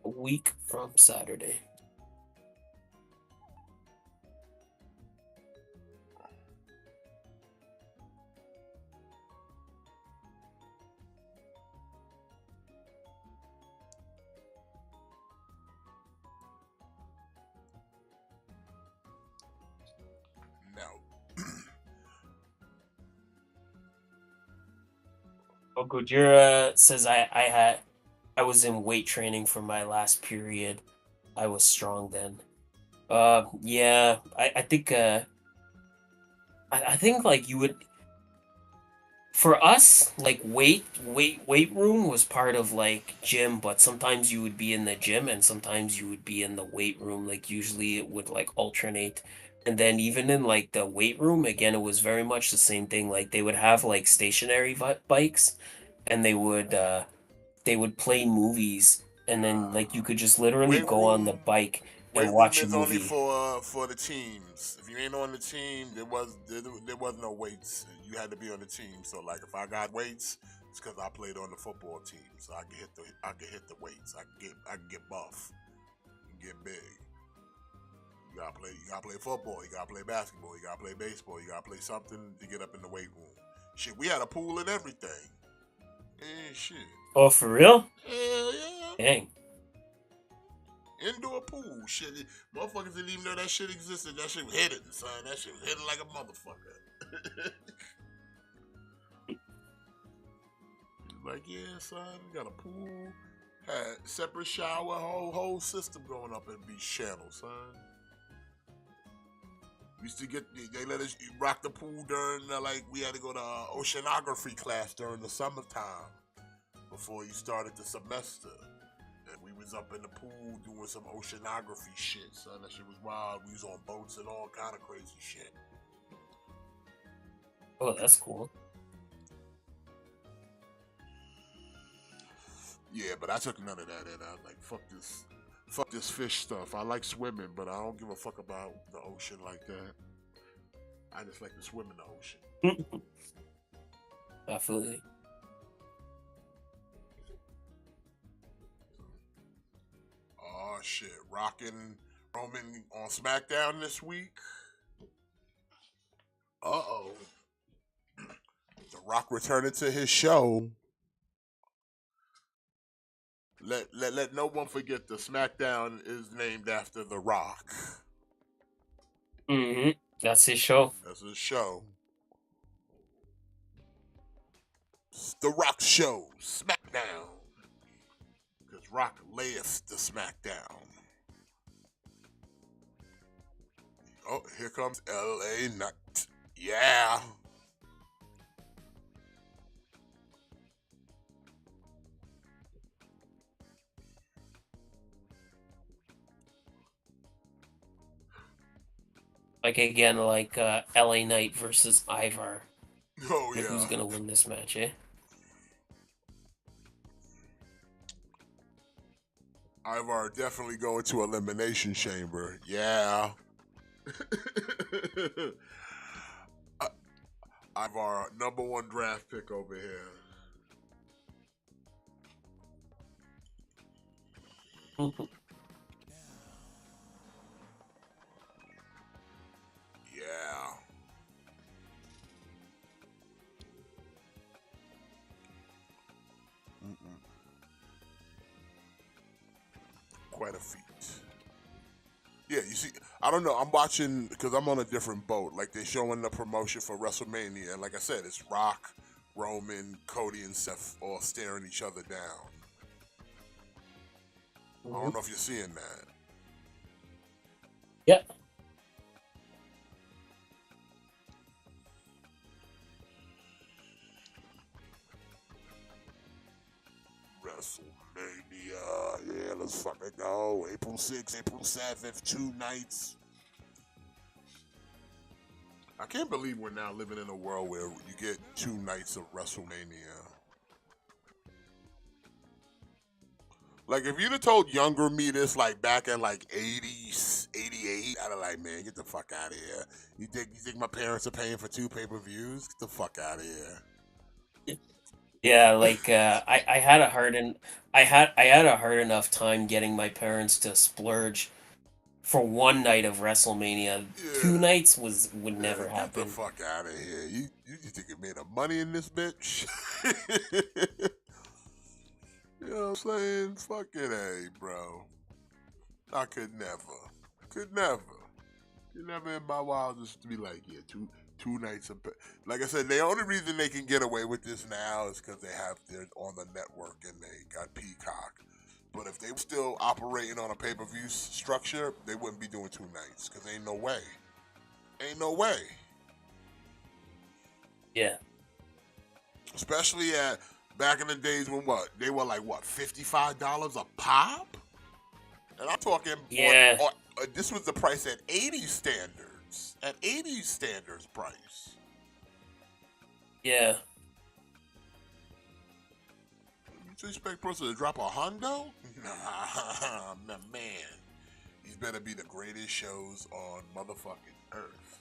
A week from Saturday. No. Oh, Gojira says I was in weight training for my last period. I was strong then. Yeah, I think like you would, for us, like weight room was part of like gym, but sometimes you would be in the gym and sometimes you would be in the weight room. Like usually it would like alternate And then even in like the weight room, again, it was very much the same thing. Like they would have like stationary bikes, and they would play movies, and then like you could just literally Weight go on the room, bike and weight room watch a is only movie. for the teams. If you ain't on the team, there was no weights. You had to be on the team. So like if I got weights, it's because I played on the football team, so I could hit the weights. I can get buff and get big. You gotta play football. You gotta play basketball. You gotta play baseball. You gotta play something to get up in the weight room. Shit, we had a pool and everything. Shit. Oh, for real? Hell yeah. Dang. Indoor pool. Shit. Motherfuckers didn't even know that shit existed. That shit was hidden, son. That shit was hidden like a motherfucker. Like, yeah, son, we got a pool. Had separate shower, whole system going up at Beach Channel, son. We used to they let us rock the pool during, like, we had to go to oceanography class during the summertime before you started the semester. And we was up in the pool doing some oceanography shit, son. That shit was wild. We was on boats and all kind of crazy shit. Oh, that's cool. Yeah, but I took none of that, and I was like, fuck this fish stuff. I like swimming, but I don't give a fuck about the ocean like that. I just like to swim in the ocean. Definitely. Oh shit, rocking Roman on SmackDown this week. Uh-oh. The Rock returning to his show. Let no one forget the SmackDown is named after The Rock. Mm-hmm. That's his show. That's his show. The Rock Show, SmackDown. Because Rock layeth the SmackDown. Oh, here comes LA Knight. Yeah. Like again, like LA Knight versus Ivar. Oh, Like, yeah. who's gonna win this match, eh? Ivar definitely going to Elimination Chamber. Yeah. Ivar, number one draft pick over here. Yeah. Quite a feat. Yeah, you see, I don't know. I'm watching because I'm on a different boat. Like they're showing the promotion for WrestleMania, and like I said, it's Rock, Roman, Cody, and Seth all staring each other down. I don't know if you're seeing that. Yeah. WrestleMania. Yeah, let's fucking go. April 6th, April 7th, 2 nights. I can't believe we're now living in a world where you get 2 nights of WrestleMania. Like, if you'd have told younger me this, like, back in, like, 80s, 88, I'd have, like, man, get the fuck out of here. You think my parents are paying for 2 pay-per-views? Get the fuck out of here. Yeah, like I had a hard enough time getting my parents to splurge for one night of WrestleMania. Yeah. 2 nights would never Get happen. the fuck out of here. You think you made money in this bitch? You know what I'm saying? Fuck it, hey, bro. I could never. Could never in my wildest to be like, yeah, two nights of... Like I said, the only reason they can get away with this now is because they're on the network and they got Peacock. But if they were still operating on a pay-per-view structure, they wouldn't be doing 2 nights because ain't no way. Ain't no way. Yeah. Especially back in the days when they were like $55 a pop, and I'm talking Yeah. this was the price at 80 standard. cents at 80s standards price. Yeah. You expect a person to drop a hundo? Nah, man. These better be the greatest shows on motherfucking earth.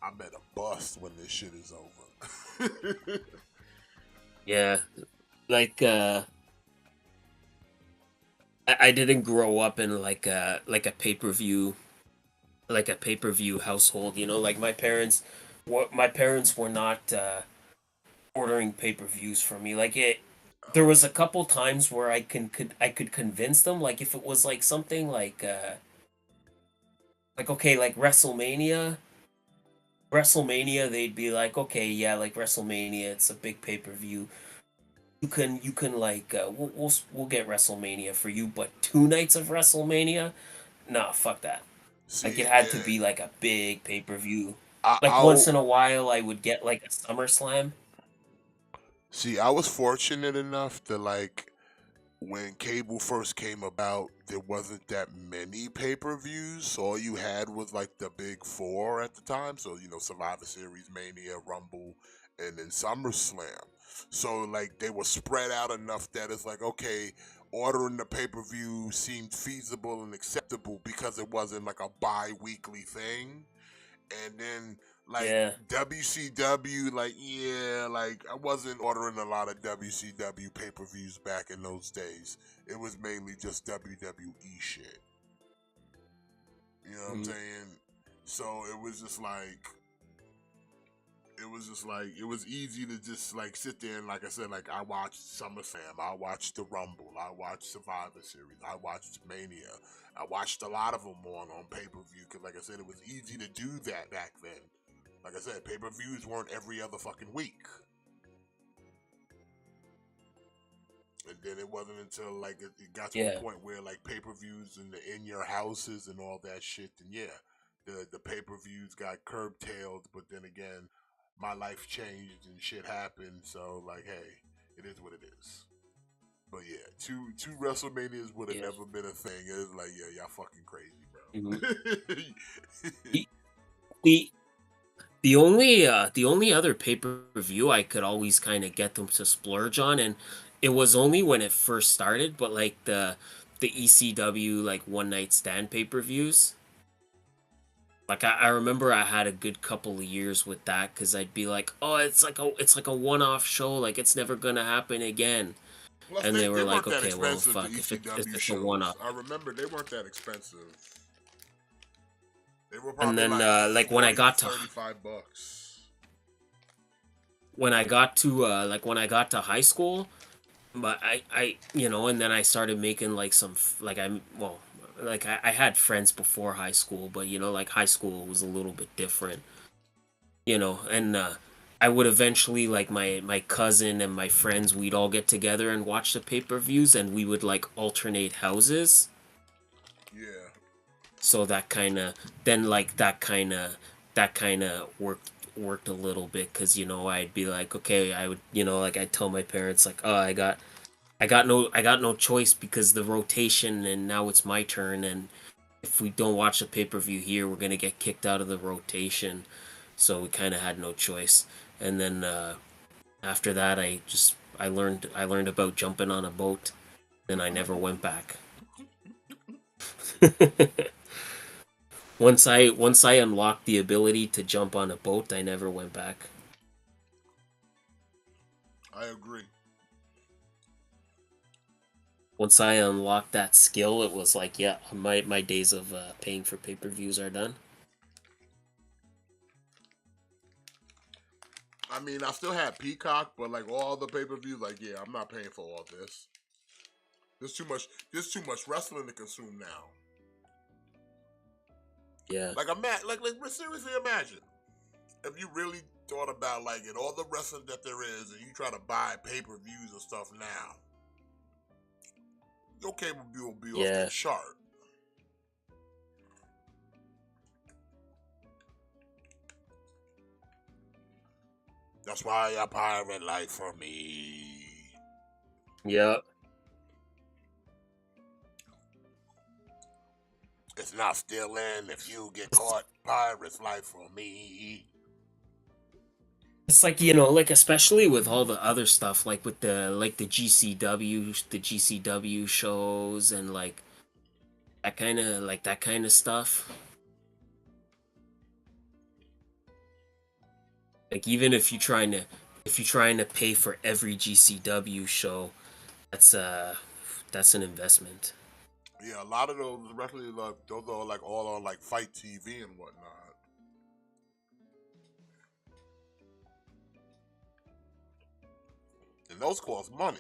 I better bust when this shit is over. Yeah. Like, I didn't grow up in like a pay-per-view household, you know, like my parents were not ordering pay-per-views for me. There was a couple times where I could convince them, like if it was like something like okay, like WrestleMania, they'd be like, okay, yeah, like WrestleMania, it's a big pay-per-view. You can like we'll get WrestleMania for you, but 2 nights of WrestleMania, nah, fuck that. Like See, it had to yeah, be like a big pay-per-view. I, Like once I'll in a while, I would get like a SummerSlam. see. I was fortunate enough to like when cable first came about, there wasn't that many pay-per-views. So all you had was like the big four at the time. So Survivor Series, Mania, Rumble, and then SummerSlam. So like they were spread out enough that it's like okay, ordering the pay-per-view seemed feasible and acceptable because it wasn't like a bi-weekly thing. And then like Yeah, WCW, like yeah, like I wasn't ordering a lot of WCW pay-per-views back in those days. It was mainly just WWE shit. You know what I'm mhm, saying? So it was easy to just like sit there and like I said, like I watched SummerSlam, I watched the Rumble, I watched Survivor Series, I watched Mania, I watched a lot of them on pay-per-view because like I said, it was easy to do that back then. Like I said, pay-per-views weren't every other fucking week. And then it wasn't until like it got to a yeah, point where like pay-per-views in your houses and all that shit, and yeah, the pay-per-views got curb-tailed, but then again, my life changed and shit happened, so like hey, it is what it is. But yeah, two WrestleManias would have yeah. never been a thing. It's like yeah, y'all fucking crazy, Mhm. bro. The the the only other pay-per-view I could always kind of get them to splurge on, and it was only when it first started, but like the ECW like one night stand pay-per-views. Like I remember I had a good couple of years with that because I'd be like, oh, it's like a one-off show, like it's never gonna happen again. Plus, And they they were like, weren't that okay, well, expensive. The fuck, if ECW it's a shows, one-off. I remember they weren't that expensive. They were And probably then like like 35 bucks. when I got to high school, but and then I started making like like I'm well like I had friends before high school, but like high school was a little bit different, and I would eventually like my cousin and my friends, we'd all get together and watch the pay-per-views, and we would like alternate houses. Yeah. So that kind of then like that kind of worked a little bit because I'd be like, okay, I would, like I'd tell my parents like, oh, I got no choice because the rotation, and now it's my turn, and if we don't watch the pay-per-view here, we're gonna get kicked out of the rotation. So we kind of had no choice. And then after that, I learned about jumping on a boat, and I never went back. Once I unlocked the ability to jump on a boat, I never went back. I agree. Once I unlocked that skill, it was like, yeah, my days of paying for pay-per-views are done. I mean, I still had Peacock, but like all the pay-per-views, like yeah, I'm not paying for all this. There's too much. There's too much wrestling to consume now. Yeah. Like seriously, imagine if you really thought about like in all the wrestling that there is, and you try to buy pay-per-views and stuff now, your cable bill will be off the Yeah. chart. That's why a pirate life for me. Yep. It's not stealing if you get caught. pirate's life for me. It's like, you know, like especially with all the other stuff, like with the GCW shows and like that kind of stuff. Like even if you're trying to pay for every GCW show, that's an investment. Yeah, a lot of those, especially those are like all on like Fight TV and whatnot. And those cost money.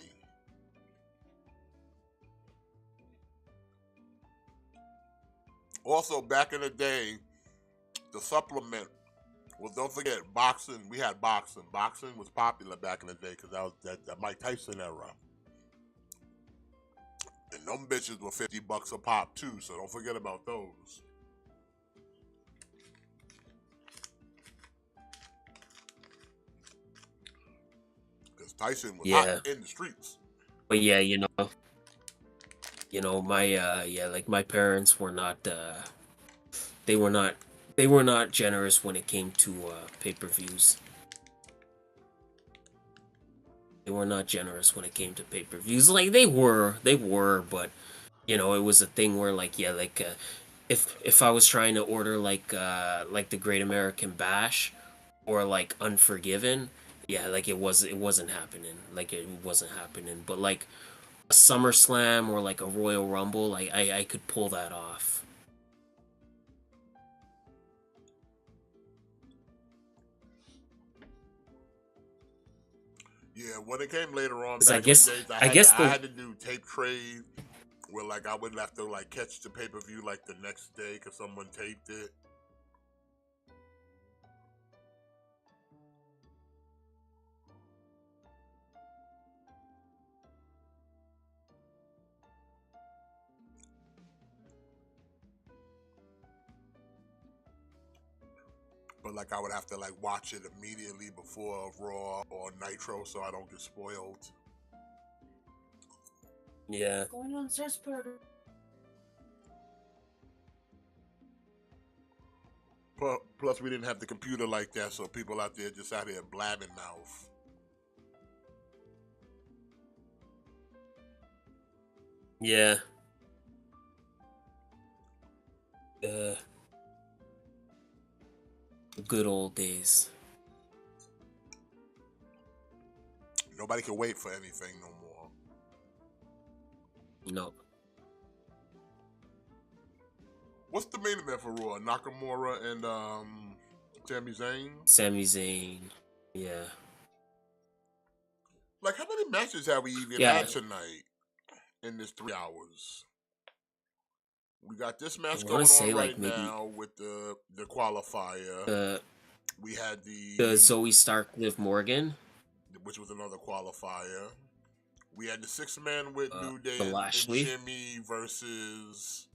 Also, back in the day, the supplement. Well, don't forget boxing. We had boxing. Boxing was popular back in the day because that was that Mike Tyson era. And them bitches were $50 a pop too, so don't forget about those. Because Tyson was hot in the streets. But yeah, my parents were not they were not generous when it came to pay-per-views. They were not generous when it came to pay-per-views. Like they were, but you know, it was a thing where like if I was trying to order like the Great American Bash or like Unforgiven, like it wasn't happening. Like it wasn't happening. But like a SummerSlam or like a Royal Rumble, like I could pull that off. Yeah, when it came later on, I guess I had to do tape trade where like I would have to like catch the pay-per-view like the next day because someone taped it. But like I would have to like watch it immediately before Raw or Nitro so I don't get spoiled. Yeah. Going on Cessburger. Plus, we didn't have the computer like that, so people out there just out here blabbing mouth. Yeah. Good old days. Nobody can wait for anything no more. No. What's the main event for Raw? Nakamura and Sami Zayn? Sami Zayn. Yeah. Like, how many matches have we even had tonight in this 3 hours? We got this match going on right now with the qualifier. We had the Zoe Stark Liv Morgan, which was another qualifier. We had the 6-man with New Day and Jimmy versus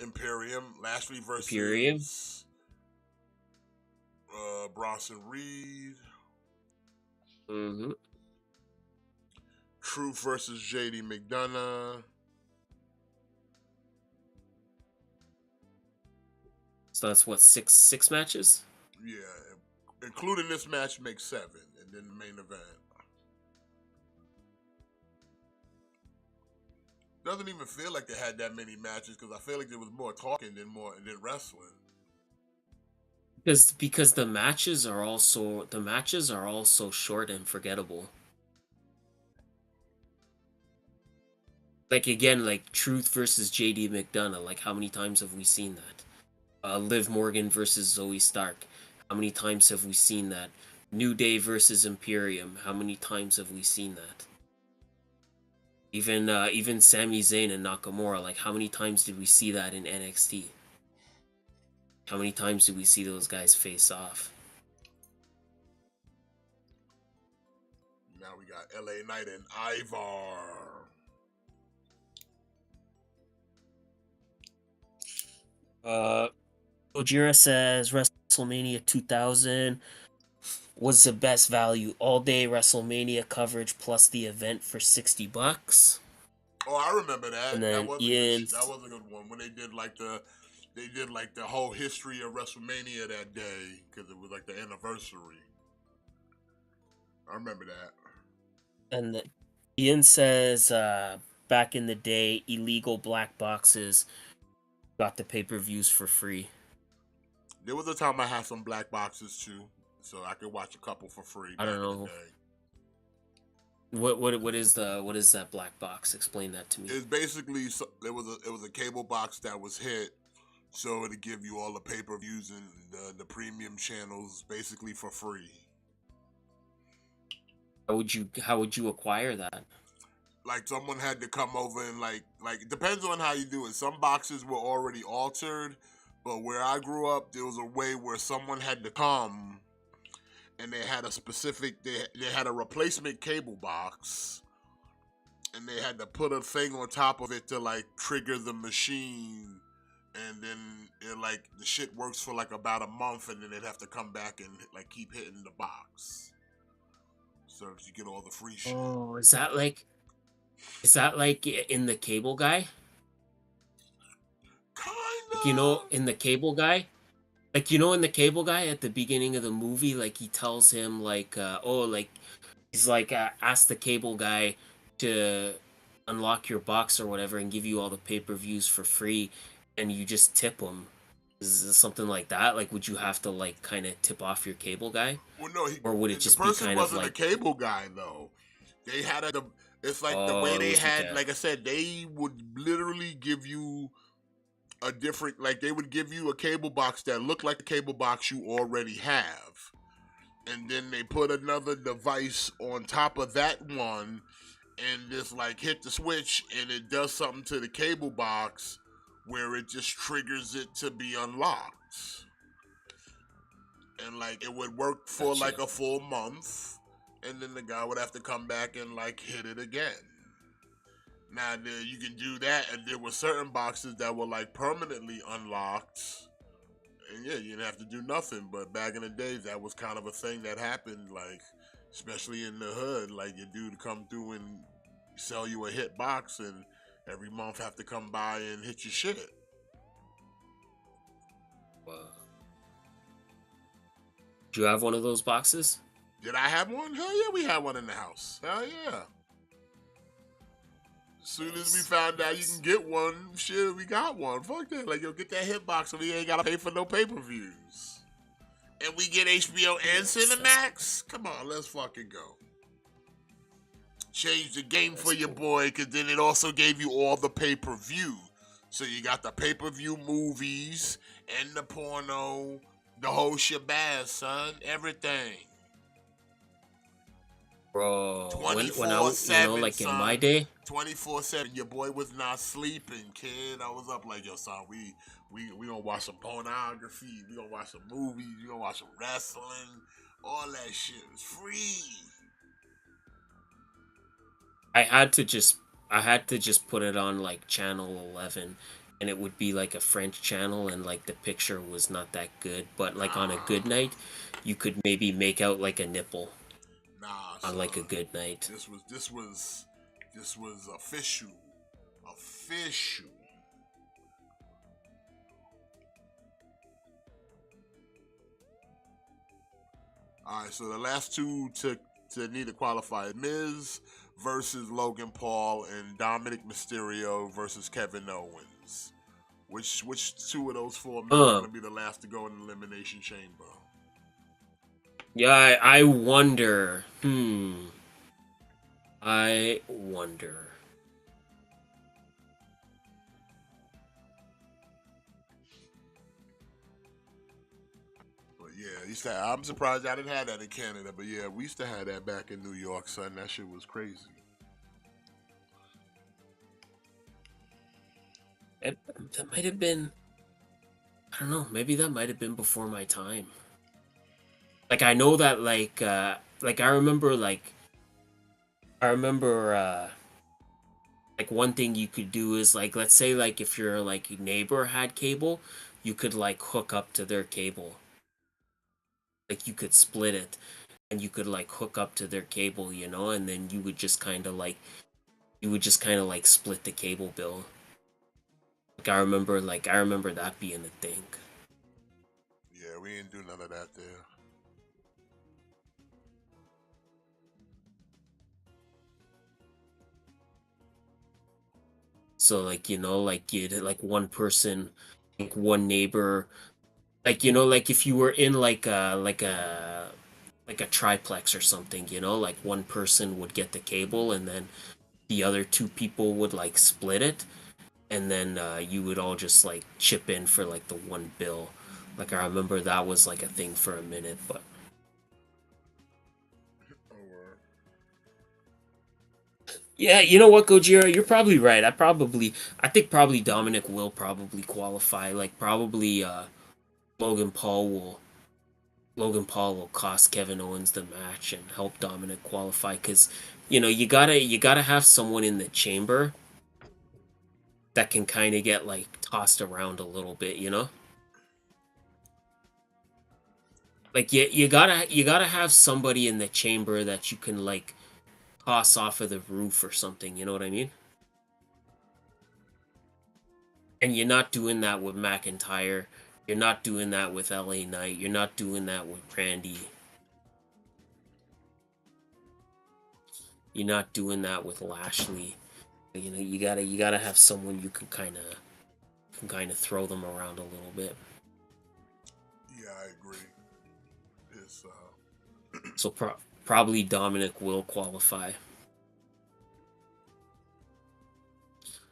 Imperium. Lashley versus Bronson Reed. Mm-hmm. Truth versus JD McDonough. So that's what, six matches? Yeah, including this match makes 7, and then the main event. Doesn't even feel like they had that many matches because I feel like there was more talking than wrestling. Because the matches are also short and forgettable. Like again, like Truth versus JD McDonough. Like how many times have we seen that? Liv Morgan versus Zoe Stark. How many times have we seen that? New Day versus Imperium. How many times have we seen that? Even Sami Zayn and Nakamura. Like how many times did we see that in NXT? How many times did we see those guys face off? Now we got LA Knight and Ivar. Ojira says WrestleMania 2000 was the best value. All day WrestleMania coverage plus the event for $60. Oh, I remember that. And then that was a good one when they did like the they did like the whole history of WrestleMania that day because it was like the anniversary. I remember that. And Ian says, back in the day, illegal black boxes got the pay-per-views for free. There was a time I had some black boxes too, so I could watch a couple for free. I don't back in know. the day. What is that black box? Explain that to me. It's basically it was a cable box that was hit, so it'd give you all the pay-per-views and the premium channels basically for free. How would you acquire that? Like someone had to come over and like it depends on how you do it. Some boxes were already altered, but where I grew up, there was a way where someone had to come and they had a specific they had a replacement cable box and they had to put a thing on top of it to like trigger the machine, and then it like the shit works for like about a month, and then they'd have to come back and like keep hitting the box so that you get all the free shit. Oh, is that like in the Cable Guy? Kinda. Like, in the Cable Guy? Like, in the Cable Guy at the beginning of the movie, like, he tells him, like, he's like, ask the Cable Guy to unlock your box or whatever and give you all the pay-per-views for free, and you just tip him. Is it something like that? Like, would you have to, like, kind of tip off your Cable Guy? Well, no, or would it just the be person kind of wasn't like... a cable guy though. They had it's like the way they had, like I said, they would literally give you a different, like they would give you a cable box that looked like the cable box you already have, and then they put another device on top of that one, and just like hit the switch, and it does something to the cable box where it just triggers it to be unlocked. And like it would work for like a full month, and then the guy would have to come back and like hit it again. Now you can do that, and there were certain boxes that were like permanently unlocked, and yeah, you didn't have to do nothing. But back in the days, that was kind of a thing that happened, like especially in the hood. Like your dude come through and sell you a hit box, and every month have to come by and hit your shit. Wow. Do you have one of those boxes? Did I have one? Hell yeah, we had one in the house. Hell yeah. As soon as we found out you can get one, shit, we got one. Fuck that. Like, yo, get that hit box so we ain't gotta pay for no pay-per-views. And we get HBO and Cinemax? Come on, let's fucking go. Change the game for your boy, because then it also gave you all the pay-per-view. So you got the pay-per-view movies and the porno, the whole shebang, son. Everything. Bro, when I was, 24/7, like son. in my day, 24/7. Your boy was not sleeping, kid. I was up like, yo, son, we gonna watch some pornography. We gonna watch some movies. We gonna watch some wrestling. All that shit was free. I had to just put it on like channel 11, and it would be like a French channel, and like the picture was not that good, but like on a good night, you could maybe make out like a nipple. On like a good night. This was official. Official. Alright, so the last two to need to qualify: Miz versus Logan Paul and Dominic Mysterio versus Kevin Owens. Which two of those four men are gonna be the last to go in the Elimination Chamber? Yeah, I wonder. I wonder. But yeah, I'm surprised I didn't have that in Canada. But yeah, we used to have that back in New York, son. That shit was crazy. That might have been. I don't know. Maybe that might have been before my time. Like I know that like I remember like one thing you could do is like, let's say like if your like neighbor had cable, you could like hook up to their cable. Like you could split it and you could like hook up to their cable, and then you would just kind of like split the cable bill. Like I remember that being a thing. Yeah, we didn't do none of that there. So like, like you'd like one person, like one neighbor, like like if you were in like a triplex or something, like one person would get the cable and then the other two people would like split it, and then you would all just like chip in for like the one bill. Like I remember that was like a thing for a minute, but Oh, yeah, you know what, Gojira, you're probably right. I think probably Dominic will probably qualify. Like probably Logan Paul will Logan Paul will cost Kevin Owens the match and help Dominic qualify, because you gotta have someone in the chamber that can kind of get like tossed around a little bit, like you gotta have somebody in the chamber that you can like toss off of the roof or something, you know what I mean? And you're not doing that with McIntyre. You're not doing that with LA Knight. You're not doing that with Randy. You're not doing that with Lashley. You gotta have someone you can kind of throw them around a little bit. yeah, I agree. It's So probably Dominic will qualify.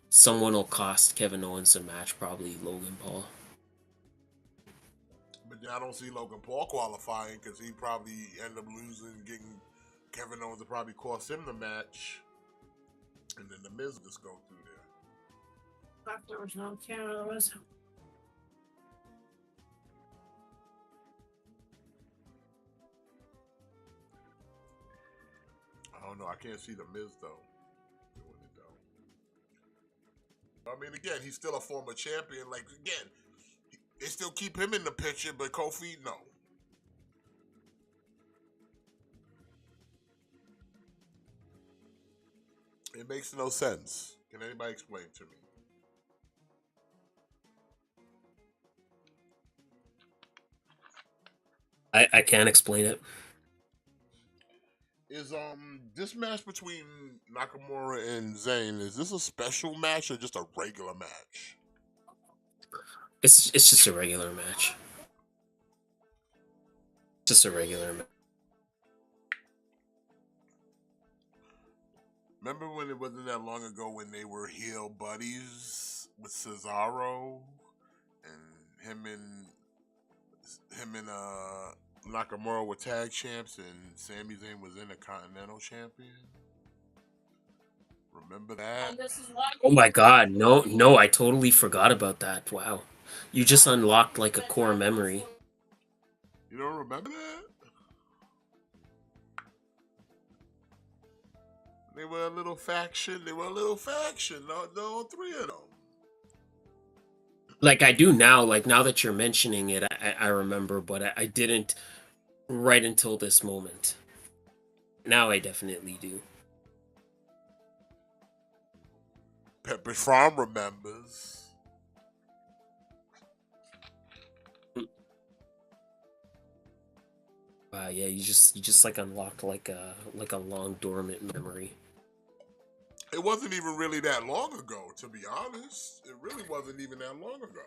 Someone will cost Kevin Owens a match, probably Logan Paul. but I don't see Logan Paul qualifying because he probably end up losing, getting Kevin Owens to probably cost him the match, and then the Miz will just go through there. There was no cameras. I don't know. I can't see the Miz though doing it though. I mean, again, he's still a former champion. Like again, they still keep him in the picture, but Kofi, no. It makes no sense. Can anybody explain to me? I can't explain it. Is this match between Nakamura and Zayn, is this a special match or just a regular match? It's just a regular match. Just a regular match. Remember when it wasn't that long ago when they were heel buddies with Cesaro and him and Nakamura were tag champs and Sami Zayn was Intercontinental champion? Remember that? Oh my god, no, I totally forgot about that. Wow. You just unlocked like a core memory. You don't remember that? They were a little faction. No, three of them. Like I do now, like now that you're mentioning it, I remember, but I didn't right until this moment. Now I definitely do. Pepper Farm remembers. Yeah, you just like unlocked like a long dormant memory. It wasn't even really that long ago, to be honest. It really wasn't even that long ago.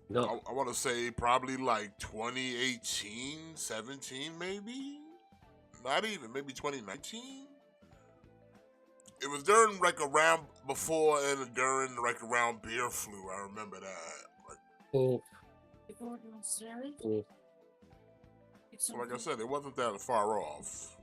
No. I want to say probably like 2018, 17 maybe? Not even, maybe 2019? It was during like around before and during like around beer flu. I remember that. Like, Oh. so like I said, it wasn't that far off.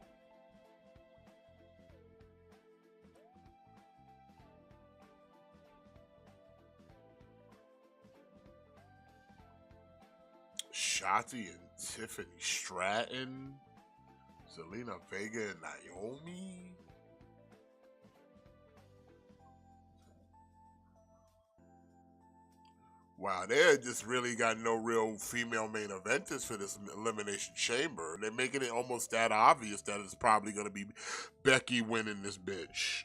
Shotzi and Tiffany Stratton, Zelina Vega and Naomi. Wow, they just really got no real female main eventers for this Elimination Chamber. They're making it almost that obvious that it's probably going to be Becky winning this bitch.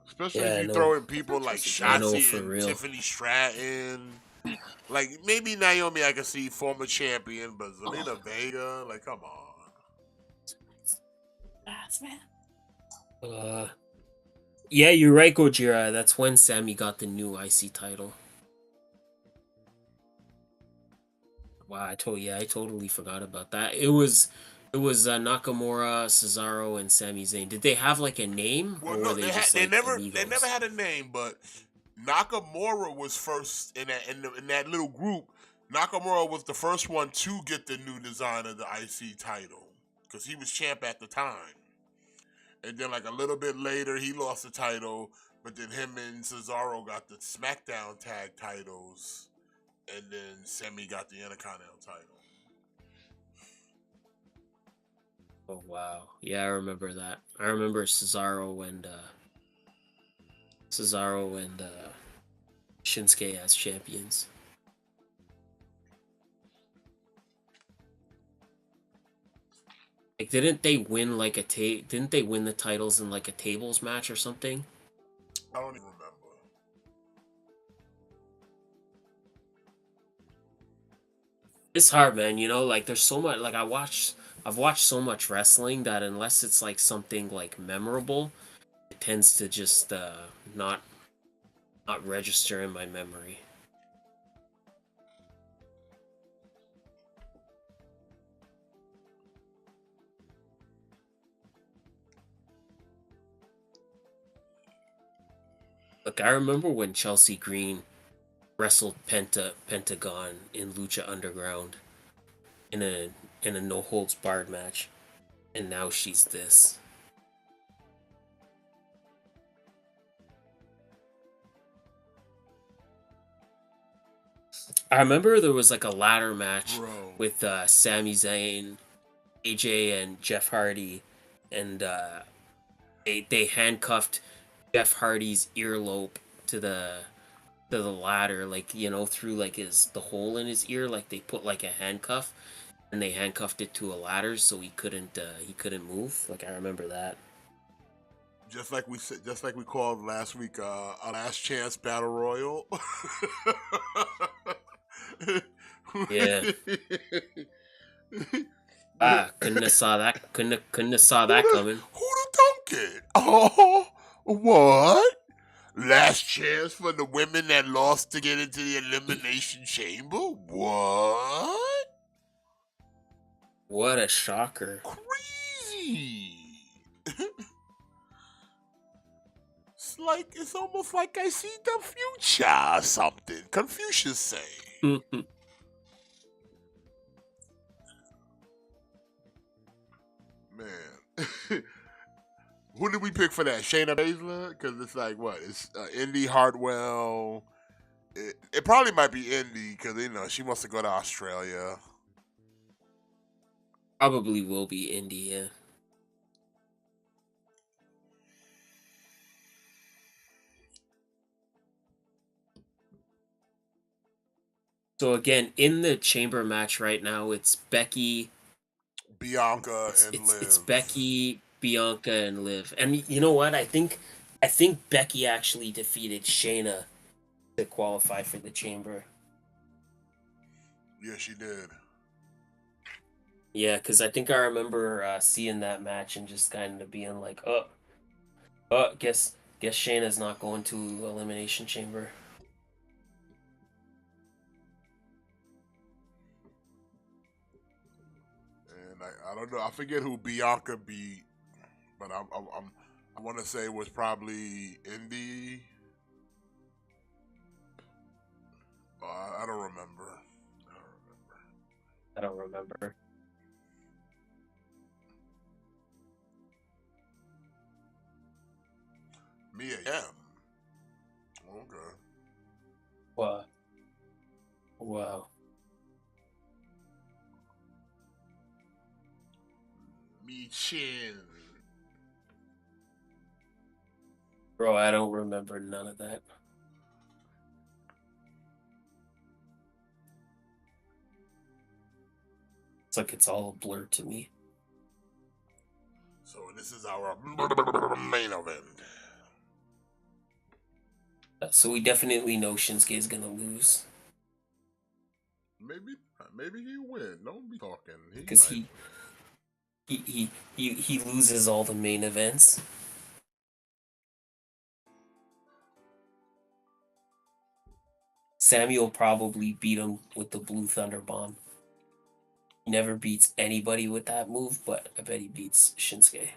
Especially if Yeah, you no. throw in people like I know, Shotzi for and real. Tiffany Stratton. Like, maybe Naomi I can see former champion, but Zelina Vega, like, come on. Yeah, you're right, Gojira. That's when Sammy got the new IC title. Wow, I totally forgot about that. It was Nakamura, Cesaro, and Sami Zayn. Did they have like a name, Well, or were no, they just they like never amigos? had a name, but Nakamura was first in that little group. Nakamura was the first one to get the new design of the IC title because he was champ at the time. And then, like a little bit later, he lost the title, but then him and Cesaro got the SmackDown tag titles, and then Sammy got the Intercontinental title. Oh wow, yeah, I remember that. I remember Cesaro and Shinsuke as champions. Like, didn't they win like Didn't they win the titles in like a tables match or something? I don't even remember. It's hard, man. Like there's so much. Like I've watched so much wrestling that unless it's like something like memorable, it tends to just not register in my memory. Like I remember when Chelsea Green wrestled Pentagon in Lucha Underground in a no holds barred match, and now she's this. I remember there was like a ladder match Bro. with Sami Zayn, AJ, and Jeff Hardy, and they handcuffed Jeff Hardy's earlobe to the ladder, like through like the hole in his ear, like they put like a handcuff, and they handcuffed it to a ladder so he couldn't move. Like I remember that. Just like we called last week, a last chance battle royal. Yeah. Couldn't have saw that. Couldn't have saw that coming. Who'da thunk it? Oh, what? Last chance for the women that lost to get into the elimination chamber? What? What a shocker! Crazy. It's almost like I see the future or something. Confucius say. Man. Who did we pick for that? Shayna Baszler? Because it's like, what? It's Indy Hartwell. It probably might be Indy because, she wants to go to Australia. Probably will be India. So again, in the chamber match right now, it's Becky, Bianca and Liv. It's Becky, Bianca, and Liv. And you know what? I think Becky actually defeated Shayna to qualify for the chamber. Yeah, she did. Yeah, because I think I remember seeing that match and just kind of being like, guess Shayna's not going to Elimination Chamber. And I don't know. I forget who Bianca beat, but I want to say it was probably Indy. I don't remember. I don't remember. Mia Yim. Okay. Wow. Me Chin. Bro, I don't remember none of that. It's like it's all a blur to me. So this is our main event. So we definitely know Shinsuke is gonna lose Maybe he'll win. Don't be talking. He because might. he loses all the main events. Sammy will probably beat him with the Blue Thunder Bomb. He never beats anybody with that move, but I bet he beats Shinsuke.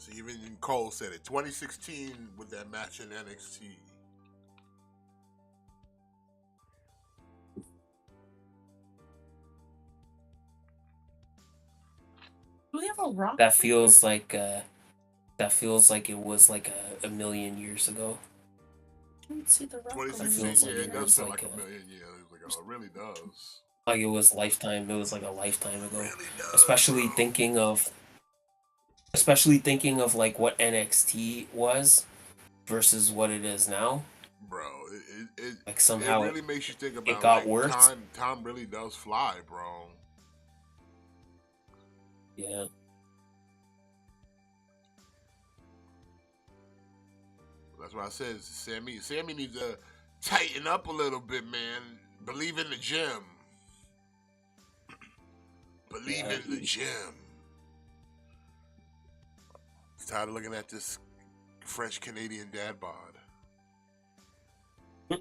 So even Cole said it. 2016 with that match in NXT. That feels like it was like a million years ago. That 2016, feels like yeah, it it does was feel like like a million years ago. It really does. like it was lifetime. It was like a lifetime ago. Really does, Especially bro. thinking of like what NXT was versus what it is now. Bro, Like it somehow really makes you think it about got like worse. time really does fly, bro. Yeah. That's why I said Sammy needs to tighten up a little bit, man. Believe in the gym. Believe Yeah. in the gym. I'm tired of looking at this French Canadian dad bod. I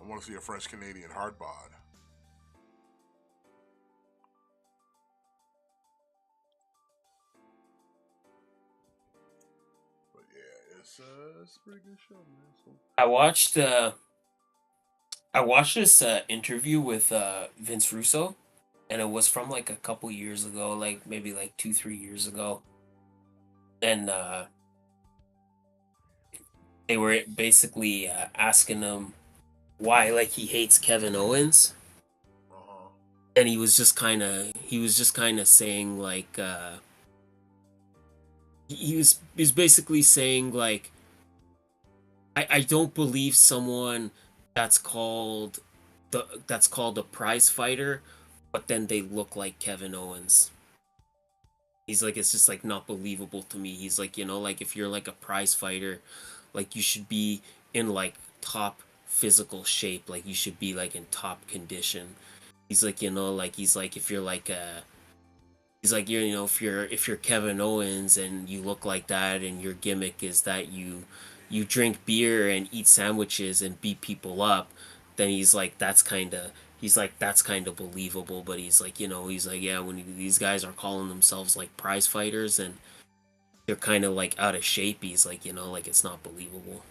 want to see a French Canadian hard bod. But yeah, it's a pretty good show, man. So. I watched this interview with Vince Russo, and it was from like a couple years ago, like maybe like 2-3 years ago, and they were basically asking him why like he hates Kevin Owens, and he was just kind of saying like he was basically saying like I don't believe someone that's called that's called a prize fighter, but then they look like Kevin Owens. He's like, it's just like not believable to me. He's like, like if you're like a prize fighter, like you should be in like top physical shape, like you should be like in top condition. He's like, like he's like if you're like he's like if you're Kevin Owens and you look like that and your gimmick is that you drink beer and eat sandwiches and beat people up, then he's like that's kind of believable. But he's like, he's like, yeah, when these guys are calling themselves like prize fighters and they're kind of like out of shape, he's like, like it's not believable.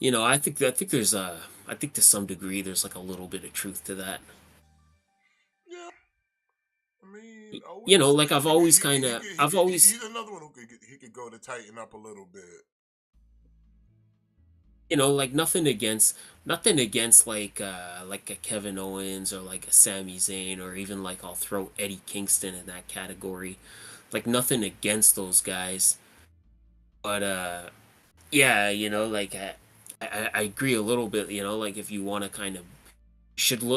I think to some degree there's like a little bit of truth to that. Yeah, I mean, Like he's another one who could go to tighten up a little bit. Like nothing against like a Kevin Owens or like a Sami Zayn, or even like I'll throw Eddie Kingston in that category. Like nothing against those guys. But yeah, like I agree a little bit, like if you want to kind of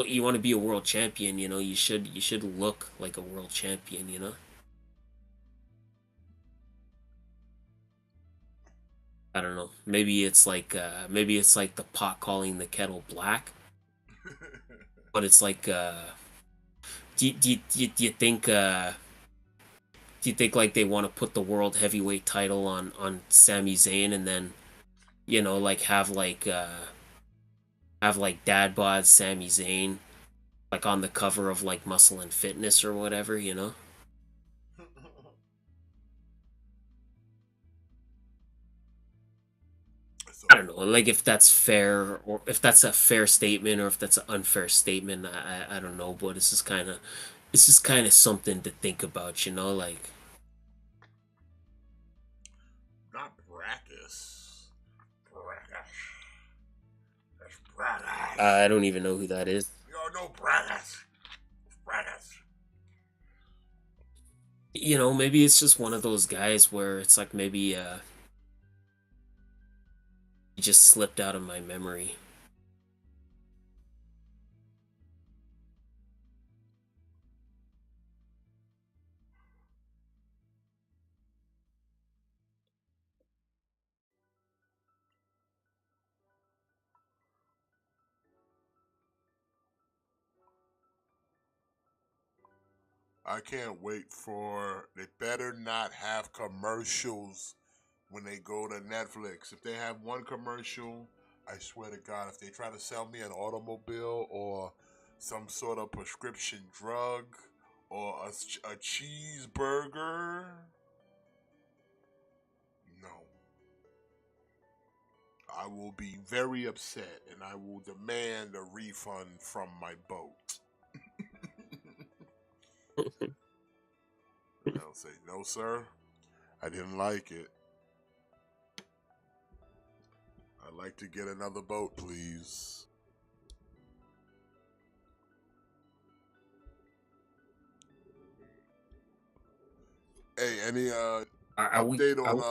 you want to be a world champion, you should look like a world champion. I don't know. Maybe it's like the pot calling the kettle black, but it's like do you think like they want to put the world heavyweight title on Sami Zayn, and then like have like dad bod Sami Zayn like on the cover of like Muscle and Fitness or whatever? I don't know, like if that's fair, or if that's a fair statement, or if that's an unfair statement. I don't know, but it's just kind of something to think about, like. Not Brackus. Brackus. That's Brackus. I don't even know who that is. No Brackus. Brackus. You know, maybe it's just one of those guys where it's like maybe he just slipped out of my memory. I can't wait for. They better not have commercials when they go to Netflix. If they have one commercial, I swear to God, if they try to sell me an automobile or some sort of prescription drug or a cheeseburger, no. I will be very upset and I will demand a refund from my boat. And I'll say, no, sir, I didn't like it. I'd like to get another boat, please. Hey, any update on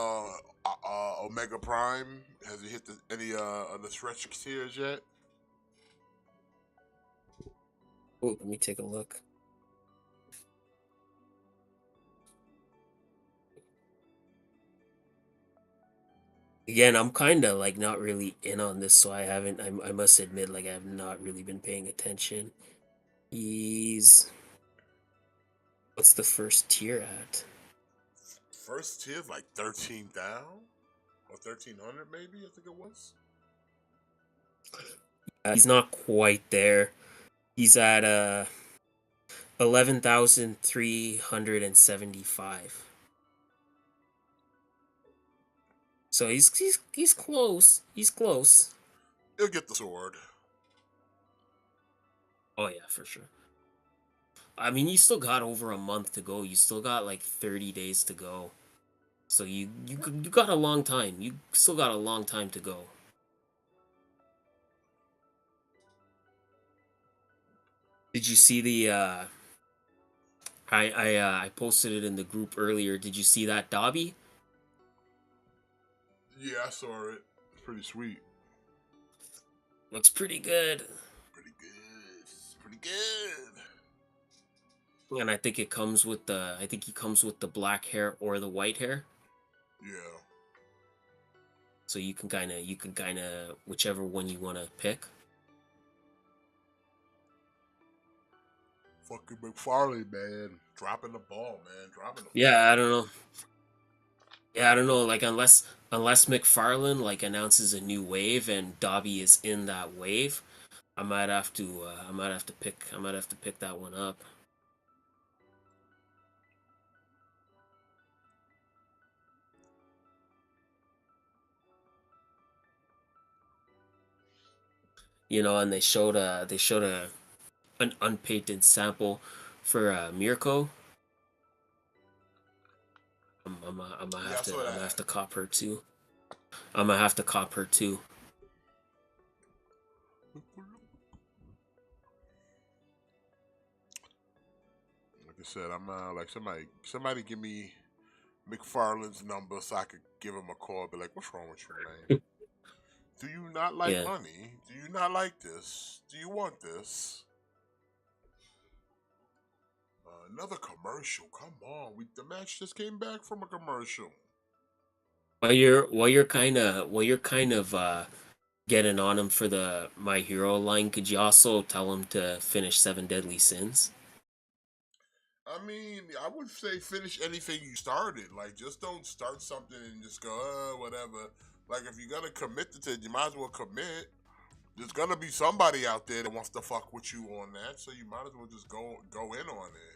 Omega Prime? Has he hit any of the stretch tiers yet? Oh, let me take a look. Again, I'm kind of like not really in on this, so I haven't. I must admit, like I have not really been paying attention. He's what's the first tier at? First tier's like 13 down or 1300, maybe. I think it was. He's not quite there. He's at 11,375. So he's close. He's close. He'll get the sword. Oh yeah, for sure. I mean, you still got over a month to go. You still got like 30 days to go. So you got a long time. You still got a long time to go. Did you see the I posted it in the group earlier. Did you see that Dobby? Yeah, I saw it. It's pretty sweet. Looks pretty good. Pretty good. Pretty good. And I think it comes with the he comes with the black hair or the white hair. Yeah. So you can kind of whichever one you want to pick. Fucking McFarlane, man. Dropping the ball, man. Dropping the Yeah, I don't know. Yeah, I don't know. Like unless McFarlane like announces a new wave and Dobby is in that wave, I might have to pick that one up. You know, and they showed an unpainted sample for Mirko. I'm gonna Yeah, I saw that. have to cop her too. I'm gonna have to cop her too. Like I said, I'm like somebody give me McFarlane's number so I could give him a call. Be like, what's wrong with you, man? Do you not like Yeah. money? Do you not like this? Do you want this? Another commercial. Come on, the match just came back from a commercial. While you're kind of getting on him for the My Hero line, could you also tell him to finish Seven Deadly Sins? I mean, I would say finish anything you started. Like, just don't start something and just go, whatever. Like, if you're gonna commit to it, you might as well commit. There's gonna be somebody out there that wants to fuck with you on that, so you might as well just go in on it.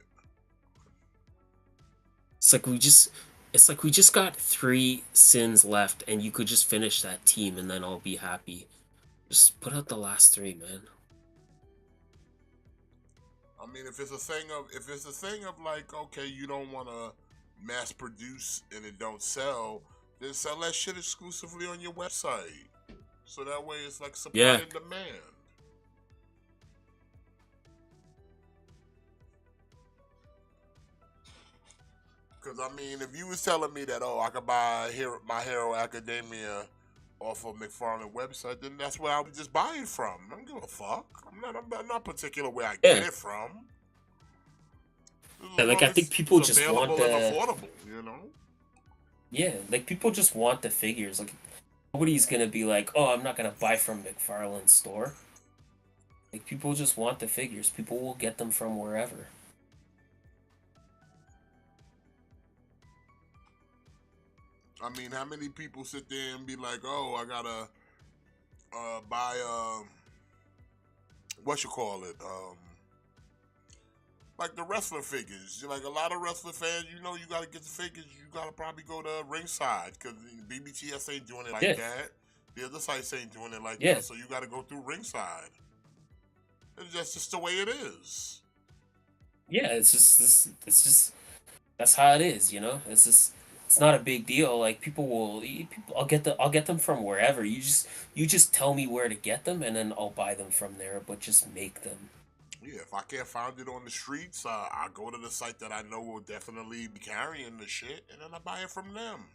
It's like we just got 3 sins left, and you could just finish that team, and then I'll be happy. Just put out the last 3, man. I mean, if it's a thing of like, okay, you don't want to mass produce and it don't sell, then sell that shit exclusively on your website. So that way it's like supply Yeah. and demand. Because, I mean, if you was telling me that, I could buy My Hero Academia off of McFarlane website, then that's where I would just buy it from. I don't give a fuck. I'm not particular where I get Yeah. it from. Yeah, As like long I as think people it's just want available and the affordable, you know? yeah, like people just want the figures. Like nobody's gonna be like, oh, I'm not gonna buy from McFarlane's store. Like people just want the figures. People will get them from wherever. I mean, how many people sit there and be like, oh, I gotta buy, what you call it? Like the wrestling figures. Like a lot of wrestling fans, you gotta get the figures. You gotta probably go to ringside because BBTS ain't doing it like Yeah. that. The other sites ain't doing it like Yeah. that. So you gotta go through ringside. That's just the way it is. Yeah, it's just that's how it is, you know? It's not a big deal. Like I'll get them from wherever. You just tell me where to get them and then I'll buy them from there, but just make them. Yeah, if I can't find it on the streets, I go to the site that I know will definitely be carrying the shit, and then I buy it from them.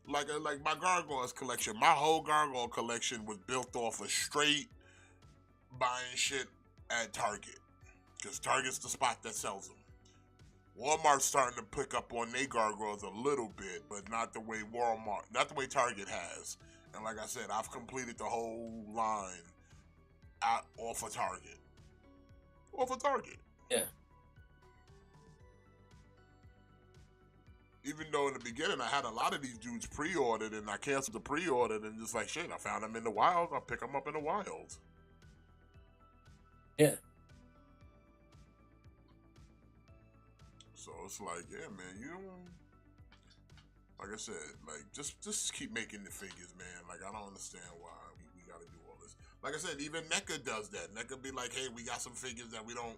Like my Gargoyles collection, my whole Gargoyle collection was built off of straight buying shit at Target, because Target's the spot that sells them. Walmart's starting to pick up on their Gargoyles a little bit, but not the way Target has. And like I said, I've completed the whole line off of Target. Yeah. Even though in the beginning I had a lot of these dudes pre-ordered and I canceled the pre-order and just like shit, I found them in the wild. I'll pick them up in the wild. Yeah. So it's like, yeah, man, like I said, like just keep making the figures, man. Like I don't understand why we gotta do all this. Like I said, even NECA does that. NECA be like, hey, we got some figures that we don't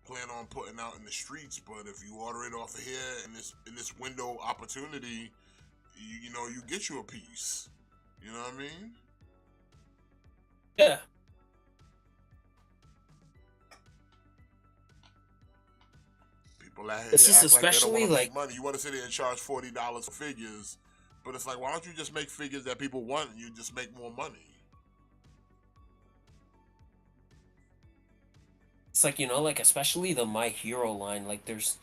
plan on putting out in the streets, but if you order it off of here in this window opportunity, you get you a piece. You know what I mean? Yeah. People out here It's just act like they don't especially want to make like money. You want to sit there and charge $40 for figures, but it's like, why don't you just make figures that people want and you just make more money? it's like, like especially the My Hero line, like there's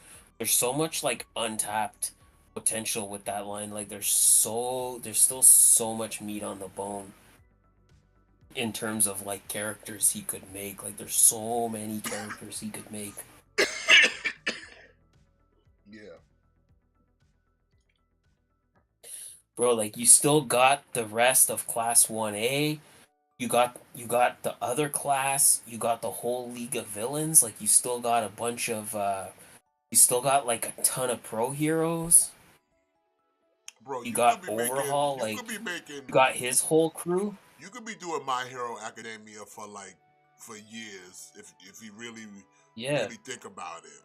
so much like untapped potential with that line. Like there's still so much meat on the bone in terms of like characters he could make. Like there's so many characters he could make. Yeah. Bro, like you still got the rest of Class 1A. You got the other class, you got the whole League of Villains, like you still got a bunch of you still got like a ton of pro heroes. Bro, You you got could be Overhaul, making, you could be making, you got his whole crew. you could be doing My Hero Academia for years if you really Yeah. think about it.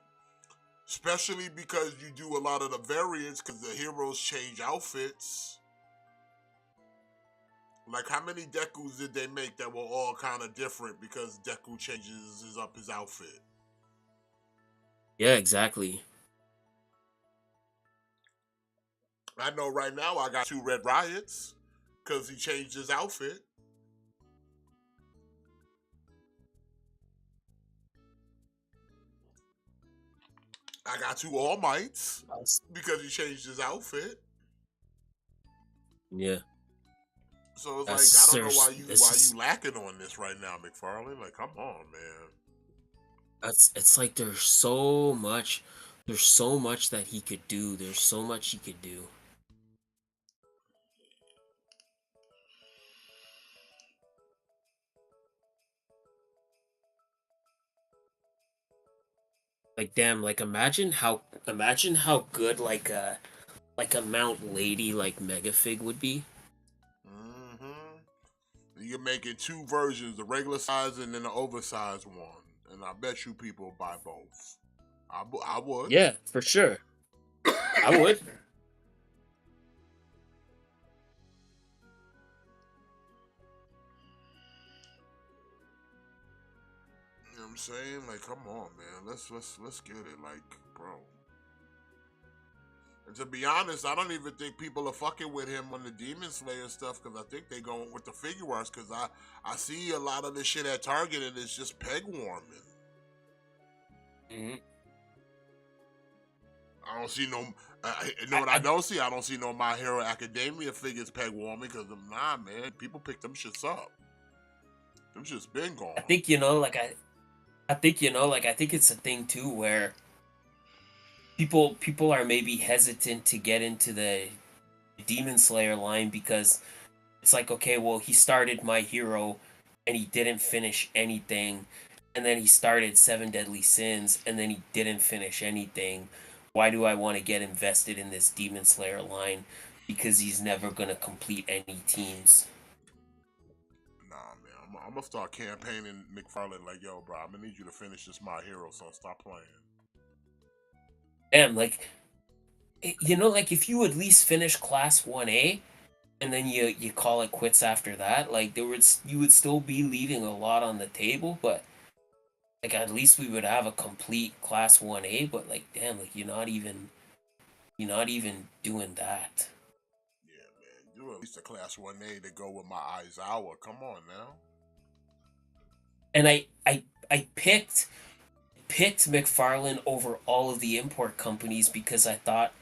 Especially because you do a lot of the variants because the heroes change outfits. Like how many Dekus did they make that were all kind of different because Deku changes his outfit? Yeah, exactly. I know right now I got 2 Red Riots because he changed his outfit. I got 2 All Mights because he changed his outfit. Yeah. So it's That's like I don't know why serious. you lacking on this right now, McFarlane. Like, come on, man. It's like there's so much that he could do. There's so much he could do. Like damn, like imagine how good like a Mount Lady like Mega Fig would be. You're making 2 versions, the regular size and then the oversized one. And I bet you people buy both. I would. Yeah, for sure. I would. You know what I'm saying? Like, come on, man. Let's get it. Like, bro. And to be honest, I don't even think people are fucking with him on the Demon Slayer stuff because I think they going with the figure arts because I see a lot of this shit at Target and it's just peg warming. Mm-hmm. I don't see no. You know what I don't see? I don't see no My Hero Academia figures peg warming because nah, man, people pick them shits up. Them shits been gone. I think I think it's a thing too where people are maybe hesitant to get into the Demon Slayer line because it's like, okay, well, he started My Hero and he didn't finish anything, and then he started Seven Deadly Sins and then he didn't finish anything. Why do I want to get invested in this Demon Slayer line? Because he's never gonna complete any teams. Nah, man, I'm gonna start campaigning McFarlane like, yo, bro, I'm gonna need you to finish this My Hero, so stop playing. Damn, like, like if you at least finish Class 1A, and then you call it quits after that, like you would still be leaving a lot on the table, but like at least we would have a complete Class 1A. But like, damn, like you're not even doing that. Yeah, man, do at least a Class 1A to go with my Aizawa. Come on now. And I picked McFarlane over all of the import companies because I thought,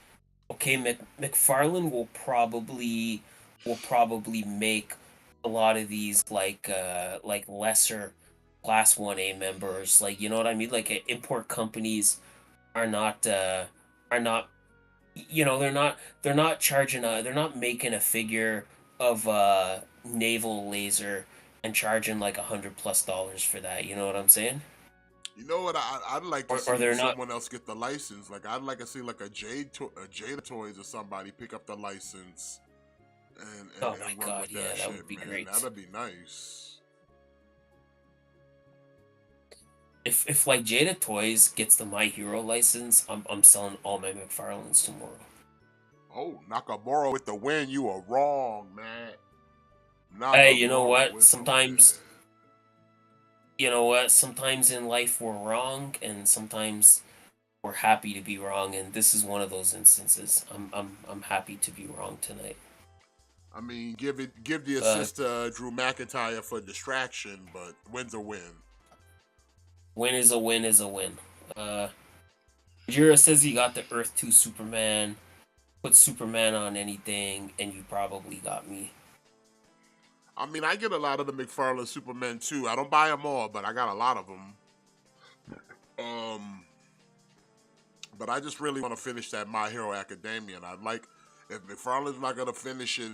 okay, McFarlane will probably make a lot of these like lesser Class 1A members, like, you know what I mean, like import companies are not they're not charging they're not making a figure of naval laser and charging like $100+ for that, you know what I'm saying? You know what? I'd like to Or see they're not. someone else get the license. Like I'd like to see like a Jada Toys or somebody pick up the license and Oh my run god, with yeah, that that shit, would be man. great. That'd be nice. If like Jada Toys gets the My Hero license, I'm selling all my McFarlanes tomorrow. Oh, Nakamura with the win. You are wrong, man. Hey, you know Nakamura what? with the win. Sometimes in life we're wrong, and sometimes we're happy to be wrong, and this is one of those instances. I'm happy to be wrong tonight. I mean, give the assist to Drew McIntyre for distraction, but win's a win. Win is a win is a win. Jira says he got the Earth 2 Superman. Put Superman on anything, and you probably got me. I mean, I get a lot of the McFarlane Supermen too. I don't buy them all, but I got a lot of them. But I just really want to finish that My Hero Academia, and I'd like, if McFarlane's not gonna finish it,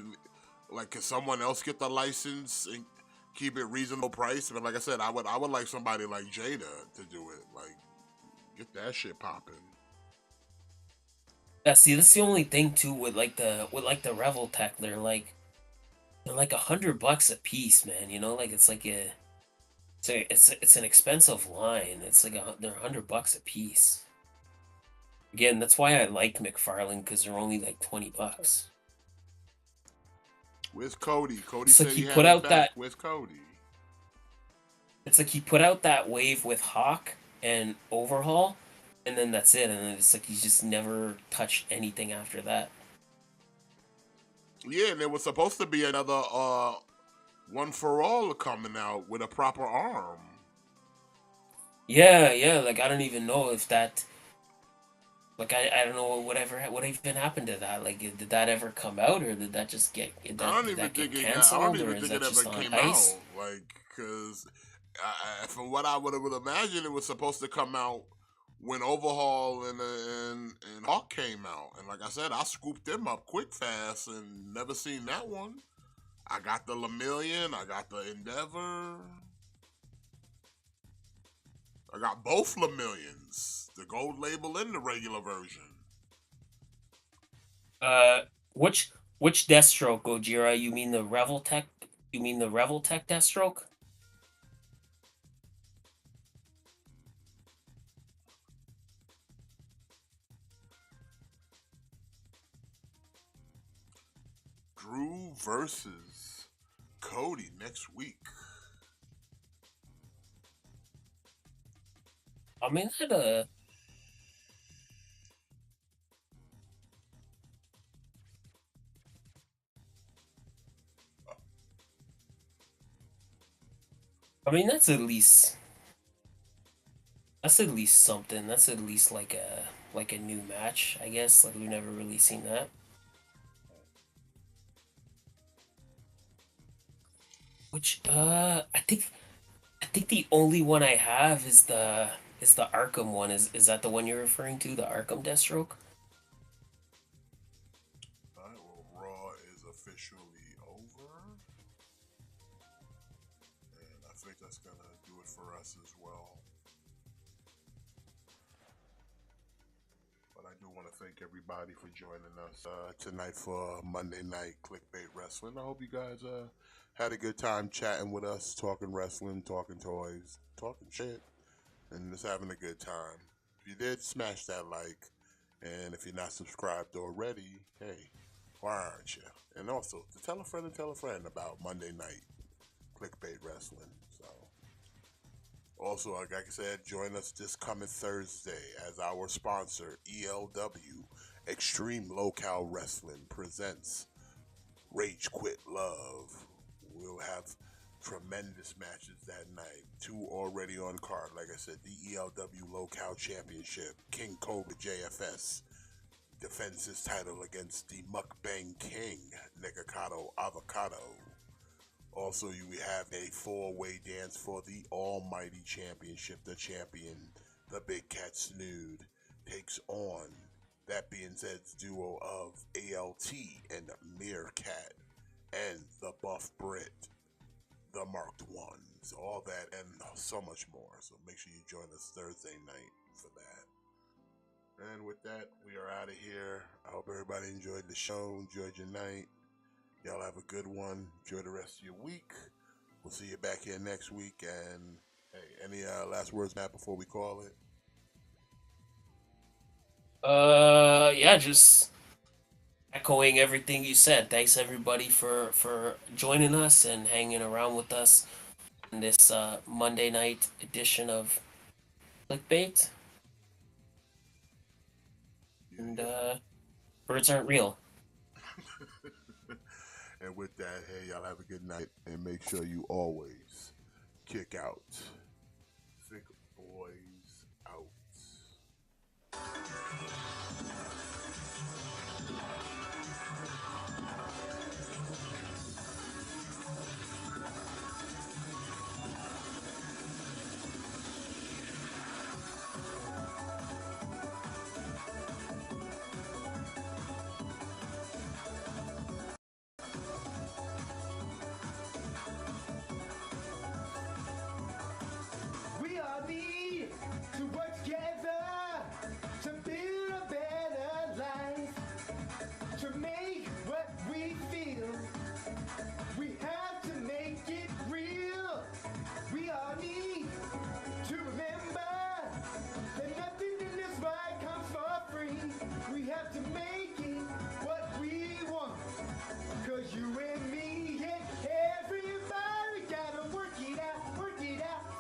like, can someone else get the license and keep it reasonable price? But like I said, I would like somebody like Jada to do it. Like, get that shit popping. Yeah, see, that's the only thing too with the Revel Tech. They're like $100 a piece, man. You know, like it's an expensive line. It's like they're $100 a piece. Again, that's why I like McFarlane, because they're only like $20. Where's Cody? Cody It's said like he he had put his out back. that Where's Cody? it's like he put out that wave with Hawk and Overhaul, and then that's it. And then it's like he's just never touched anything after that. Yeah, and there was supposed to be another One for All coming out with a proper arm. Yeah, like I don't even know if that. Like I don't know what even happened to that. Like did that ever come out, or did that just get I don't did even that think get it got. I canceled, don't or even is think that it ever just on came ice? out. Like, cause from what I would imagine, it was supposed to come out when Overhaul and Hawk came out. And like I said, I scooped them up quick fast and never seen that one. I got the Lemillion. I got the Endeavor. I got both Lemillions, the gold label and the regular version. Uh, which Deathstroke, Gojira? You mean the Revel Tech? You mean the Revel Tech Deathstroke? Drew versus Cody next week. I mean I mean, that's at least something. That's at least like a new match, I guess. Like we've never really seen that. Which I think the only one I have is the Arkham one. Is that the one you're referring to? The Arkham Deathstroke? All right, well, Raw is officially over, and I think that's gonna do it for us as well. But I do want to thank everybody for joining us tonight for Monday Night KliqBait Wrestling. I hope you guys had a good time chatting with us, talking wrestling, talking toys, talking shit, and just having a good time. If you did, smash that like. And if you're not subscribed already, hey, why aren't you? And also, to tell a friend about Monday Night KliqBait Wrestling. So, also, like I said, join us this coming Thursday as our sponsor, ELW, Extreme Local Wrestling, presents Rage Quit Love. We'll have tremendous matches that night. 2 already on card. Like I said, the ELW Local Championship. King Cobra JFS defends his title against the Mukbang King, Nikocado Avocado. Also, you have a 4-way dance for the Almighty Championship. The champion, the Big Cat Snood, takes on that being said duo of ALT and Meerkat and the Buff Brit, the Marked Ones. All that and so much more. So make sure you join us Thursday night for that. And with that, we are out of here. I hope everybody enjoyed the show, enjoyed your night. Y'all have a good one. Enjoy the rest of your week. We'll see you back here next week. And hey, any last words, Matt, before we call it? Yeah, just echoing everything you said. Thanks everybody for joining us and hanging around with us in this Monday night edition of Clickbait. And birds aren't real. And with that, hey, y'all have a good night. And make sure you always kick out. Thick boys out. We all need to work together to build a better life, to make what we feel. We have to make it real. We all need to remember that nothing in this ride comes for free. We have to make it what we want. 'Cause you and me and everybody gotta work it out,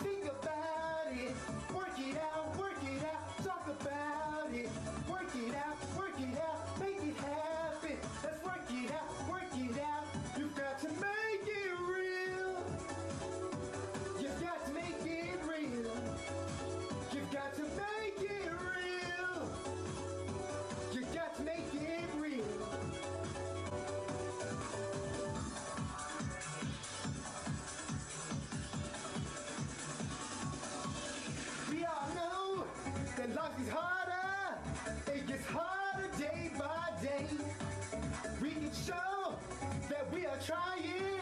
think about it. Work it out, talk about it. Work it out, make it happen. Let's work it out. You've got to make it real. You've got to make it real. You've got to make it real. You've got to make it real. We all know that life is harder. It gets harder day by day. We can show that we are trying.